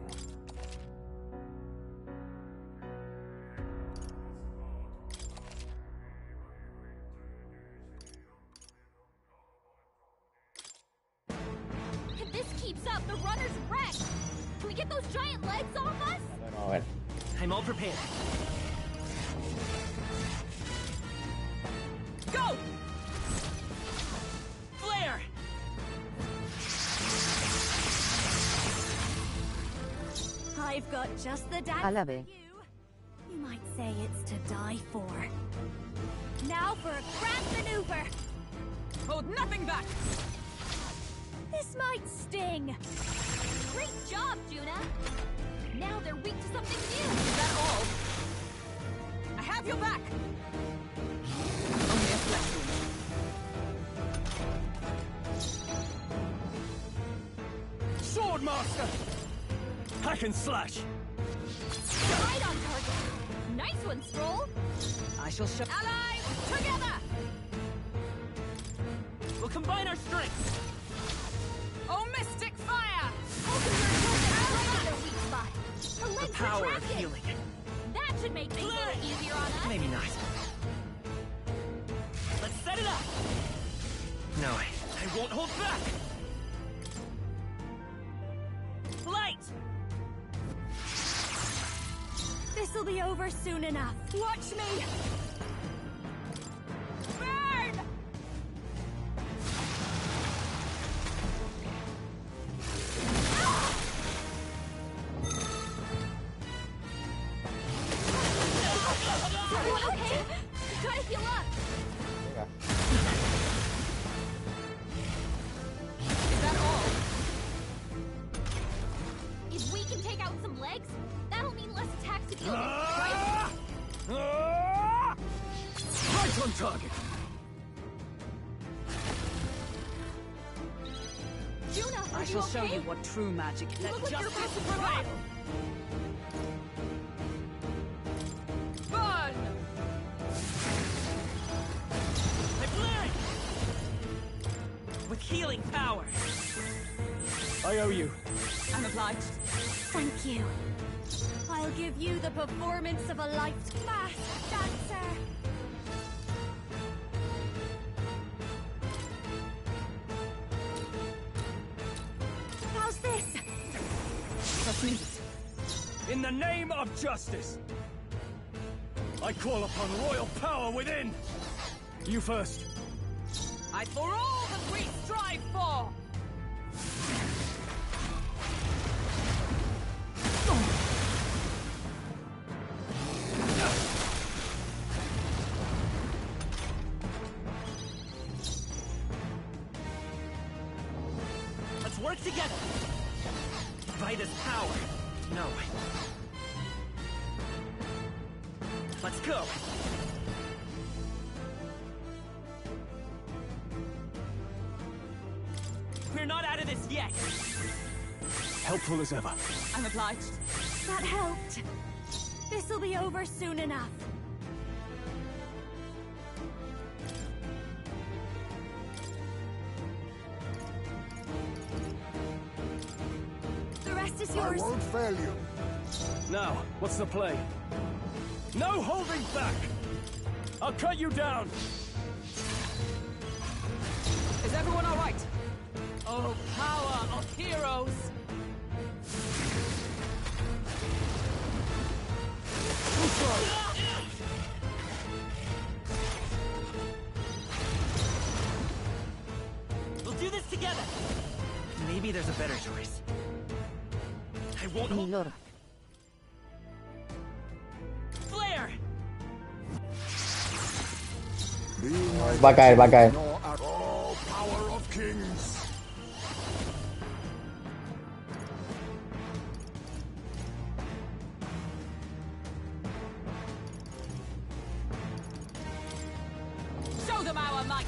If this keeps up, the runner's wrecked. Can we get those giant legs off us? A ver. I'm all prepared. Go! Flare! I've got just the dance Alabe. for you. You might say it's to die for. Now for a grand maneuver. Hold nothing back! This might sting. Great job, Juna. Now they're weak to something new. Is that all? I have your back! Only a flesh wound. Swordmaster! Hack and slash! Right on target. Nice one, Stroll. I shall show. Allies, together! We'll combine our strengths. Oh, mystic fire! Right on their weak spot. Her The legs power of retracted. healing. That should make things a little easier on us. Maybe not. Let's set it up. No, I won't hold back. Light! This'll be over soon enough. Watch me! Burn! Everyone okay? Gotta heal up. Is that all? If we can take out some legs, that'll mean less attacks to deal with, right? Right on target! Juna, are I you shall okay? show you what true magic is. You look like you're about to prevail. prevail. Burn! I'm flaring! With healing power. I owe you. I'm obliged. Thank you. I'll give you the performance of a lifetime dancer. How's this? Just need it. In the name of justice, I call upon royal power within. You first. I for all that we strive for! Let's work together. Vida's power. No. Let's go. We're not out of this yet. Helpful as ever. I'm obliged. That helped. This'll be over soon enough. The rest is I yours. won't fail you. Now, what's the play? No holding back! I'll cut you down! Is everyone all right? Oh, power of heroes! We'll do this together. Maybe there's a better choice. I won't hold Milord. back. Flare! Va a caer, va a caer. All power of kings. Show them our might.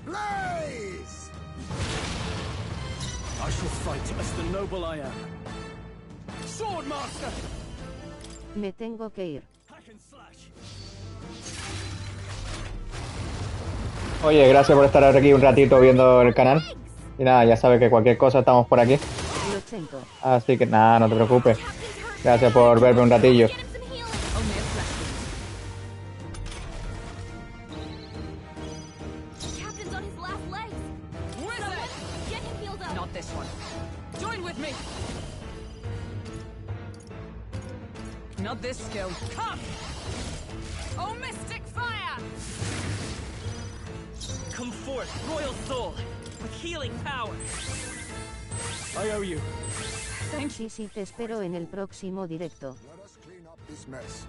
Blaze! I shall fight as the noble I am. Swordmaster! Me tengo que ir. Oye, gracias por estar aquí un ratito viendo el canal. Y nada, ya sabes que cualquier cosa estamos por aquí. Lo siento. Así que nada, no te preocupes. Gracias por verme un ratillo. Captain's on his last legs. Get him healed up. Not this one. Join with me. Not this skill. Come! Oh, mystic fire! Come forth, royal soul, with healing power. I owe you. Sí, sí, te espero en el próximo directo. This mess.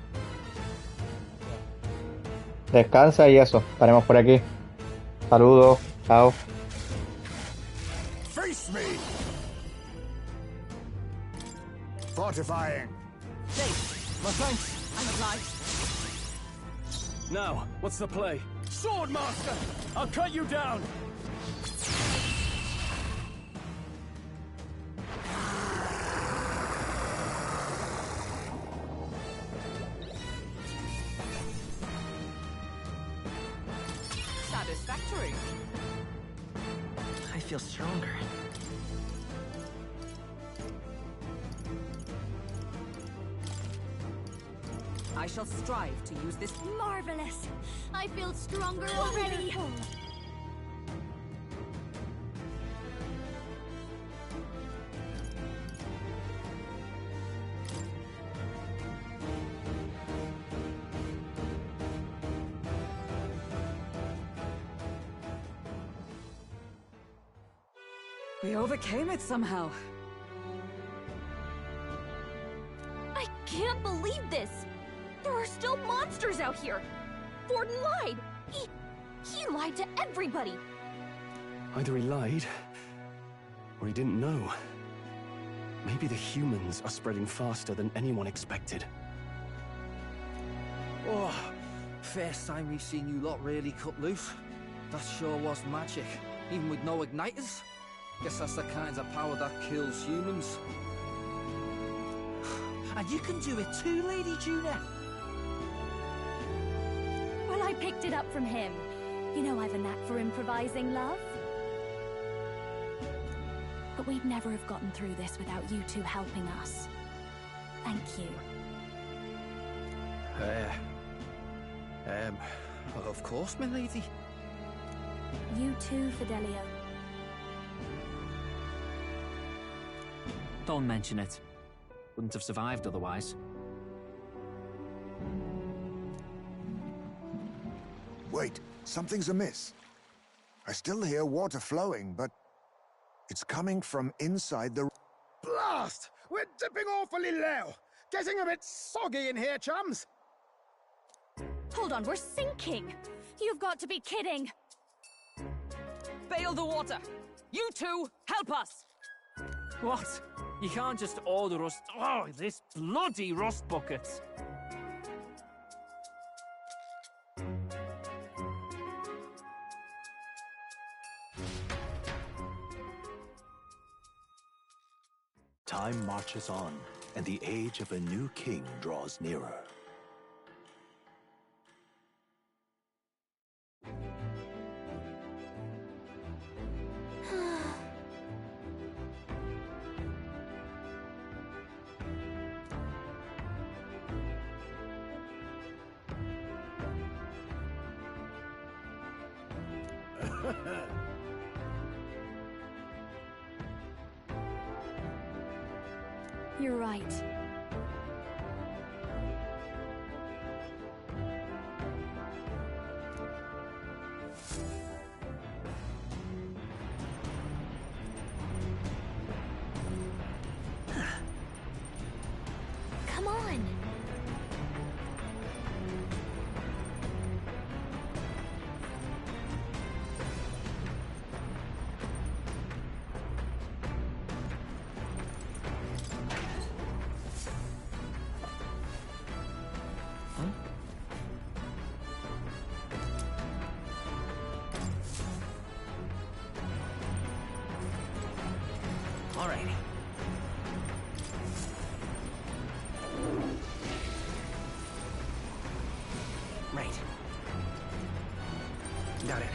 Descansa y eso. Estaremos por aquí. Saludos. Chao. Face me! Fortifying. My thanks. I'm obliged. Now, what's the play? Swordmaster! I'll cut you down! Satisfactory. I feel stronger. I shall strive to use this. Marvelous. I feel stronger already. We overcame it somehow. I can't believe this. There are still monsters out here. Forden lied. He lied to everybody. Either he lied, or he didn't know. Maybe the humans are spreading faster than anyone expected. Oh, first time we've seen you lot really cut loose. That sure was magic, even with no igniters. Guess that's the kind of power that kills humans. And you can do it too, Lady Juna. Well, I picked it up from him. You know I've a knack for improvising, love. But we'd never have gotten through this without you two helping us. Thank you. Of course, my lady. You too, Fidelio. Don't mention it. Wouldn't have survived otherwise. Wait, something's amiss. I still hear water flowing, but it's coming from inside the... Blast! We're dipping awfully low. Getting a bit soggy in here, chums. Hold on, we're sinking. You've got to be kidding. Bail the water. You two, help us. What? You can't just order us... Oh, this bloody rust bucket. Time marches on, and the age of a new king draws nearer. You're right. Come on. All right. Right. Got it.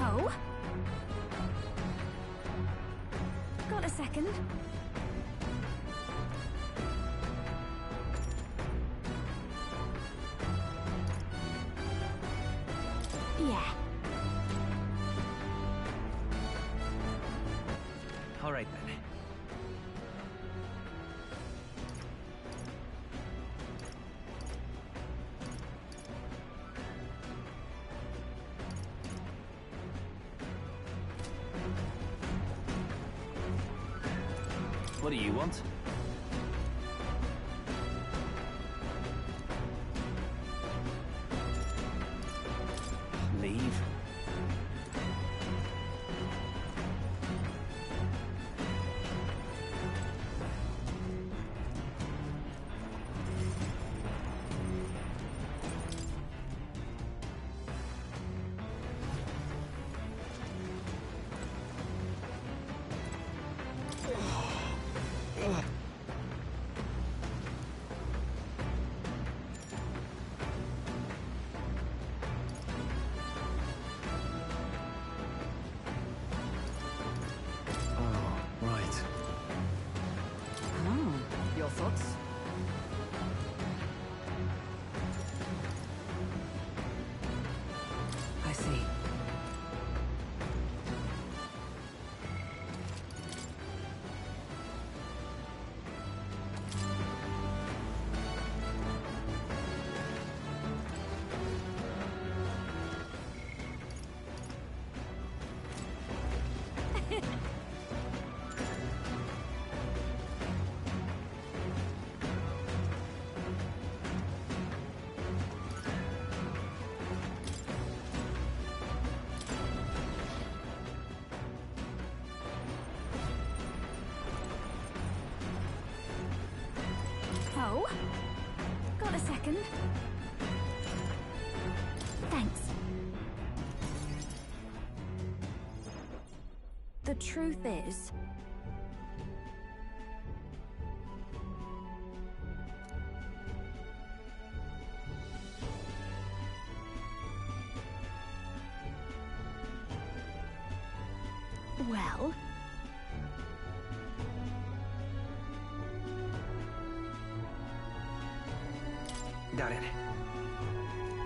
Oh? Got a second? Yeah. All right then. What do you want? Leave? Right. Oh, your thoughts? I see. Oh? Got a second? Thanks. The truth is... Well... Got it.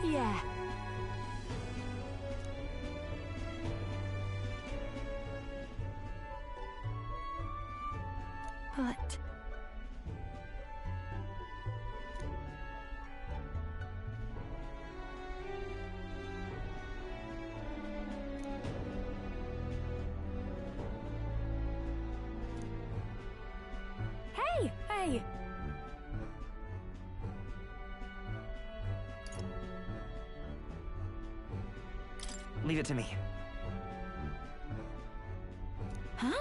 Yeah. But... Hey! Hey! Leave it to me. Huh?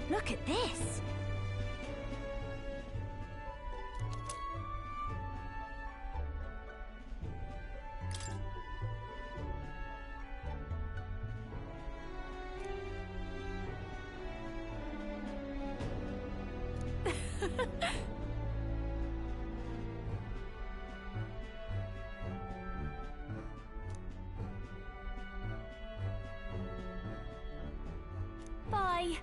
Look at this! Bye.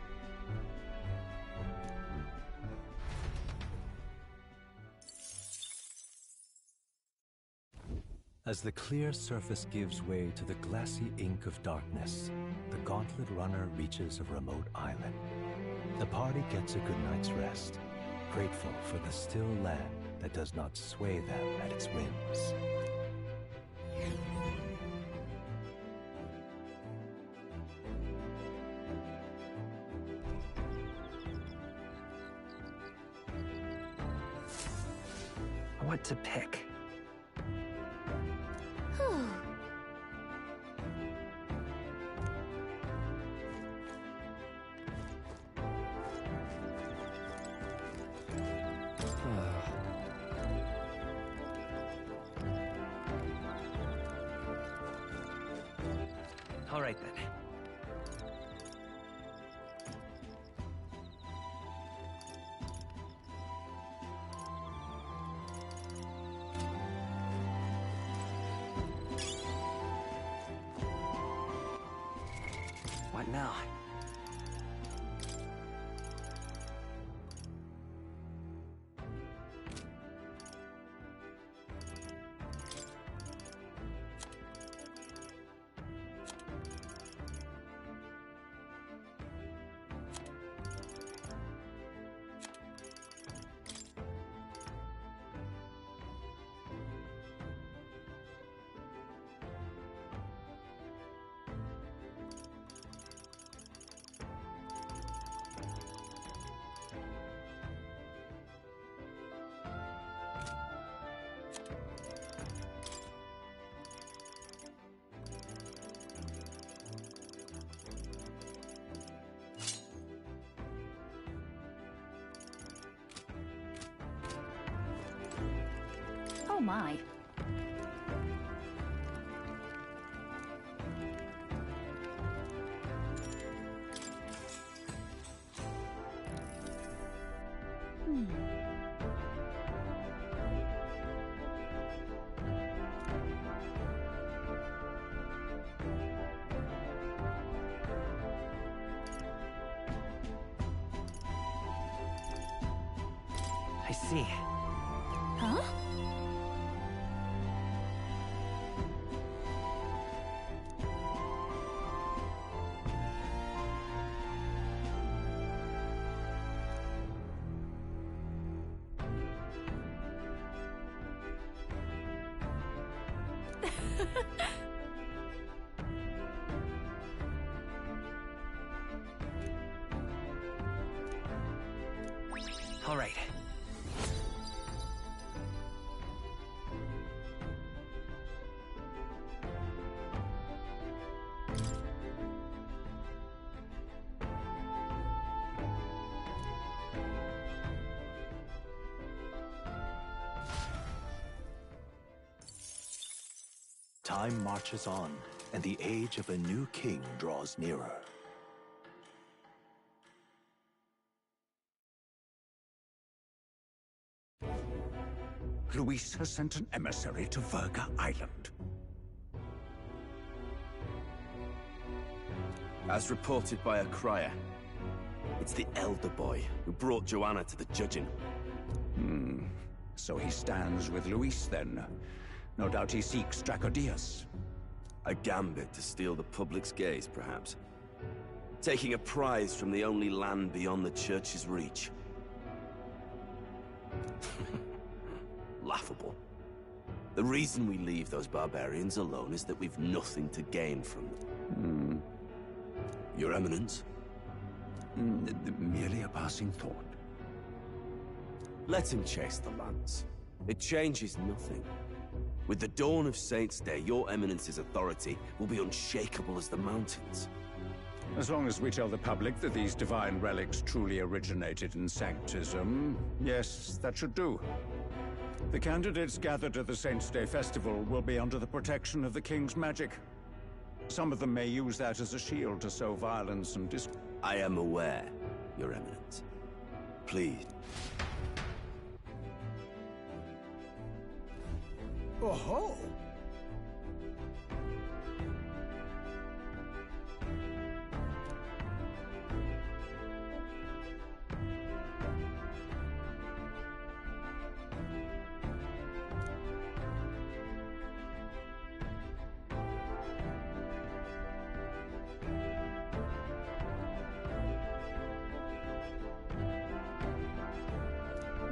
As the clear surface gives way to the glassy ink of darkness, the Gauntlet Runner reaches a remote island. The party gets a good night's rest, grateful for the still land that does not sway them at its whims. What to pick? All right then. What now? Oh my. I see. Huh? All right. Time marches on, and the age of a new king draws nearer. Luis has sent an emissary to Verga Island. As reported by a crier, it's the elder boy who brought Joanna to the judging. So he stands with Luis then. No doubt he seeks Dracodius. A gambit to steal the public's gaze, perhaps. Taking a prize from the only land beyond the church's reach. Laughable. The reason we leave those barbarians alone is that we've nothing to gain from them. Your Eminence? Merely a passing thought. Let him chase the lance. It changes nothing. With the dawn of Saints' Day, your Eminence's authority will be unshakable as the mountains. As long as we tell the public that these divine relics truly originated in Sanctism, yes, that should do. The candidates gathered at the Saints' Day Festival will be under the protection of the King's magic. Some of them may use that as a shield to sow violence and I am aware, Your Eminence. Please. Oh-ho!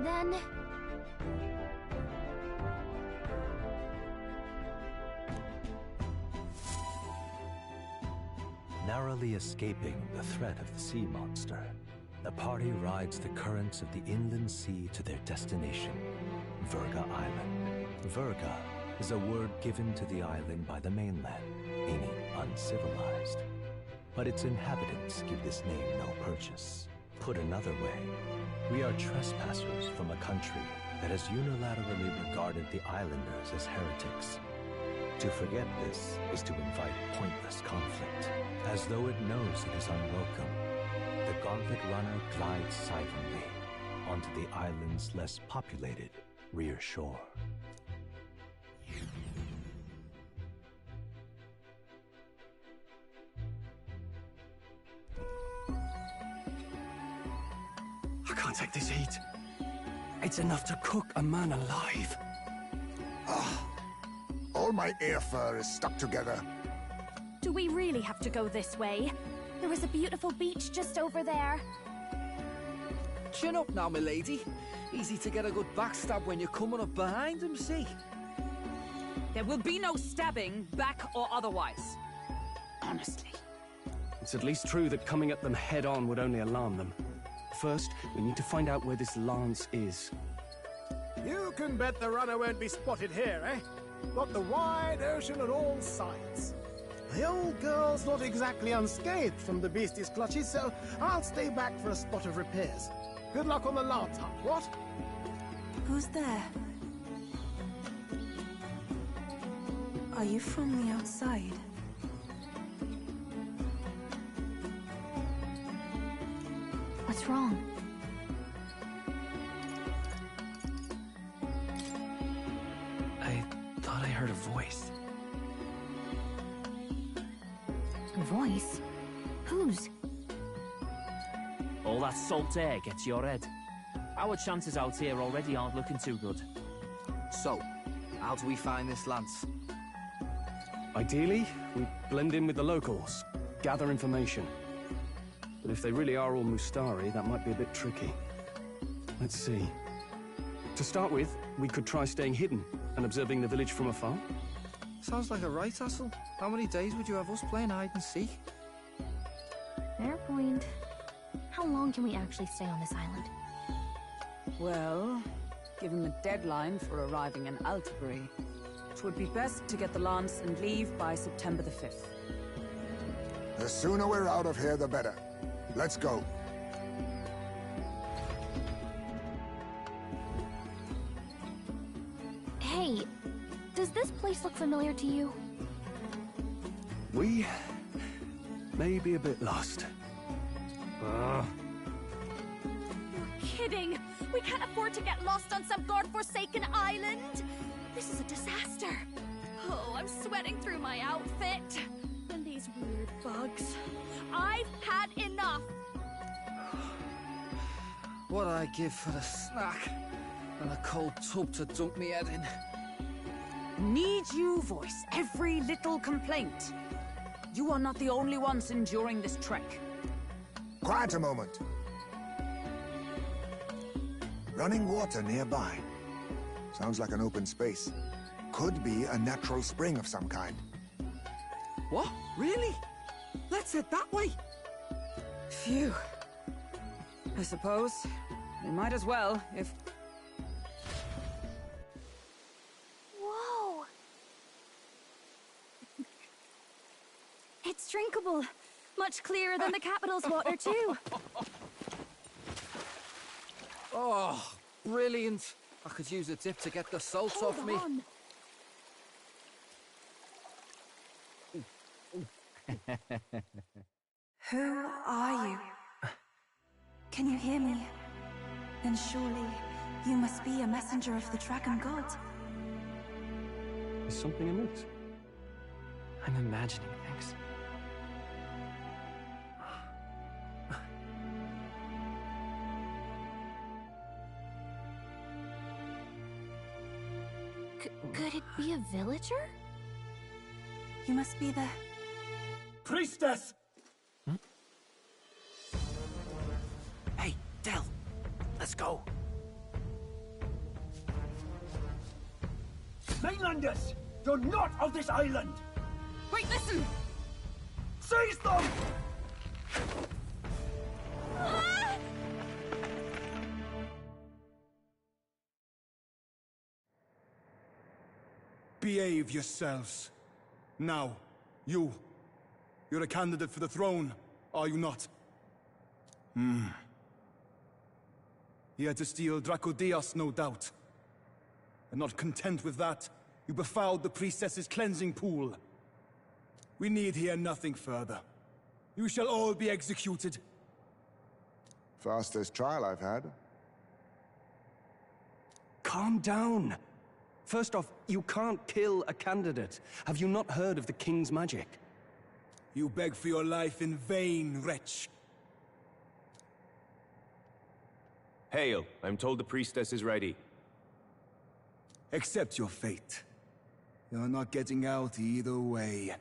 Then... Narrowly escaping the threat of the sea monster, the party rides the currents of the inland sea to their destination, Verga Island. Verga is a word given to the island by the mainland, meaning uncivilized. But its inhabitants give this name no purchase. Put another way, we are trespassers from a country that has unilaterally regarded the islanders as heretics. To forget this is to invite pointless conflict, as though it knows it is unwelcome. The Gauntlet Runner glides silently onto the island's less populated rear shore. I can't take this heat. It's enough to cook a man alive. All my air fur is stuck together. Do we really have to go this way? There is a beautiful beach just over there. Chin up now, milady. Easy to get a good backstab when you're coming up behind him, see? There will be no stabbing, back or otherwise. Honestly. It's at least true that coming at them head-on would only alarm them. First, we need to find out where this lance is. You can bet the runner won't be spotted here, eh? Got the wide ocean on all sides. The old girl's not exactly unscathed from the beastie's clutches, so I'll stay back for a spot of repairs. Good luck on the lance hunt, what? Who's there? Are you from the outside? What's wrong? I thought I heard a voice. A voice? Whose? All that salt air gets your head. Our chances out here already aren't looking too good. So, how do we find this lance? Ideally, we blend in with the locals, gather information. But if they really are all Mustari, that might be a bit tricky. Let's see. To start with, we could try staying hidden and observing the village from afar. Sounds like a right hassle. How many days would you have us playing hide and seek? Fair point. How long can we actually stay on this island? Well, given the deadline for arriving in Altabury, it would be best to get the lance and leave by September the 5th. The sooner we're out of here, the better. Let's go. Hey, does this place look familiar to you? We may be a bit lost. You're kidding! We can't afford to get lost on some godforsaken island! This is a disaster! Oh, I'm sweating through my outfit. And these weird bugs. I've had enough! What I give for a snack and a cold tub to dunk me head in. Need you voice every little complaint? You are not the only ones enduring this trek. Quiet a moment. Running water nearby. Sounds like an open space. Could be a natural spring of some kind. What? Really? Let's head that way. Phew. I suppose we might as well, if... Whoa! It's drinkable. Much clearer than the capital's water, too. Oh, brilliant. I could use a dip to get the salt off me. Who are you? Can you hear me? Then surely you must be a messenger of the dragon god. Is something amiss? I'm imagining things. Could it be a villager? You must be the... Priestess! Hey, Del, let's go. Mainlanders! You're not of this island! Wait, listen! Seize them! Behave yourselves. Now, you're a candidate for the throne, are you not? Here to steal Dracodios, no doubt. And not content with that, you befouled the priestess's cleansing pool. We need hear nothing further. You shall all be executed. Fastest trial I've had. Calm down. First off, you can't kill a candidate. Have you not heard of the king's magic? You beg for your life in vain, wretch. Hail, I'm told the priestess is ready. Accept your fate. You're not getting out either way.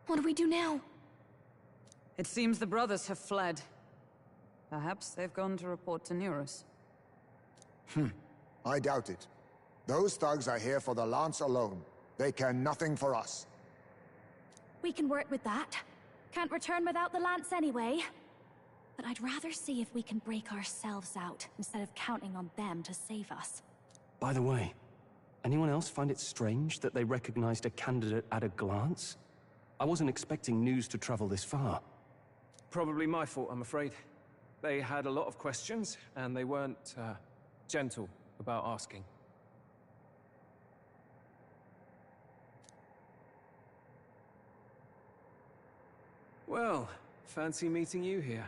What do we do now? It seems the brothers have fled. Perhaps they've gone to report to Neurus. I doubt it. Those thugs are here for the lance alone. They care nothing for us. We can work with that. Can't return without the lance anyway. But I'd rather see if we can break ourselves out, instead of counting on them to save us. By the way, anyone else find it strange that they recognized a candidate at a glance? I wasn't expecting news to travel this far. Probably my fault, I'm afraid. They had a lot of questions, and they weren't, gentle about asking. Well, fancy meeting you here.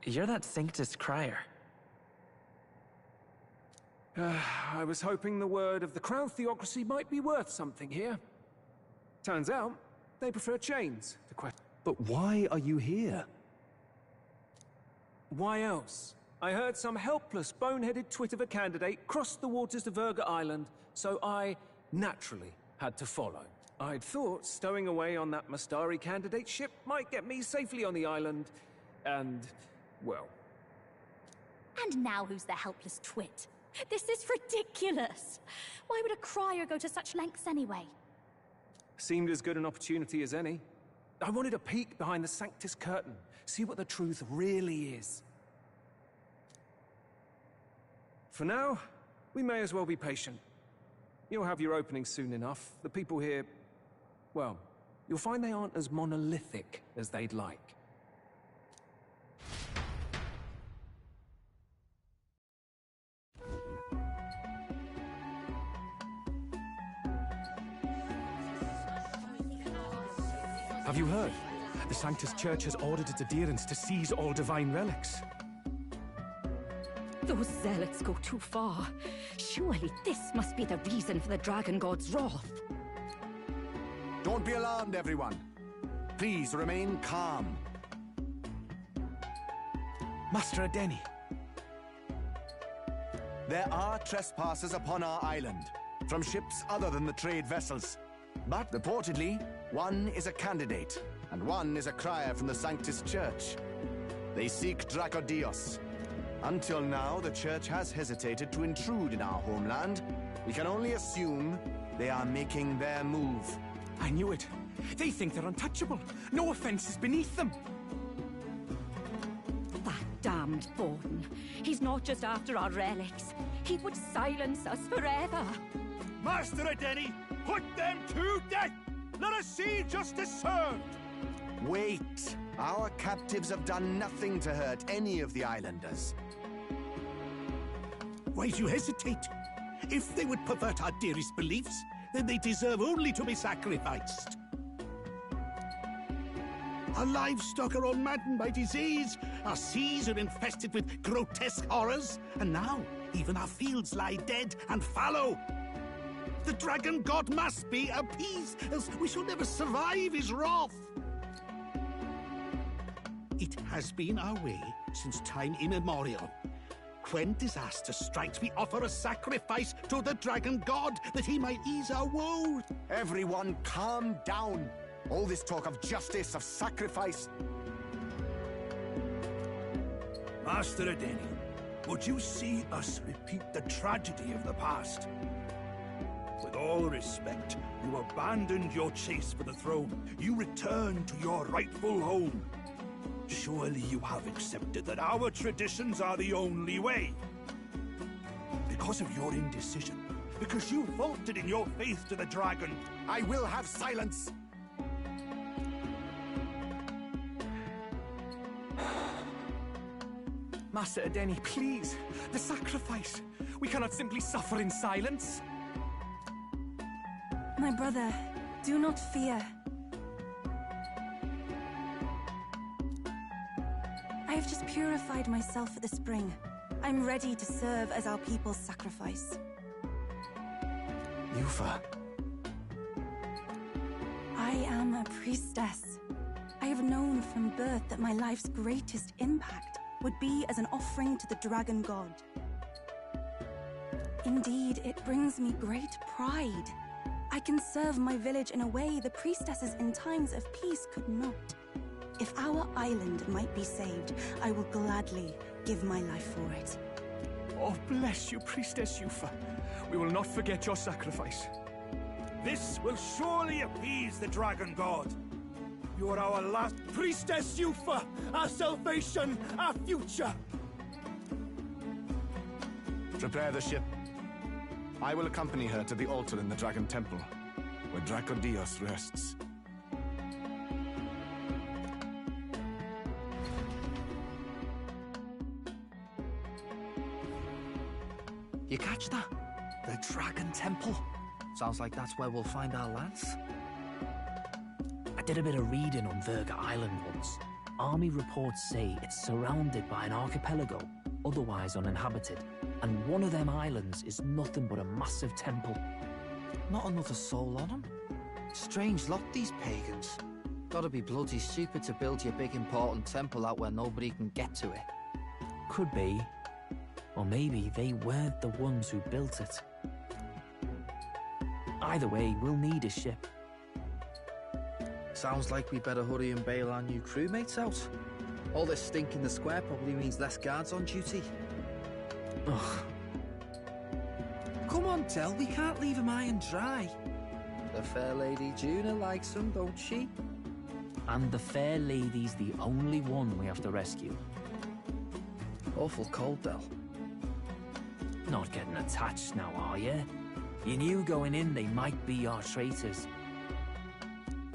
You're that Sanctus crier. I was hoping the word of the Crown Theocracy might be worth something here. Turns out, they prefer chains to question. But why are you here? Why else? I heard some helpless, boneheaded twit of a candidate crossed the waters to Verga Island, so I, naturally, had to follow. I'd thought stowing away on that Mastari candidate ship might get me safely on the island, and, well... And now who's the helpless twit? This is ridiculous! Why would a crier go to such lengths anyway? Seemed as good an opportunity as any. I wanted a peek behind the Sanctus curtain, see what the truth really is. For now, we may as well be patient. You'll have your opening soon enough. The people here, well, you'll find they aren't as monolithic as they'd like. Have you heard? The Sanctus Church has ordered its adherents to seize all divine relics. Those zealots go too far. Surely this must be the reason for the Dragon God's wrath. Don't be alarmed, everyone. Please remain calm. Master Adeni. There are trespassers upon our island, from ships other than the trade vessels. But reportedly, one is a candidate, and one is a crier from the Sanctus Church. They seek Dracodios. Until now, the Church has hesitated to intrude in our homeland. We can only assume they are making their move. I knew it. They think they're untouchable. No offense is beneath them. That damned Borden. He's not just after our relics. he would silence us forever. Master Adeni, put them to death! Let us see justice served! Wait! Our captives have done nothing to hurt any of the islanders. Why do you hesitate? If they would pervert our dearest beliefs, then they deserve only to be sacrificed. Our livestock are all maddened by disease, our seas are infested with grotesque horrors, and now even our fields lie dead and fallow. The dragon god must be appeased, else we shall never survive his wrath. It has been our way since time immemorial. When disaster strikes, we offer a sacrifice to the dragon god that he might ease our woes. Everyone calm down. All this talk of justice, of sacrifice. Master Adeni, would you see us repeat the tragedy of the past? With all respect, you abandoned your chase for the throne. You returned to your rightful home. Surely you have accepted that our traditions are the only way. Because of your indecision, because you vaulted in your faith to the dragon. I will have silence! Master Adeni, please! The sacrifice! We cannot simply suffer in silence! My brother, do not fear. I have just purified myself at the spring. I'm ready to serve as our people's sacrifice. Yufa. I am a priestess. I have known from birth that my life's greatest impact would be as an offering to the dragon god. Indeed, it brings me great pride. I can serve my village in a way the priestesses in times of peace could not. If our island might be saved, I will gladly give my life for it. Oh, bless you, Priestess Yufa. We will not forget your sacrifice. This will surely appease the dragon god. You are our last Priestess Yufa, our salvation, our future. Prepare the ship. I will accompany her to the altar in the Dragon Temple, where Dracodios rests. You catch that? The Dragon Temple. Sounds like that's where we'll find our lads. I did a bit of reading on Virga Island once. Army reports say it's surrounded by an archipelago, otherwise uninhabited, and one of them islands is nothing but a massive temple. Not another soul on them? Strange lot, these pagans. Gotta be bloody stupid to build your big important temple out where nobody can get to it. Could be. Or maybe they weren't the ones who built it. Either way, we'll need a ship. Sounds like we better hurry and bail our new crewmates out. All this stink in the square probably means less guards on duty. Ugh. Come on, Del, we can't leave him high and dry. The fair lady Juna likes him, don't she? And the fair lady's the only one we have to rescue. Awful cold, Del. Not getting attached now, are you? You knew going in they might be our traitors.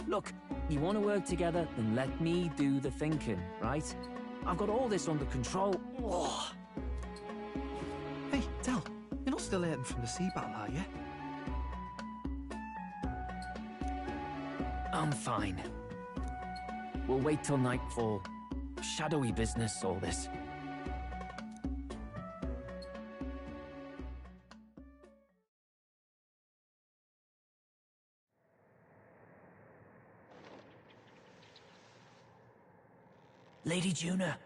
Look, you want to work together, then let me do the thinking, right? I've got all this under control. Oh. Hey, Del, you're not still hurting from the sea battle, are you? I'm fine. We'll wait till nightfall. Shadowy business, all this. Lady Juna.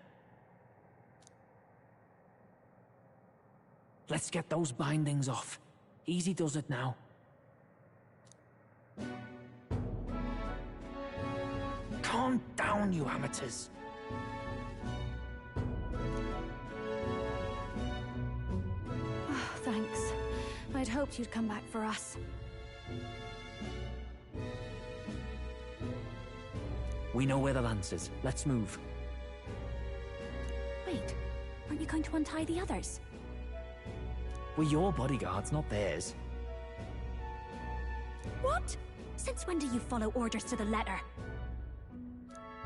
Let's get those bindings off. Easy does it now. Calm down, you amateurs. Oh, thanks. I'd hoped you'd come back for us. We know where the lance is. Let's move. Wait, aren't you going to untie the others? We're your bodyguards, not theirs. What? Since when do you follow orders to the letter?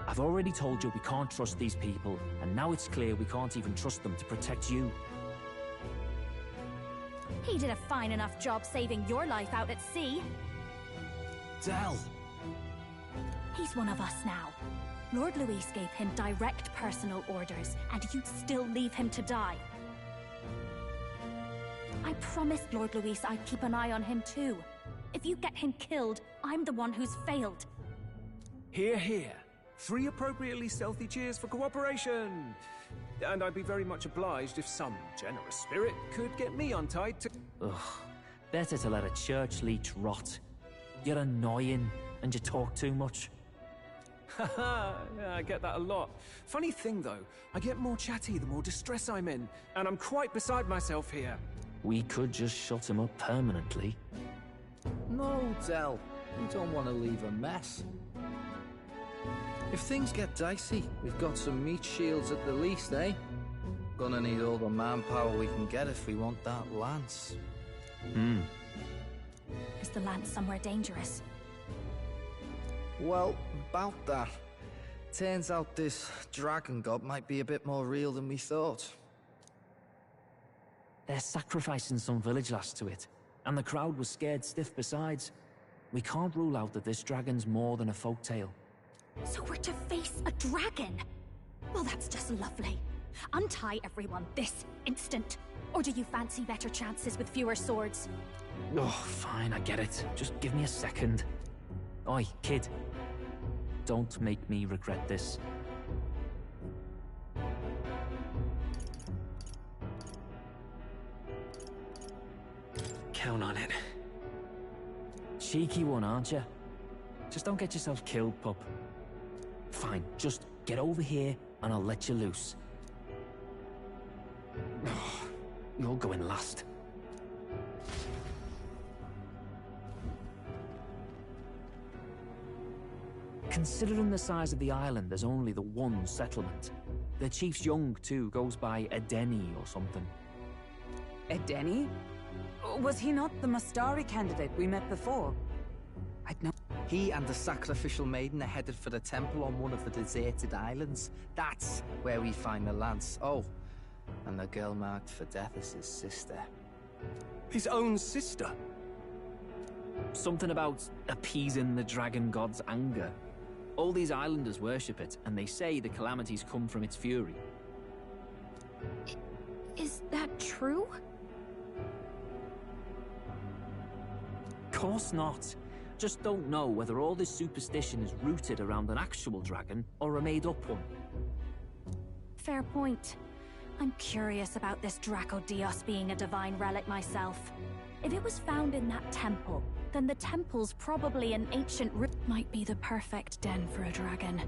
I've already told you we can't trust these people, and now it's clear we can't even trust them to protect you. He did a fine enough job saving your life out at sea. Del! He's one of us now. Lord Luis gave him direct personal orders, and you'd still leave him to die. I promised Lord Luis I'd keep an eye on him too. If you get him killed, I'm the one who's failed. Hear, hear. 3 appropriately stealthy cheers for cooperation. And I'd be very much obliged if some generous spirit could get me untied to... Ugh. Better to let a church leech rot. You're annoying, and you talk too much. Haha, yeah, I get that a lot. Funny thing though, I get more chatty the more distress I'm in, and I'm quite beside myself here. We could just shut him up permanently. No, Del. We don't want to leave a mess. If things get dicey, we've got some meat shields at the least, eh? Gonna need all the manpower we can get if we want that lance. Is the lance somewhere dangerous? Well, about that. Turns out this dragon god might be a bit more real than we thought. They're sacrificing some village lass to it, and the crowd was scared stiff besides. We can't rule out that this dragon's more than a folktale. So we're to face a dragon? Well, that's just lovely. Untie everyone this instant. Or do you fancy better chances with fewer swords? Oh, fine, I get it. Just give me a second. Oi, kid. Don't make me regret this. Count on it. Cheeky one, aren't you? Just don't get yourself killed, pup. Fine, just get over here and I'll let you loose. You're going last. Considering the size of the island, there's only the one settlement. The chief's young, too, goes by Edeni or something. Edeni? Was he not the Mastari candidate we met before? I'd know. He and the sacrificial maiden are headed for the temple on one of the deserted islands. That's where we find the lance. Oh, and the girl marked for death is his sister. His own sister? Something about appeasing the dragon god's anger. All these islanders worship it, and they say the calamities come from its fury. Is that true? Course not. Just don't know whether all this superstition is rooted around an actual dragon or a made-up one. Fair point. I'm curious about this Draco Dios being a divine relic myself. If it was found in that temple, then the temple's probably an ancient might be the perfect den for a dragon.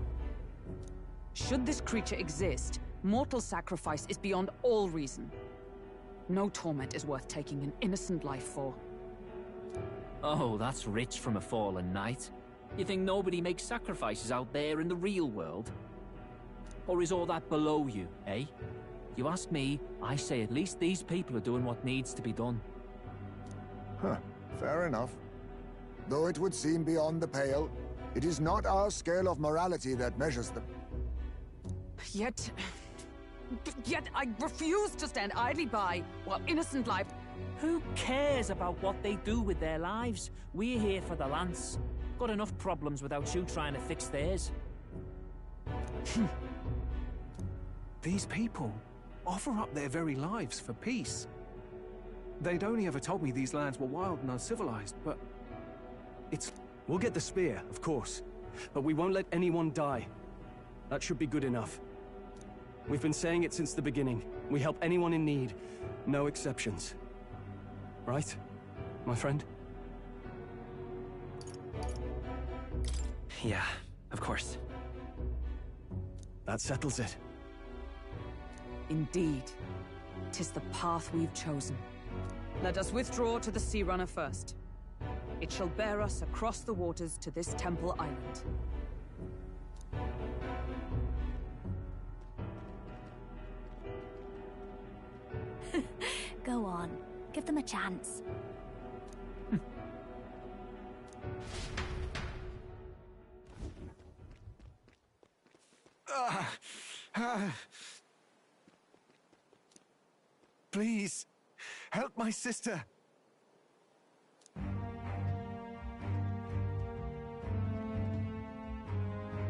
Should this creature exist, mortal sacrifice is beyond all reason. No torment is worth taking an innocent life for. Oh, that's rich from a fallen knight. You think nobody makes sacrifices out there in the real world? Or is all that below you, eh? You ask me, I say at least these people are doing what needs to be done. Huh, fair enough. Though it would seem beyond the pale, it is not our scale of morality that measures them. Yet I refuse to stand idly by while innocent life... Who cares about what they do with their lives? We're here for the lance. Got enough problems without you trying to fix theirs. These people offer up their very lives for peace. They'd only ever told me these lands were wild and uncivilized, but it's... We'll get the spear, of course, but we won't let anyone die. That should be good enough. We've been saying it since the beginning. We help anyone in need, no exceptions. Right, my friend? Yeah, of course. That settles it. Indeed. 'Tis the path we've chosen. Let us withdraw to the Sea Runner first. It shall bear us across the waters to this temple island. Go on. Give them a chance. Please, help my sister.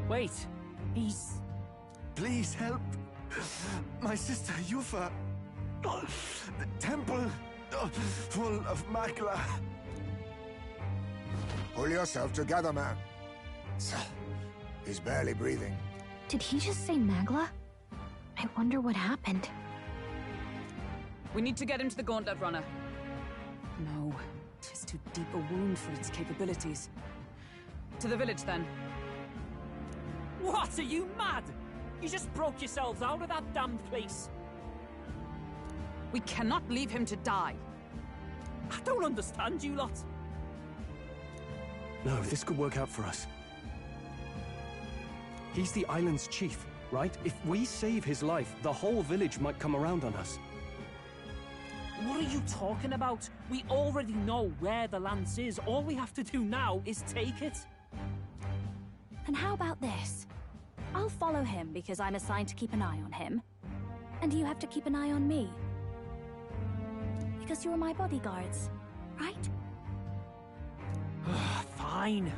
Wait, Please help my sister Yufa. The temple full of Magla. Pull yourself together, man. He's barely breathing. Did he just say Magla? I wonder what happened. We need to get him to the Gauntlet Runner. No, 'tis too deep a wound for its capabilities. To the village, then. What, are you mad? You just broke yourselves out of that damned place. We cannot leave him to die. I don't understand you lot. No, this could work out for us. He's the island's chief, right? If we save his life, the whole village might come around on us. What are you talking about? We already know where the lance is. All we have to do now is take it. And how about this? I'll follow him because I'm assigned to keep an eye on him. And you have to keep an eye on me. Because you're my bodyguards, right? Fine.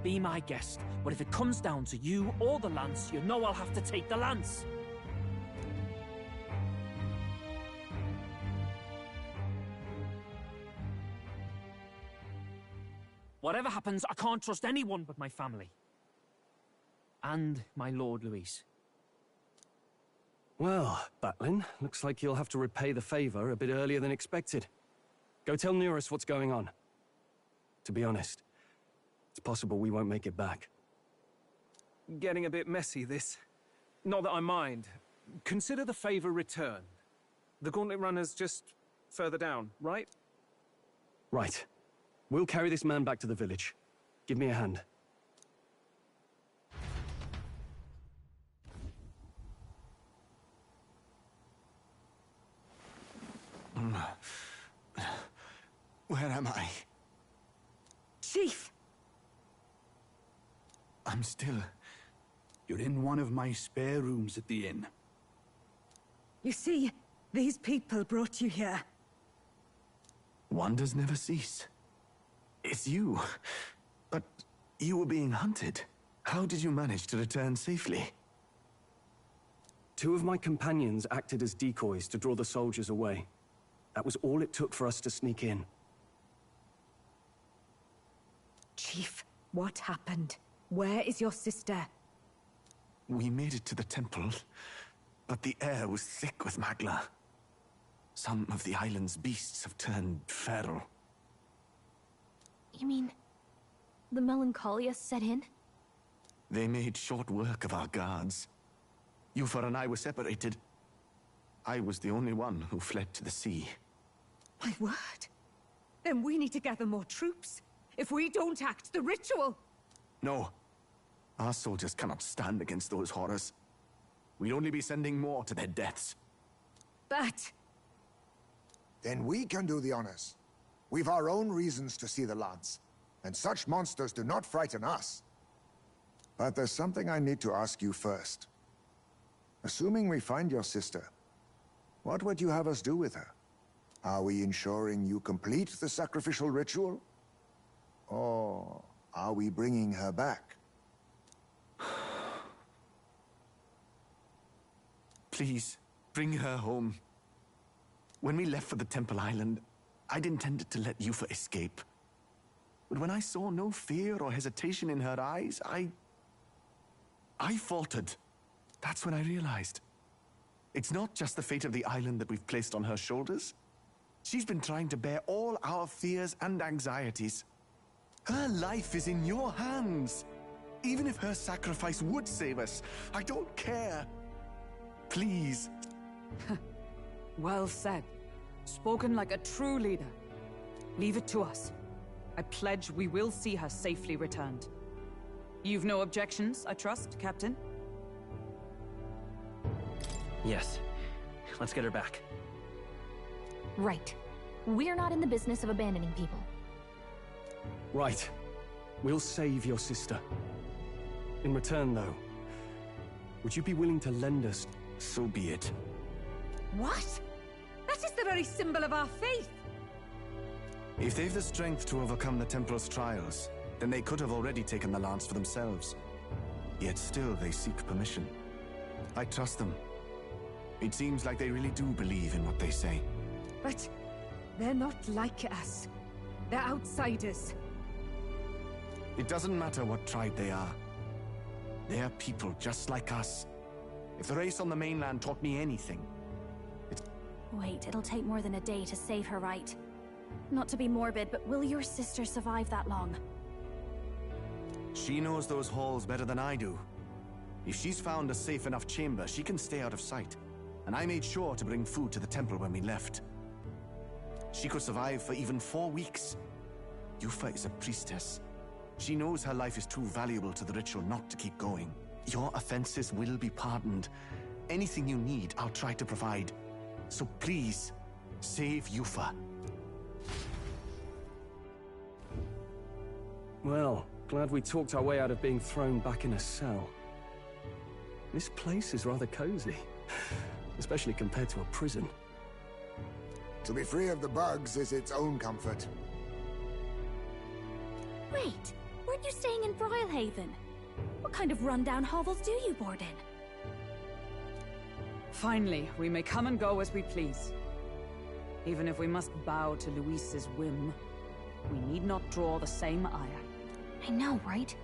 Be my guest. But if it comes down to you or the lance, you know I'll have to take the lance. Whatever happens, I can't trust anyone but my family. And my Lord Luis. Well, Batlin, looks like you'll have to repay the favor a bit earlier than expected. Go tell Nearest what's going on. To be honest, it's possible we won't make it back. Getting a bit messy, this. Not that I mind. Consider the favor returned. The Gauntlet Runner's just further down, right? Right. We'll carry this man back to the village. Give me a hand. Where am I? Chief! I'm still... You're in one of my spare rooms at the inn. You see, these people brought you here. Wonders never cease. It's you. But you were being hunted. How did you manage to return safely? 2 of my companions acted as decoys to draw the soldiers away. That was all it took for us to sneak in. Chief, what happened? Where is your sister? We made it to the temple, but the air was thick with Magla. Some of the island's beasts have turned feral. You mean... the Melancholia set in? They made short work of our guards. Yufa and I were separated. I was the only one who fled to the sea. My word. Then we need to gather more troops. If we don't act, the ritual... No. Our soldiers cannot stand against those horrors. We'd only be sending more to their deaths. But... Then we can do the honors. We've our own reasons to see the lance, and such monsters do not frighten us. But there's something I need to ask you first. Assuming we find your sister, what would you have us do with her? Are we ensuring you complete the sacrificial ritual? Or are we bringing her back? Please, bring her home. When we left for the Temple Island, I'd intended to let Yufa escape. But when I saw no fear or hesitation in her eyes, I faltered. That's when I realized. It's not just the fate of the island that we've placed on her shoulders. She's been trying to bear all our fears and anxieties. Her life is in your hands. Even if her sacrifice would save us, I don't care. Please. Well said. Spoken like a true leader. Leave it to us. I pledge we will see her safely returned. You've no objections, I trust, Captain? Yes. Let's get her back. Right. We're not in the business of abandoning people. Right. We'll save your sister. In return, though, would you be willing to lend us? So be it. What? That is the very symbol of our faith! If they've the strength to overcome the Templars' trials, then they could have already taken the lance for themselves. Yet still they seek permission. I trust them. It seems like they really do believe in what they say. But they're not like us. They're outsiders. It doesn't matter what tribe they are. They are people just like us. If the race on the mainland taught me anything, it's... Wait, it'll take more than a day to save her, right? Not to be morbid, but will your sister survive that long? She knows those halls better than I do. If she's found a safe enough chamber, she can stay out of sight. And I made sure to bring food to the temple when we left. She could survive for even 4 weeks. Yufa is a priestess. She knows her life is too valuable to the ritual not to keep going. Your offenses will be pardoned. Anything you need, I'll try to provide. So please, save Yufa. Well, glad we talked our way out of being thrown back in a cell. This place is rather cozy, especially compared to a prison. To be free of the bugs is its own comfort. Wait, weren't you staying in Broilhaven? What kind of rundown hovels do you board in? Finally, we may come and go as we please. Even if we must bow to Luis's whim, we need not draw the same ire. I know, right?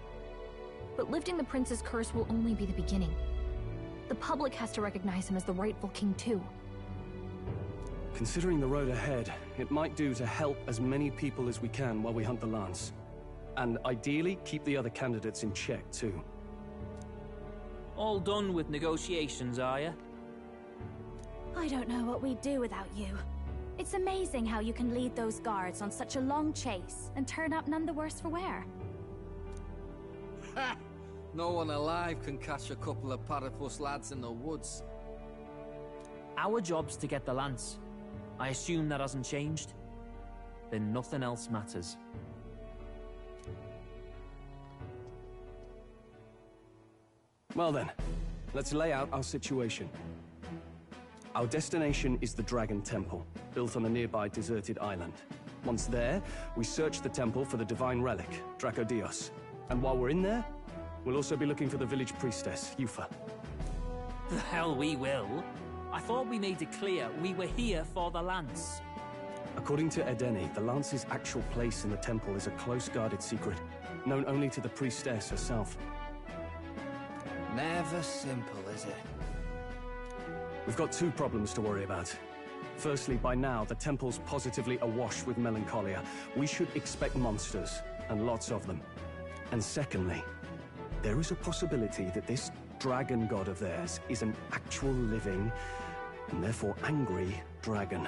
But lifting the prince's curse will only be the beginning. The public has to recognize him as the rightful king too. Considering the road ahead, it might do to help as many people as we can while we hunt the lance. And ideally, keep the other candidates in check too. All done with negotiations, are you? I don't know what we'd do without you. It's amazing how you can lead those guards on such a long chase and turn up none the worse for wear. Ha! No one alive can catch a couple of platypus lads in the woods. Our job's to get the lance. I assume that hasn't changed? Then nothing else matters. Well then, let's lay out our situation. Our destination is the Dragon Temple, built on a nearby deserted island. Once there, we search the temple for the divine relic, Dracodios. And while we're in there, we'll also be looking for the village priestess, Yufa. The hell we will. I thought we made it clear we were here for the lance. According to Edeni, the lance's actual place in the temple is a close-guarded secret, known only to the priestess herself. Never simple, is it? We've got 2 problems to worry about. Firstly, by now, the temple's positively awash with melancholia. We should expect monsters, and lots of them. And secondly, there is a possibility that this dragon god of theirs is an actual living, and therefore angry, dragon.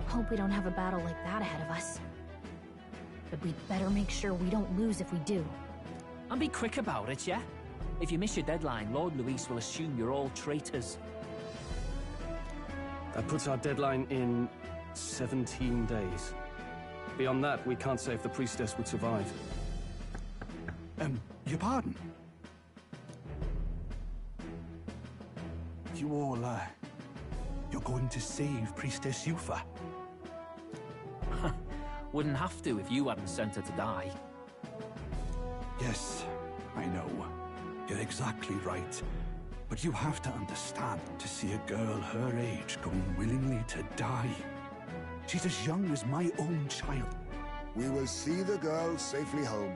Hope we don't have a battle like that ahead of us. But we'd better make sure we don't lose if we do. And be quick about it, yeah? If you miss your deadline, Lord Luis will assume you're all traitors. That puts our deadline in 17 days. Beyond that, we can't say if the priestess would survive. Your pardon? You all, you're going to save Priestess Yufa? Wouldn't have to if you hadn't sent her to die. Yes, I know. You're exactly right. But you have to understand, to see a girl her age going willingly to die. She's as young as my own child. We will see the girl safely home.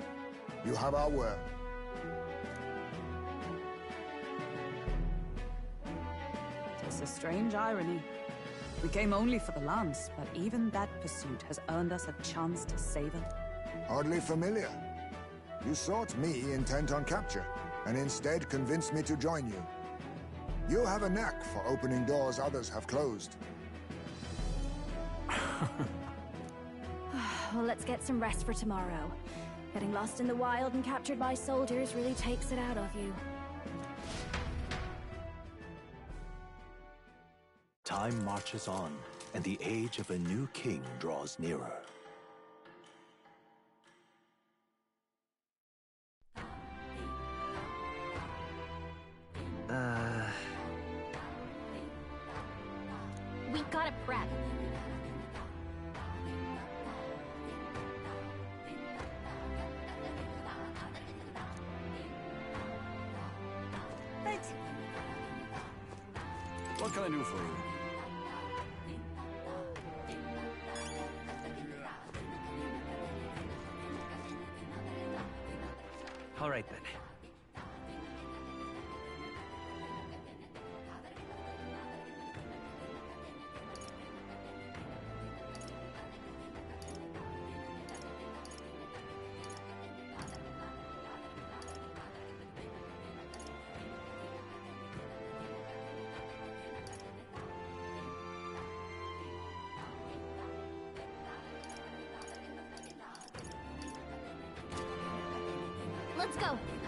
You have our word. It's a strange irony. We came only for the lance, but even that pursuit has earned us a chance to save it. Hardly familiar. You sought me intent on capture, and instead convinced me to join you. You have a knack for opening doors others have closed. Well, let's get some rest for tomorrow. Getting lost in the wild and captured by soldiers really takes it out of you. Time marches on, and the age of a new king draws nearer. We gotta prep. What can I do for you? All right, then. Let's go.